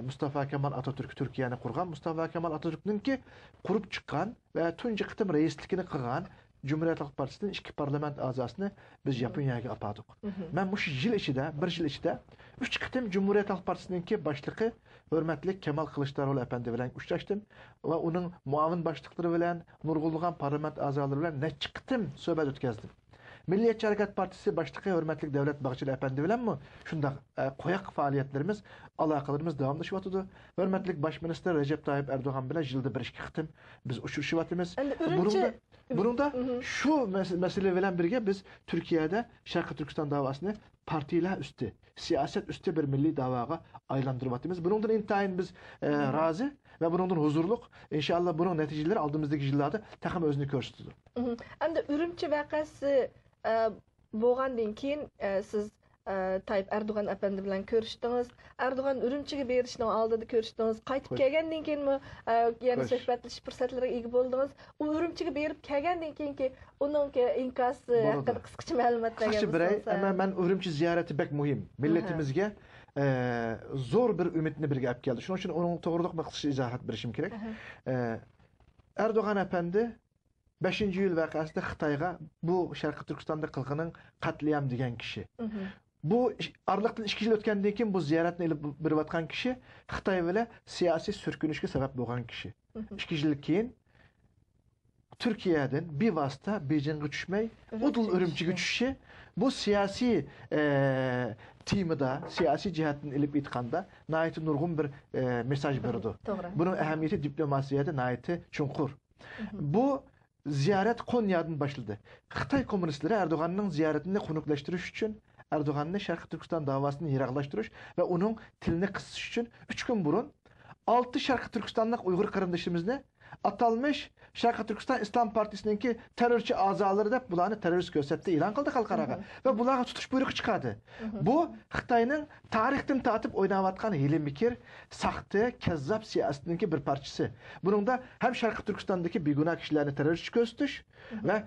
Mustafa Kemal Atatürk Türkiye'ni kurgan, Mustafa Kemal Atatürk'ün ki kurup çıkan ve tunca kıtım reislikini kırgan Cumhuriyet Halk Partisi'nin 2 parlament azasını biz Japonya'ya apadık. Ben bu yıl içinde, bir yıl içinde 3 kıtım Cumhuriyet Halk Partisi'nin ki başlığı hürmetli Kemal Kılıçdaroğlu efendi bilen uçlaştım ve onun muavin başlıkları bilen nurgulluğan parlament azaları bilen ne çıktım söhbet ötkezdim. Milliyetçi Hareket Partisi başlığı hürmetli Devlet Bahçeli efendi bilen mi? Şunda koyak faaliyetlerimiz, alakalarımız devam dışı hürmetli Başminister Recep Tayyip Erdoğan bilen yılda bir iki kıtım biz uçuşu vatımız. Bunun da şu mesele bilen birge biz Türkiye'de Şarkı Türkistan davasını partiyle üstü, siyaset üstü bir milli davaga aylandırmatımız. Bunundan intayin biz razı ve bunundan huzurluk. İnşallah bunun neticeleri aldığımızdaki yıllarda takım özünü görsütüdür. Endi Ürümçi vakası bo'lgandan keyin siz Tayyip Erdoğan efendi bilan ko'rishdingiz. Erdoğan Ürümchiga berishning oldida ko'rishdingiz. Qaytib kelgandan keyinmi yana suhbatlashish fursatlariga ega bo'ldingiz? U Ürümchiga berib kelgandan keyinki uning inkasi haqida qisqacha ma'lumot bersangiz. Ama men Ürümchi ziyarati bek muhim. Milletimizga zo'r bir umidni birga olib keldi. Shuning uchun uning to'g'rilik qisqacha izohat berishim kerak. Erdoğan efendi 5. yıl vakasında Xitayga bu Şarkı Türkistan'da kılgının katliam degan kişi. bu aralıktan 2 yıl ötkenden keyin bu ziyaretini elip berip kişi Xitoy bilan siyosiy sürkünüşke sebep bo'lgan kişi. 2 yıl keyin Türkiye'den bir vasıta Beijing'e düşmey, Udul Örümçi'ye düşüşü bu siyasi timida, siyasi cihetin elip itkanda nayeti nurgun bir mesaj verdi. Bunun ehemmiyeti diplomasiyede nayeti çunkur. Bu ziyaret Konya'dan başladı. Xitay komünistleri Erdoğan'ın ziyaretini konuklaştırış için Erdoğan'ın Şarkı Türkistan davasını yiraklaştırış ve onun tilini kısış için 3 gün burun 6 Şarkı Türkistan'lık Uygur kardeşimizle atalmış Şarkı Türkistan İslam Partisi'ninki terörçü azaları da bularını terörist gösterdi ilan kıldı halkaraga ve bularga tutuş buyruğu çıkardı. Bu Xitayning tarixten tatip oynavatkan hile mikir, sahtı, kezzap siyasetindeki bir parçası. Bunun da hem Şarkı Türkistan'daki beguna kişilerini terörist gösteriş ve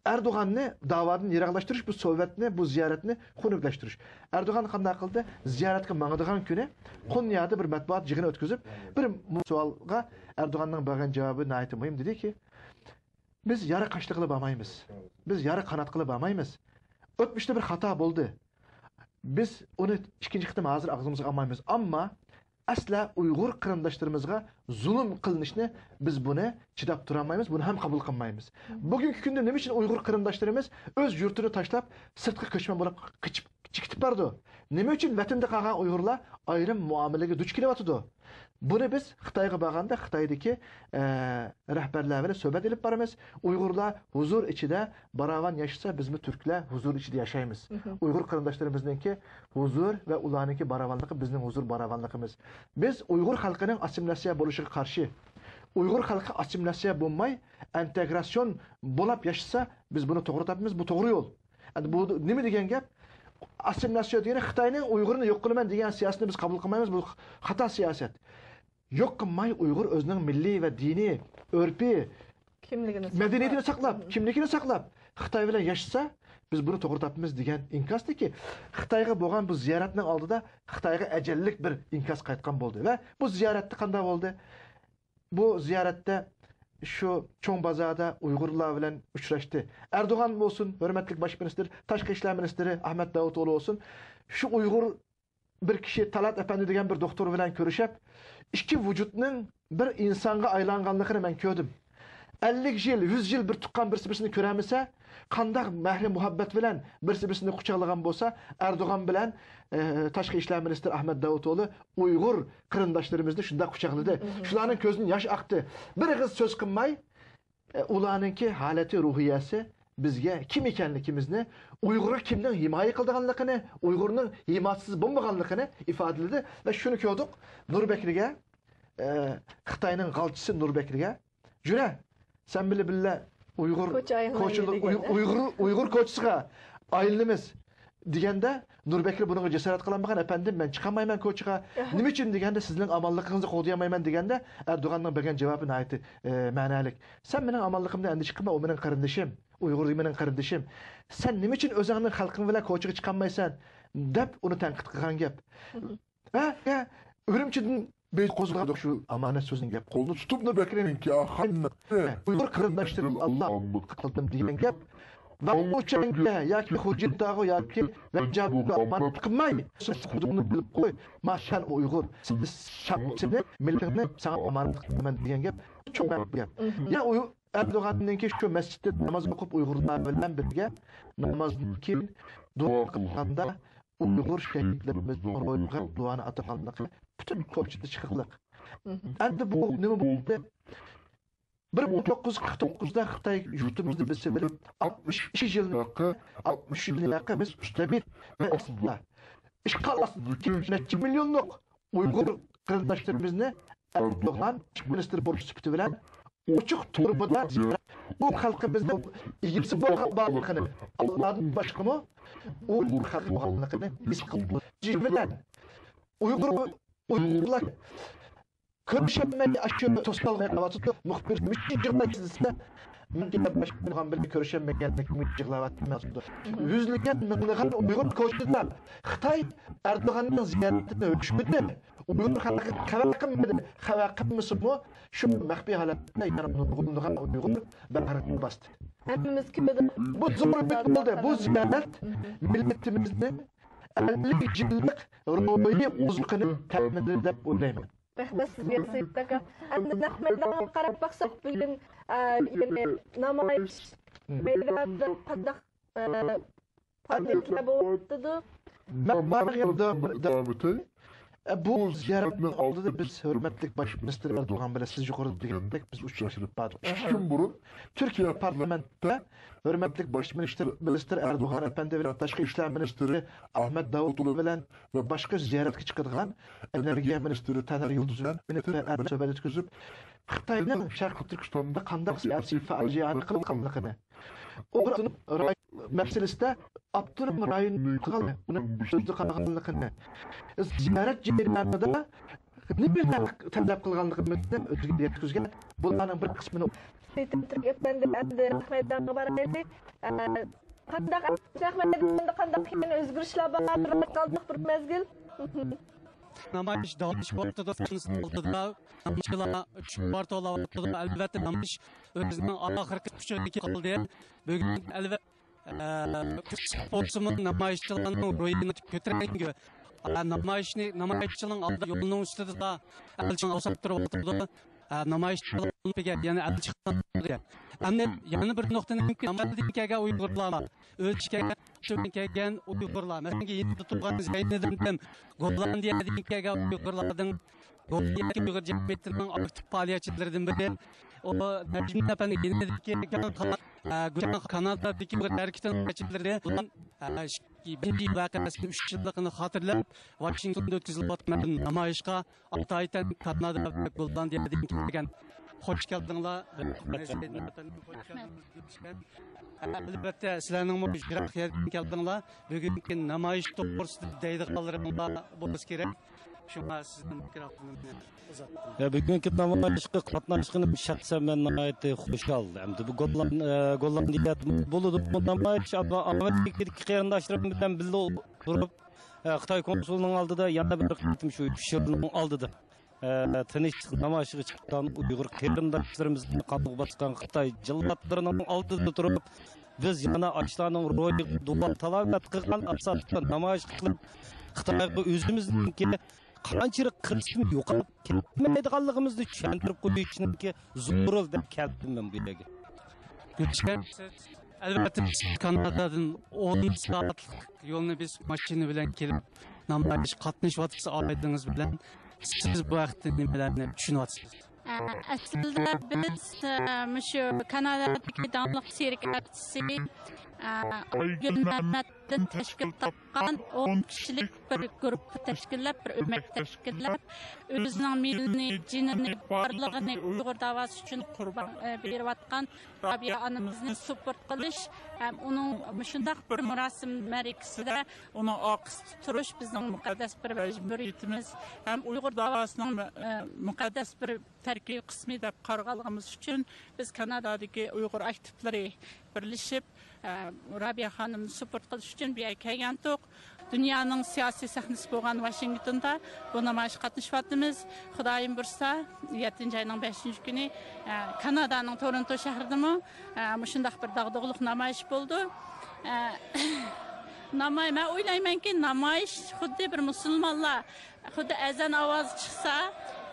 Erdoğan'ı davadan yiraklaştırış, bu sohbetini, bu ziyaretini konuklaştırış. Erdoğan qanday qildi? Ziyaretke mağdıgan günü Konya'da bir matbuat yig'ini ötküzüp bir savolga Erdoğan'ın bergan cevabı nayeti mühim dedi ki biz yarı qaşlı qilib olmaymiz. Biz yarı qanat qilib olmaymiz. O'tmishda bir xato bo'ldi. Biz onu ikinci qitim hozir og'zimizga olmaymiz. Ammo asla Uyg'ur qarindoshlarımızga zulm qilinishni biz buni chidab turolmaymiz, buni ham qabul qilmaymiz. Bugungi kunda nima uchun Uyg'ur qarindoshlarimiz o'z yurtini tashlab sirtqa ko'chma bo'lib chiqib bordi? Nima uchun vatanda qolgan Uyg'urlar ayrim muomalaga duch kelyapti? Buni biz Xitoyga borganda Xitoydagi rahbarlar bilan suhbat olib boramiz. Uyg'urlar huzur ichida baravan yashasa, bizmi Turklar huzur ichida yashaymiz. Uyg'ur qarindoshlarimizninki huzur va ularniki baravanligi bizning huzur baravanligimiz. Biz Uyg'ur xalqining assimilyatsiya bo'lishiga qarshi Uyg'ur xalqi assimilyatsiya bo'lmay, integrasyon bo'lib yashasa, biz buni to'g'ri topamiz, bu to'g'ri yo'l. Endi bu nima degan gap? Assimilyatsiya degani Xitoyning Uyg'urni yo'q qilaman degan siyosatni biz qabul qilmaymiz, bu xato siyosat. Yo'q qilmay Uyg'ur o'zining milliy va diniy, urfiy madaniyatini saqlab, kimligini saqlab Xitoy bilan yashasa, biz buni to'g'ri topamiz degan inkasdiki, Xitoyga bo'lgan bu ziyoratning oldida Xitoyga ajallik bir inkas qaytgan bo'ldi va bu ziyoratda qanday bo'ldi? Bu ziyoratda şu çoğun bazada Uygurlar bilen uçraştı. Erdoğan olsun, hürmetli baş minister, Tashqi ishlar ministeri Ahmet Davutoğlu olsun. Şu Uygur bir kişi Talat Efendi degan bir doktor bilen görüşüp, iki vücutning bir insonga aylanganligini men ko'rdim. 50 yil, 100 yil bir tuqqan birisi-birisini ko'ramasa, qanday mahri muhabbet bilen birisi-birisini quchoqlagan bo'lsa, Erdoğan bilen Tashqi ishlar ministeri Ahmet Davutoğlu Uygur qarindoshlarimizni shunda quchoqladi. Shularning ko'zidan yosh aqdi. Bir qiz so'z qilmay, ularningki holati ruhiyasi bizga kim ekanligimizni, Uyg'urga kimning himoya qilganligini, Uyg'urning himoyasiz bo'lmaganligini ifodaladi va shuni ko'rdik. Nurbekirga, Xitoyning g'alchisi Nurbekirga, "Jura, sen bile Uygur koçsuga ayrılımız degende Nurbekir bunun cesaret kılanmagan efendim ben çıkamayman koçuga. Nima için degende sizin amallıkınızı qo'llayamayman degende Erdoğan'ın bergan cevabı nayeti ma'nalik. Sen mening amallıkımda endi chiqma, o mening qarindoshim, Uyg'ur mening qarindoshim. Sen nima için o'zingning xalqing bilan ko'chaga chiqolmaysan deb uni tanqid qilgan gap. Ha, Urumchidan Bey qo'zg'adik shu amanet so'zning gap. Qo'lni tutib Nurbekirninki Uyg'ur qarindoshlarım Allah qildim degan gap. Va o'changa yoki hujjatdagi yoki vajabga amanat qilmay, hududni bilib qo'y. Mashal Uyg'ur, siz shaxsini, millatni sana amanat qilaman degan gap çok gap. Ya Erdo'g'anninki shu masjidda namoz o'qib Uyg'urlar bilan birga namozki duo qilganda Uyg'ur shahidlarimiz ro'yxatga duoni ataganligi bütün ko'pchilik chiqliq. Endi bu nima bo'ldi? 1949'da Xitoy yurtimizni bilsa bilib 62 yilga biz stabil ve aslında işgal neçe milyonluk Uygur qarindoshlarimizni Erdo'g'an minister bo'lish sifati bilan ochiq turbada bu xalqimizni igisi bo'lganligini Allohdan boshqami Uygur xalqi bo'lganligini his qildi. Uygurlar Körüşemmeyi aşıyor tostalmaya kavatı muhbir mücirmekizde mücirmek başkanı bir körüşemmek gelmek mücirlavatı mevzudu. Yüzlüken mınlıgan Uygur koştular. Xitay Erdoğan'ın ziyaretini ölçmedi. Uygur halkı kavakım mısın bu? Şu mehbi halatta yanımlıgan Uygur ben bastı. Hepimiz kimede? Bu zulmet oldu. Bu ziyaret milletimizin 50 yıllık ruhi uzunluğunu temin eder dep oylayman. Rahmet sizge Seyit aka. Endi Nahmed'e qarab baksak bugün namoyish meydanda qandaq faoliyatlar bo'ldi. Bu ziyaretning oldida biz hurmatli bosh ministr Erdo'g'an bilan siz yuqorida degandek biz uchrashib bardik. 2 kun burun Türkiye parlamentida hurmatli bosh ministr Erdo'g'an efendi ve tashqi ishlar ministri Ahmet Davutog'lu bilan ve başka ziyaretga chiqadigan energiya ministri Taner Yıldız bilan suhbat o'tkazib Xitoyning Sharq Turkistonda qanday siyosiy faoliyat qilganligini o'g'ri meselesinde Abdurrahman Ray'ın kıgalı, bunun sözlü kıgalıqını ziyaret cereyanında ne bir talep kılganlıqını özgü yetkizgen bunların bir kısmını ben de Rahmet'den baraydı. Qandaq Rahmet'den qandaq keyin özgürüşler var, qaldık bir mezgil. Namoyish davomlash vaqtida oldida namoyishchilar Bartola vaqtida albatta namoyish o'zining oxirgi kuchiga qoldi. Bugun albatta sportchilar namoyishchilarning ro'yini ko'taranga namoyishchining oldida yo'lning ustida elchin o'sib turibdi. Namoyishchilar yana elchin Endi yana bir nuqtani Amerikaga Uyg'urlar o'lishga kelgan Uyg'urlar masalan yerda turgan Zayniddin Gollandiyadagi Uyg'urlarning Gollandiya Uyg'ur jamiyatining aktiv faoliyatchilaridan biri o Najmiy apani kelgan Kanadadagi Uyg'ur harakatining faoliyatchilari birinchi voqeasini 3 yilligini xotirlab Washingtonda o'tkazilgan namoyishga Xitoydan Kanada va Gollandiyadan kelgan hoş geldinler. Elbette sizlerning müşkilat geldinler. Bugünkü namoyish to'g'risida deydiganlarimlar bo'lishi kerak. Shunga sizning mikrofoningizni uzatdim. Bugünkü namoyishga qatnashishni shaxsan men nihoyat xush oldim. Endi bu Gollandiya bo'ldi. Bu namoyish Amerikadagi qarindoshlarim bilan birga turib Xitoy konsulining oldida yana bir qitim shu shirning oldida tinchlik namoyishga chiqqan Uyg'ur qarindoshlarimizni qattiq bosgan Xitoy jillatlarının oldida turib biz yana ochlarning ro'yi duvar talab qilgan asosda namoyish qilib Xitoyga o'zimizningki qanchalik qismi yo'qolib ketmaydiganligimizni tushuntirib qo'yishninki zarur deb keldim men bu yerga. Elbette Kanada'dan 10 saatlik yolunu biz maşini bilen kelip namoyish qatnashyapsiz oilangiz bilan siz bu vaqtda nimalarni tushunyapsiz? Aslida biz shu Kanadadagi davomli sherik artisi Gulnatdan tashkil topgan 10 kishilik bir guruh tashkillab, bir o'mak tashkillab, o'zining millini, jinini, borlig'ini Uyg'ur davosi uchun qurbon berayotgan Robiya onamizni support qilish ham uning shundaq bir marosim marikasida uni oqis turish bizning muqaddas bir majburiyatimiz ham Uyg'ur davosining muqaddas bir tarkibiy qismi deb qaralganimiz uchun biz Kanadadagi Uyg'ur aktivlari birlashib Robiya xonimni support qilish uchun bu yerga kelgandik. Dunyoning siyosiy sahnasi bo'lgan Washingtonda bu namoyishga qatnashyapmiz. Xudoyim bursa 7-oyning 5-kuni Kanadaning Toronto shahridami shundaq bir dag'dug'liq namoyish bo'ldi. Men o'ylaymanki namoyish xuddi bir musulmonlar xuddi azon ovozi chiqsa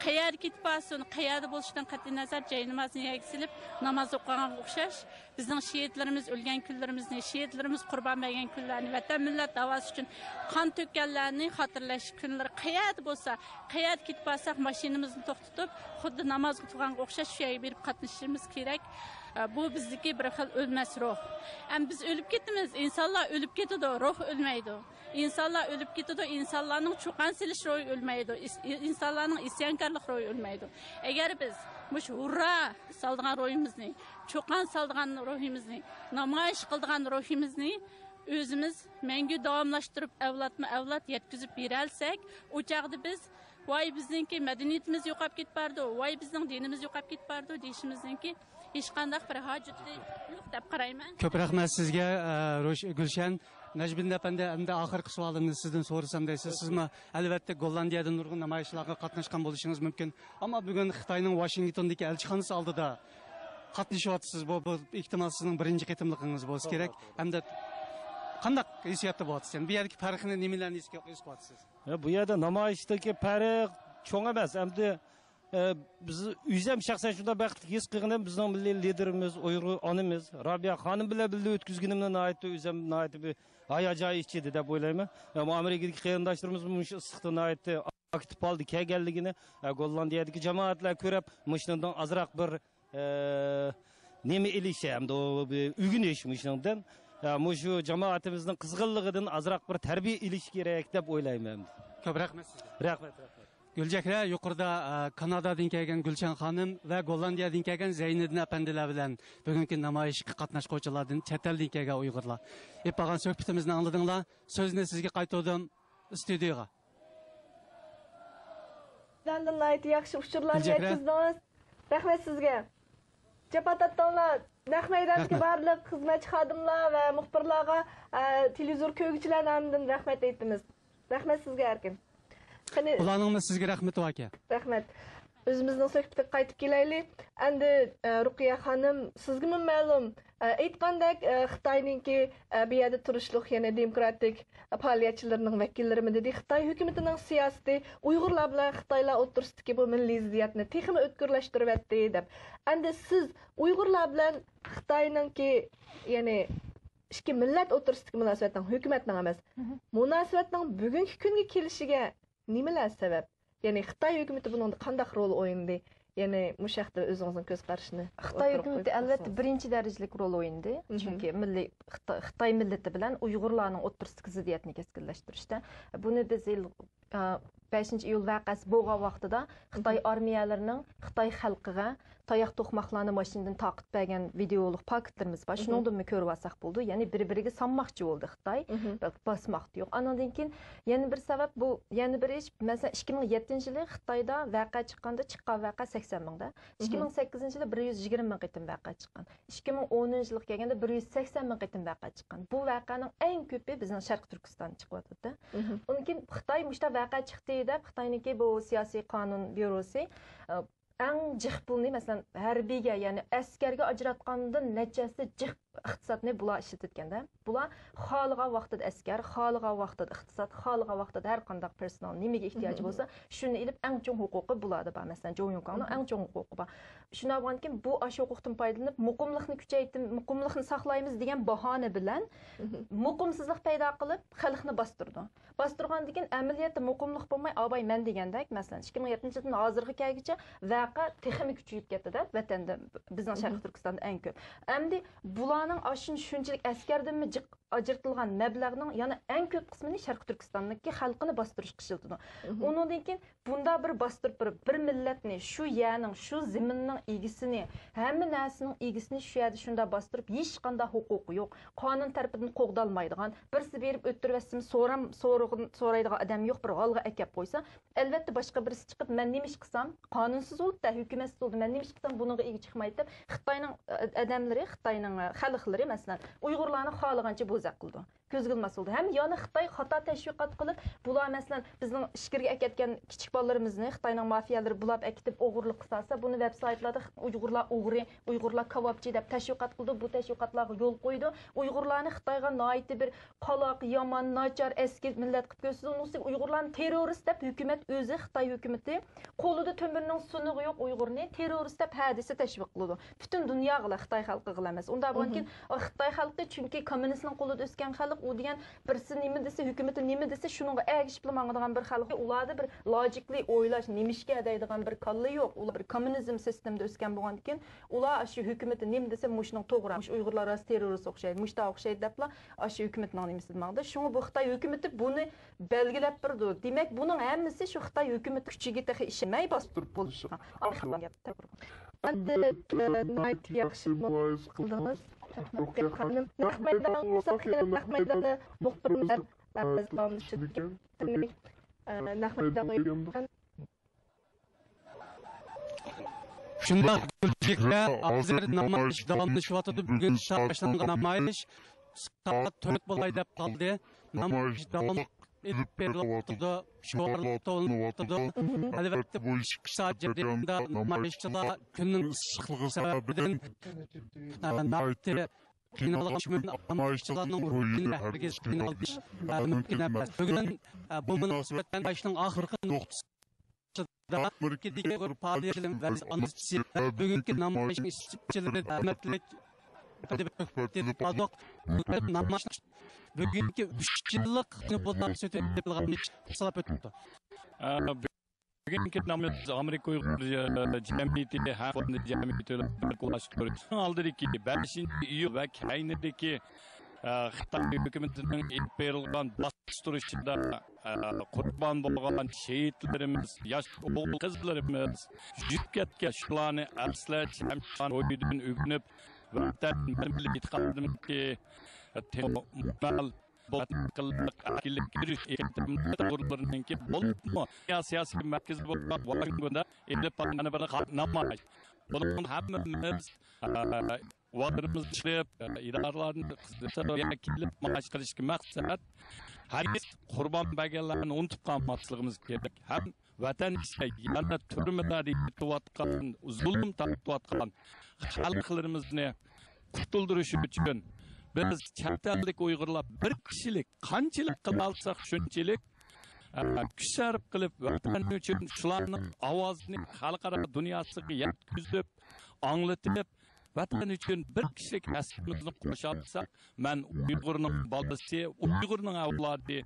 qayerga ketib borsin, qayerda bo'lishidan qat'iy nazar joy namozni yaksilib namoz o'qiganga o'xshash bizning shehidlarimiz o'lgan kunlarimizni, shehidlarimiz qurbon bergan kunlarni, vatan millat davosi uchun qon to'kkanlarni xotirlash kunlari qayerda bo'lsa, qayerga ketib borsak mashinamizni to'xtatib, xuddi namoz o'qiganga o'xshash shu yerga berib qatnashishimiz kerak. Bu bizdeki bir xil o'lmas ruh. Biz o'lib ketamiz, insonlar o'lib ketadi, ruh o'lmaydi. İnsanlar ölüp gidiyor, insanların çoğan siliş royu ölmeydi, insanların isyankarlık royu ölmeydi. Eğer biz muş hurra saldığan royumuzni, çoğan saldığan royumuzni, namayış kıldığan royumuzni özümüz mengü davamlaştırıp evlat yetkizip birelsek, o çağda biz vay bizninki medeniyetimiz yo'qolib ketpardi, vay bizning dinimiz yo'qolib ketpardi deyishimizniki hech qanday bir hojati yo'q deb qarayman. Ko'p rahmat sizga Gulshan. Najmiddin apandi, endi oxirgi savolimni sizdan so'rasam deysiz. Sizmi albatta Gollandiyada nurg'un namoyishlarga qatnashgan bo'lishingiz mumkin. Ammo bugun Xitoyning Washingtondagi elchixonasi oldida qatnashyapsiz. Bu ehtimol sizning birinchi qitimligingiz bo'lsa kerak. Hamda qandaq hissiyotda bo'lyapsiz? Yani bu yerdagi farqini nimalarni his qilyapsiz? Bu yerda namoyishdagi farq cho'ng emas. Hamda biz o'zim shaxsan shunda baxtli his qilganim bizning milliy liderimiz, Uyg'ur onamiz Robiya xonim bilan birga o'tkazganimdan aytdi, o'zim aytdi bir hayajon ichida deb o'ylayman. Amerikadagi qarindoshlarimiz bu istiqdan aytdi, aktiv oldi kelganligini, Gollandiyadagi jamoatlar ko'rib, mushundan azroq bir nima ilishi hamda o'g'inish mushundan shu jamoatimizning qizg'inligidan azroq bir tarbiya ilish kerak deb o'ylayman. Ko'p rahmat sizga. Rahmat. Gulchehra yuqorida Kanadadan kelgan Gulchan xonim va Gollandiyadan kelgan Zeyniddin apandilar bilan bugungi namoyishga qatnashuvchilardan chet eldan kelgan Uyg'urlar. Epag'an suhbatimizni angladinglar. So'zni sizga qaytardim studiyoga. Sizlardan aytib yaxshi uchurlarni aytdingiz. Rahmat sizga. Japatattonlar, Nahmaydagi barliq xizmatchi xodimlar va muxbirlarga, televizor ko'ruvchilardan rahmat aytamiz. Rahmat sizga erkin. Ularning sizga rahmat aka. Rahmat. O'zimizning suhbatga qaytib kelaylik. Endi Ruqiya xonim, sizga ma'lum, aytgandek Xitoyningki bu yerda turishliq yana demokratik faoliyatchilarning vakillarimi dedi. Xitoy hukumatining siyosati Uyg'urlar bilan Xitoylar o'rtasidagi bu milliy ziddiyatni texmi o'tkirlashtiryapti deb. Endi siz Uyg'urlar bilan Xitoyningki ya'ni ikki millat o'rtasidagi munosabatning hukumatning emas, munosabatning bugungi kunga kelishiga nimalar sabab? Ya'ni Xitoy hukumati bunda qanday rol o'ynadi? Ya'ni bu shaxtda o'zingizning ko'z qarashini. Xitoy hukumati albatta birinchi darajalik rol o'ynadi. Chunki milliy Xitoy millati bilan Uyg'urlarning o'rtasidagi ziddiyatni keskinlashtirishda. Buni biz 5-iyul vaqasi bo'lgan vaqtida Xitoy armiyalarining Xitoy xalqiga tayoq to'qmoqlarni mashinadan taqib bergan videolik paketlarimiz bor. Shuningdan ko'rib olsak bo'ldi. Ya'ni bir-biriga sanmoqchi bo'ldi Xitoy. Basmoqdi yo'q. Andan keyin yana bir sabab bu, yana bir ish, masalan 2007-yili Xitoyda vaqa chiqqan vaqa 80 mingda. 2008-yili 120 ming qitim vaqa chiqqan. 2010-yilga kelganda 180 ming qitim vaqa chiqqan. Bu vaqaning eng ko'pi bizning Sharq Turkiston chiqyapti. Undan keyin Xitoy mushta vaqa chiqdi deb Xitoyniki bu siyosiy qonun byurosi eng jiq pulni masalan harbiyga, ya'ni askarga ajratgandan nechasi jiq iqtisodni bular ishlatganda, bular xohlagan vaqtida askar, xohlagan vaqtida iqtisod, xohlagan vaqtida har qanday personal nimaga ehtiyoji bo'lsa, shuni ilib eng chong huquqi bularda bor. Masalan, Jo'yonqonning eng chong huquqi bor. Shundan bo'lganki, bu ash huquqdan foydalanib, muqimlikni kuchaytirib, muqimlikni saqlaymiz degan bahona bilan muqimsizlik paydo qilib, xalqni bostirdi. Bostirgandan keyin amaliyotda muqimlik bo'lmay, "Abay men" degandek, masalan, 2007-yildan hozirga kelguncha vaqa texmi kuchayib ketdi-da, vatanda bizning Sharq Turkistonda eng ko'p. Endi bularning ashun shunchalik askardanmi ajratilgan mablag'ning yana eng ko'p qismini Sharq Turkistonniki xalqini bostirishga ishlatdi. Undan keyin bunda bir bostirib bir millatni, shu yerning, shu zaminning egisini, hamma narsaning egisini shu yerda shunda bostirib, hech qanday huquqi yo'q. Qonun tarafidan qo'g'dalmaydigan, birsi berib o'ttirvasim so'raydigan odam yo'q, bir g'alga akab qo'ysa, albatta boshqa birisi chiqib, "Men nima ish qilsam, qonunsiz bo'ldi, hukumatsiz bo'ldi, men nima ish qilsam, bunga ega chiqmaydi" deb Xitoyning odamlari, Xitoyning xalqlari masalan Uyg'urlarni xohlagancha bo'zaq qildi. Ko'zgilmas bo'ldi. Ham yana Xitoy xato tashviqot qilib, bular masalan bizning ishkirga aketgan kichik bolalarimizni Xitoyning mafiyalari bulab akitib o'g'irlik qilsa, buni veb-saytlarda Uyg'urlar o'g'ri, Uyg'urlar kavobchi deb tashviqot qildi. Bu tashviqotlarga yo'l qo'ydi. Uyg'urlarni Xitoyga noiti bir qaloq, yomon, nachar, eski millat qilib ko'rsatdi. Uyg'urlarni terrorist deb hukumat o'zi, Xitoy hukumati qo'lida to'mirning sunug'i yo'q Uyg'urni terrorist deb hadisa tashviq qildi. Butun dunyoga Xitoy xalqiga emas. Unda bo'lgan Xitoy xalqi chunki kommunistning qo'lida o'sgan xalq, u degan birisi nima desa, hukumati nima desa, shuningga ergishib mangadigan bir xalq. Ularda bir logikli o'ylash, nimishga deydigan bir kalla yo'q. Ular bir kommunizm sistemida o'sgan bo'lgandan keyin, ular shu hukumati nima desa, mushuning to'g'ri, mush Uyg'urlar ras terrorist o'xshaydi, mushta o'xshaydi deblar, shu hukumatning nimasi demag'di. Shunga bu Xitoy hukumati buni belgilab turdi. Demak, buning hammasi shu Xitoy hukumati kuchiga taxi ishmay bostirib bo'lishi. Endi yaxshi qildingiz. Shundoq Gulchehra hozir namoyish davomlashyapti. Bugun boshlangan namoyish soat 4 bo'lay deb qoldi. Namoyish davom etib beryapti. Sho'rlar albatta bu soat jarayonida namoyishchilar kunning issiqligi sababidan namoyishchilarning o'rnini hargiz qiynalish mumkin emas. Bugun bu munosabatdan başning oxirgi nuqtasida Amerikadagi faoliyatlar va amnistiya bugungi namoyish ishchilar hurmatli namoyish bugungi 3 yillik bo'lgan so'tilgan hisob o'tdi. Bugünkü namoyish Amerika Uyg'ur jamiyati hamda jamiyatlar birlashtirib oldidagi 5-iyul va kaynidagi Xitoy hukumatining ilk berilgan bostirishida qurbon bo'lgan shehidlarimiz, yosh o'g'il-qizlarimiz yutib ketgan shularni aslash hamshon o'yidan o'ginib vatan milliy e'tiqodimizga muqal Batıkıllık, akillik, yürüyüş eğitiminde kurullarının ki bulunma. Siyasi merkezi bulunmak Washington'da edilip bakmanı bana namayız. Bunun hepimiz vatanımız işleyip, idarelerin kızlarına kilip maaş kılışkı maksat herkes kurban belgelerini unutup kalmasılığımız gerek. Hem vatan işte yana türmede tuvatkan, zulüm tuvatkan halklarımızı kurtulduruşu için biz chet ellik Uyg'urlar bir kishilik qanchalik qilsak shunchalik kuch sarf qilib vatan uchun shularning ovozini xalqaro dunyosiga yetkazib, anglatib, vatan uchun bir kishilik nasibimizni qo'shalsak, men Uyg'urning bolasi, Uyg'urning avlodi,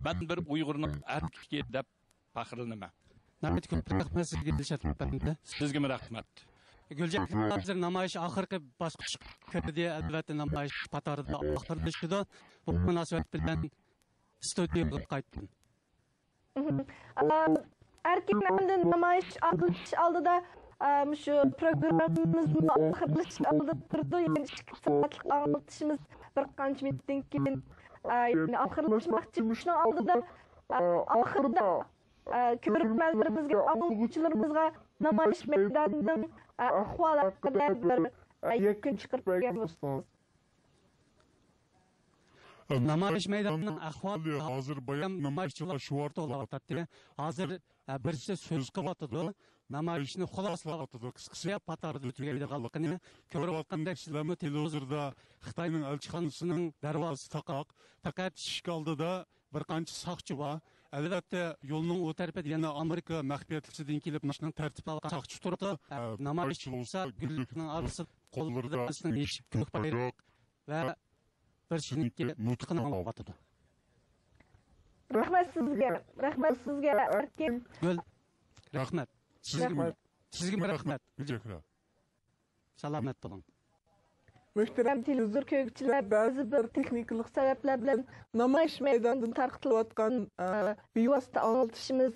men bir Uyg'urning erkagi deb faxrlanaman. Rahmat sizga Dilshod aka. Sizga rahmat. Gülcek hazır namoyish oxirgi bosqich kirdi. Albatta namoyish qatorida oxirlashdi. Bu munosabat bilan studiyaga qaytdim. Erkeklerden namoyish oxirlash oldida shu programmamizni oxirlash oldida turdi. Yani 2 soatlik anlatışımız bir qancha minutdan keyin oxirlashmoqchi. Shundan oldida oxirida ko'rganlarimizga, o'quvchilarimizga namoyish maydonidan ahvol haqida bir yakun chiqarib beramiz. Namoyish maydonining ahvoli hozir bayon namoyishchilar shu o'rtada o'tadi. Hozir birisi so'z qilyotdi. Namoyishni xulosalayotdi. Qisqacha patarda o'tganligini ko'rayotganda sizlarmi televizorda Xitoyning elchixonasining darvozasi taqoq, faqat eshik oldida bir qancha soqchi bor. Albatta yo'lning o tarafida yana Amerika maxfiyatlisidan kelib nashning tartib algan soqchi turibdi. Namoyish bo'lsa gullikning orasi qo'llarida hech ko'k bayroq va bir shirinki nutqini olib. Rahmat sizga Erkin. Rahmat. Sizga rahmat. Salomat bo'ling. Muhtaram televizor ko'ruvchilar, ba'zi bir texnikalik sabablar bilan namoyish maydonidan tarqatilayotgan bevosita anglitishimiz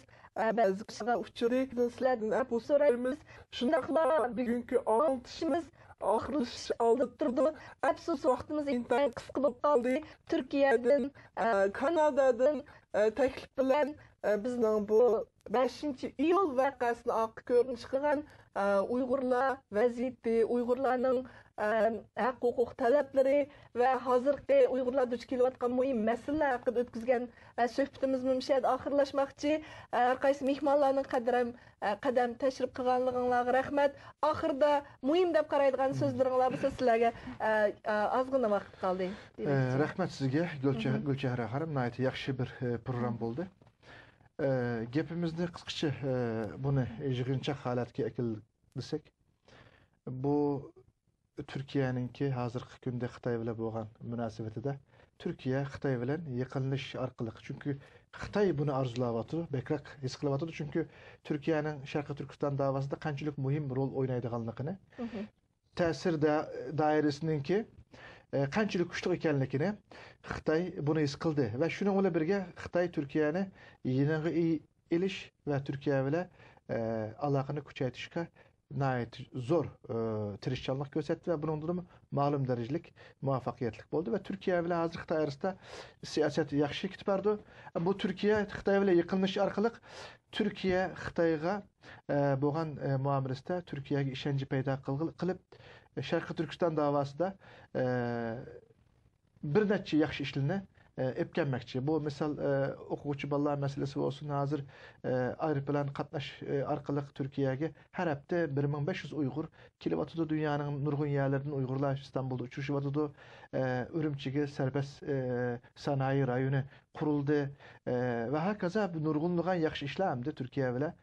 ba'zi kishilar uchraydi. Sizlardan afv so'raymiz. Shundaqla bugungi anglitishimiz oxirlash oldida turdi. Afsus vaqtimiz intayin qisqa bo'lib qoldi. Turkiyadan, Kanadadan taklif bilan bizning bu 5-iyul voqeasini oq ko'rinish qilgan Uyg'urlar vaziyati, Uyg'urlarning haq-huquq talablari va hozirgi Uyg'urlar duch kelayotgan muhim masalalar haqida o'tkazgan suhbatimiz mumshad oxirlashmoqchi. Har qaysi mehmonlarning qadam tashrif qilganliginglarga rahmat. Oxirida muhim deb qaraydigan so'zlaringlar bo'lsa sizlarga ozgina vaqt qoldi. Rahmat sizga Gulchehra xonim, nihoyat yaxshi bir program bo'ldi. Gapimizni qisqacha buni yig'inchoq holatga keltirsak, bu Türkiye'ninki hozirgi kunda Xitoy bilan bo'lgan munosabatida Türkiye Xitoy bilan yaqinlashish orqali, chunki Xitoy buni arzulayapti, bekrak his qilyapti, chunki Türkiye'ning Sharqiy Turkiston davosida qanchalik muhim rol o'ynaydiganligini, ta'sir doirasininki qanchalik kuchli ekanligini Xitoy buni his qildi va shuni bilan birga Xitoy Turkiyani yeniga elish va Turkiya bilan aloqani kuchaytirishga nəhayət zor tirişçilik göstərdi və bunun da ma'lum dərəcəlik muvaffaqiyətlik oldu və Türkiyə ilə hazır Xitay arasında siyasət yaxşı getib bardı. Bu Türkiyə Xitay ilə yaxınlaşış arqali Türkiyə Xitayğa bo'lgan muomalasida Türkiyəyə ishonch paydo qilib Sharqiy Turkiston davosida bir necha yaxshi ishlarni epkenmekçi. Bu misal okuguçu ballar meselesi olsun hazır aeroplan katnaş arkalık Türkiye'ye her hafta 1500 Uygur kilovatıda dünyanın nurgun yerlerinin Uygurlar İstanbul'da uçuşuvatıda Ürümçi'ye serbest sanayi rayonu kuruldu ve hakaza bu nurgunluğun yakşı işlemdi Türkiye bile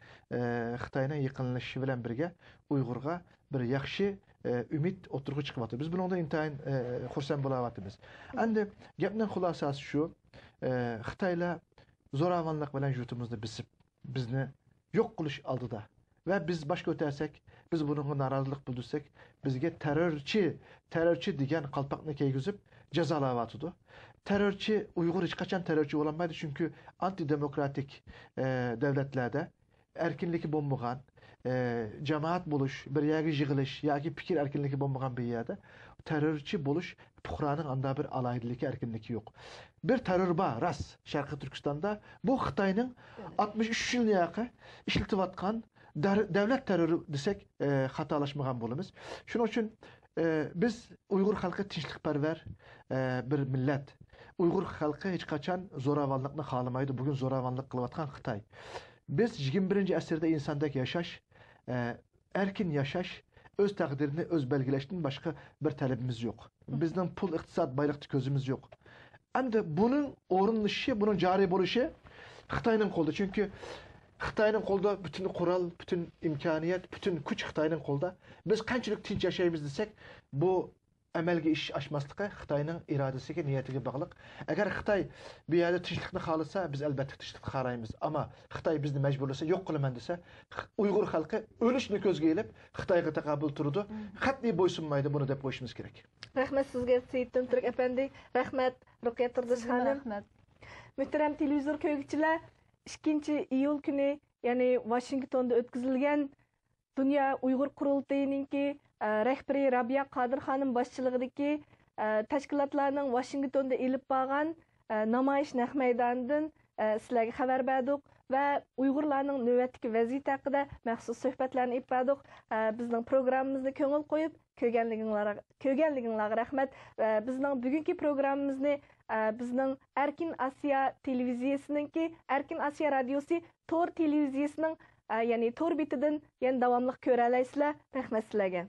Xitay'ın yakınlışı bilen birge Uygur'a bir yakşı ümit oturgu çıkıvatı. Biz bunu onda intayin xursan bulavatımız. Endi gepnin xulasası şu, Xitayla zoravanlık bilen jutumuzda bizni yok kılış aldı da. Ve biz başka ötersek, biz bunun narazılık bildirsek, bizge terörçi digen kalpakını keygüzüp cezalavatıdı. Terörçi, Uygur hiç kaçan terörçi olamaydı çünkü antidemokratik devletlerde erkinliki bombuğan, cemaat buluş, bir yagi jığılış, yagi fikir erkinliki bombuğan bir yerde terörçi buluş, puhranın anda bir alaydılık erkinliki yok. Bir terör var, ras, Şarkı Türkistan'da, bu Xitay'nın 63 yıl yakı işletivatkan devlet terörü desek hatalaşmağan bolumuz. Şunun için biz Uygur halkı tinçlikperver bir millet. Uygur halkı hiç kaçan zoravanlıkını xalamaydı. Bugün zoravanlık kılıvatkan Xitay. Biz 21. asırda insandaki yaşaş, erkin yaşaş, öz takdirini öz belgileştin başka bir talebimiz yok. Bizden pul, iktisat, baylık közümüz yok. Hem de bunun orunlışı, bunun cari boluşu Xitay'ın kolda. Çünkü Xitay'ın kolda bütün kural, bütün imkaniyet, bütün güç Xitay'ın kolda. Biz kançılık tinç yaşayımız desek, bu emelge iş aşmaslığa Xitay'ın iradesiga, niyetiga bağlıq. Eğer Xitay bir yerde tinçlikni xalısa, biz elbette tinçlikni xarayımız. Ama Xitay bizni mecburlasa, yok kılıman dese, Uygur halkı ölüşünü közge elip Xitayga takabül turdu. Xatli boysunmaydı, bunu dep koyuşumuz gerek. Rahmet sizge Seyit Döntürk efendi. Rahmet Ruqya Tırdış hanım. Muhterem televizor köygüçüler, 2 iyul günü yani Washington'da ötküzülgen Dünya Uygur Kurultayı'nınki rehberi Rabia Qadir Hanım başçılığındaki təşkilatlarının Washington'da elip bağan namayış naq meydanından sizlerge xabar berdik ve Uygurlarning növbetdagi vaziyati haqida maxsus suhbatlarni ip berdik. Bizning programmamizni ko'ngil qo'yib ko'rganliginglarga rahmat. Bizning bugungi programmamizni bizning Erkin Asiya televiziyasininki Erkin Asiya radiosi Tor televiziyasining ya'ni Tor betidan yana davomli ko'ra olasizlar. Rahmat sizlarga.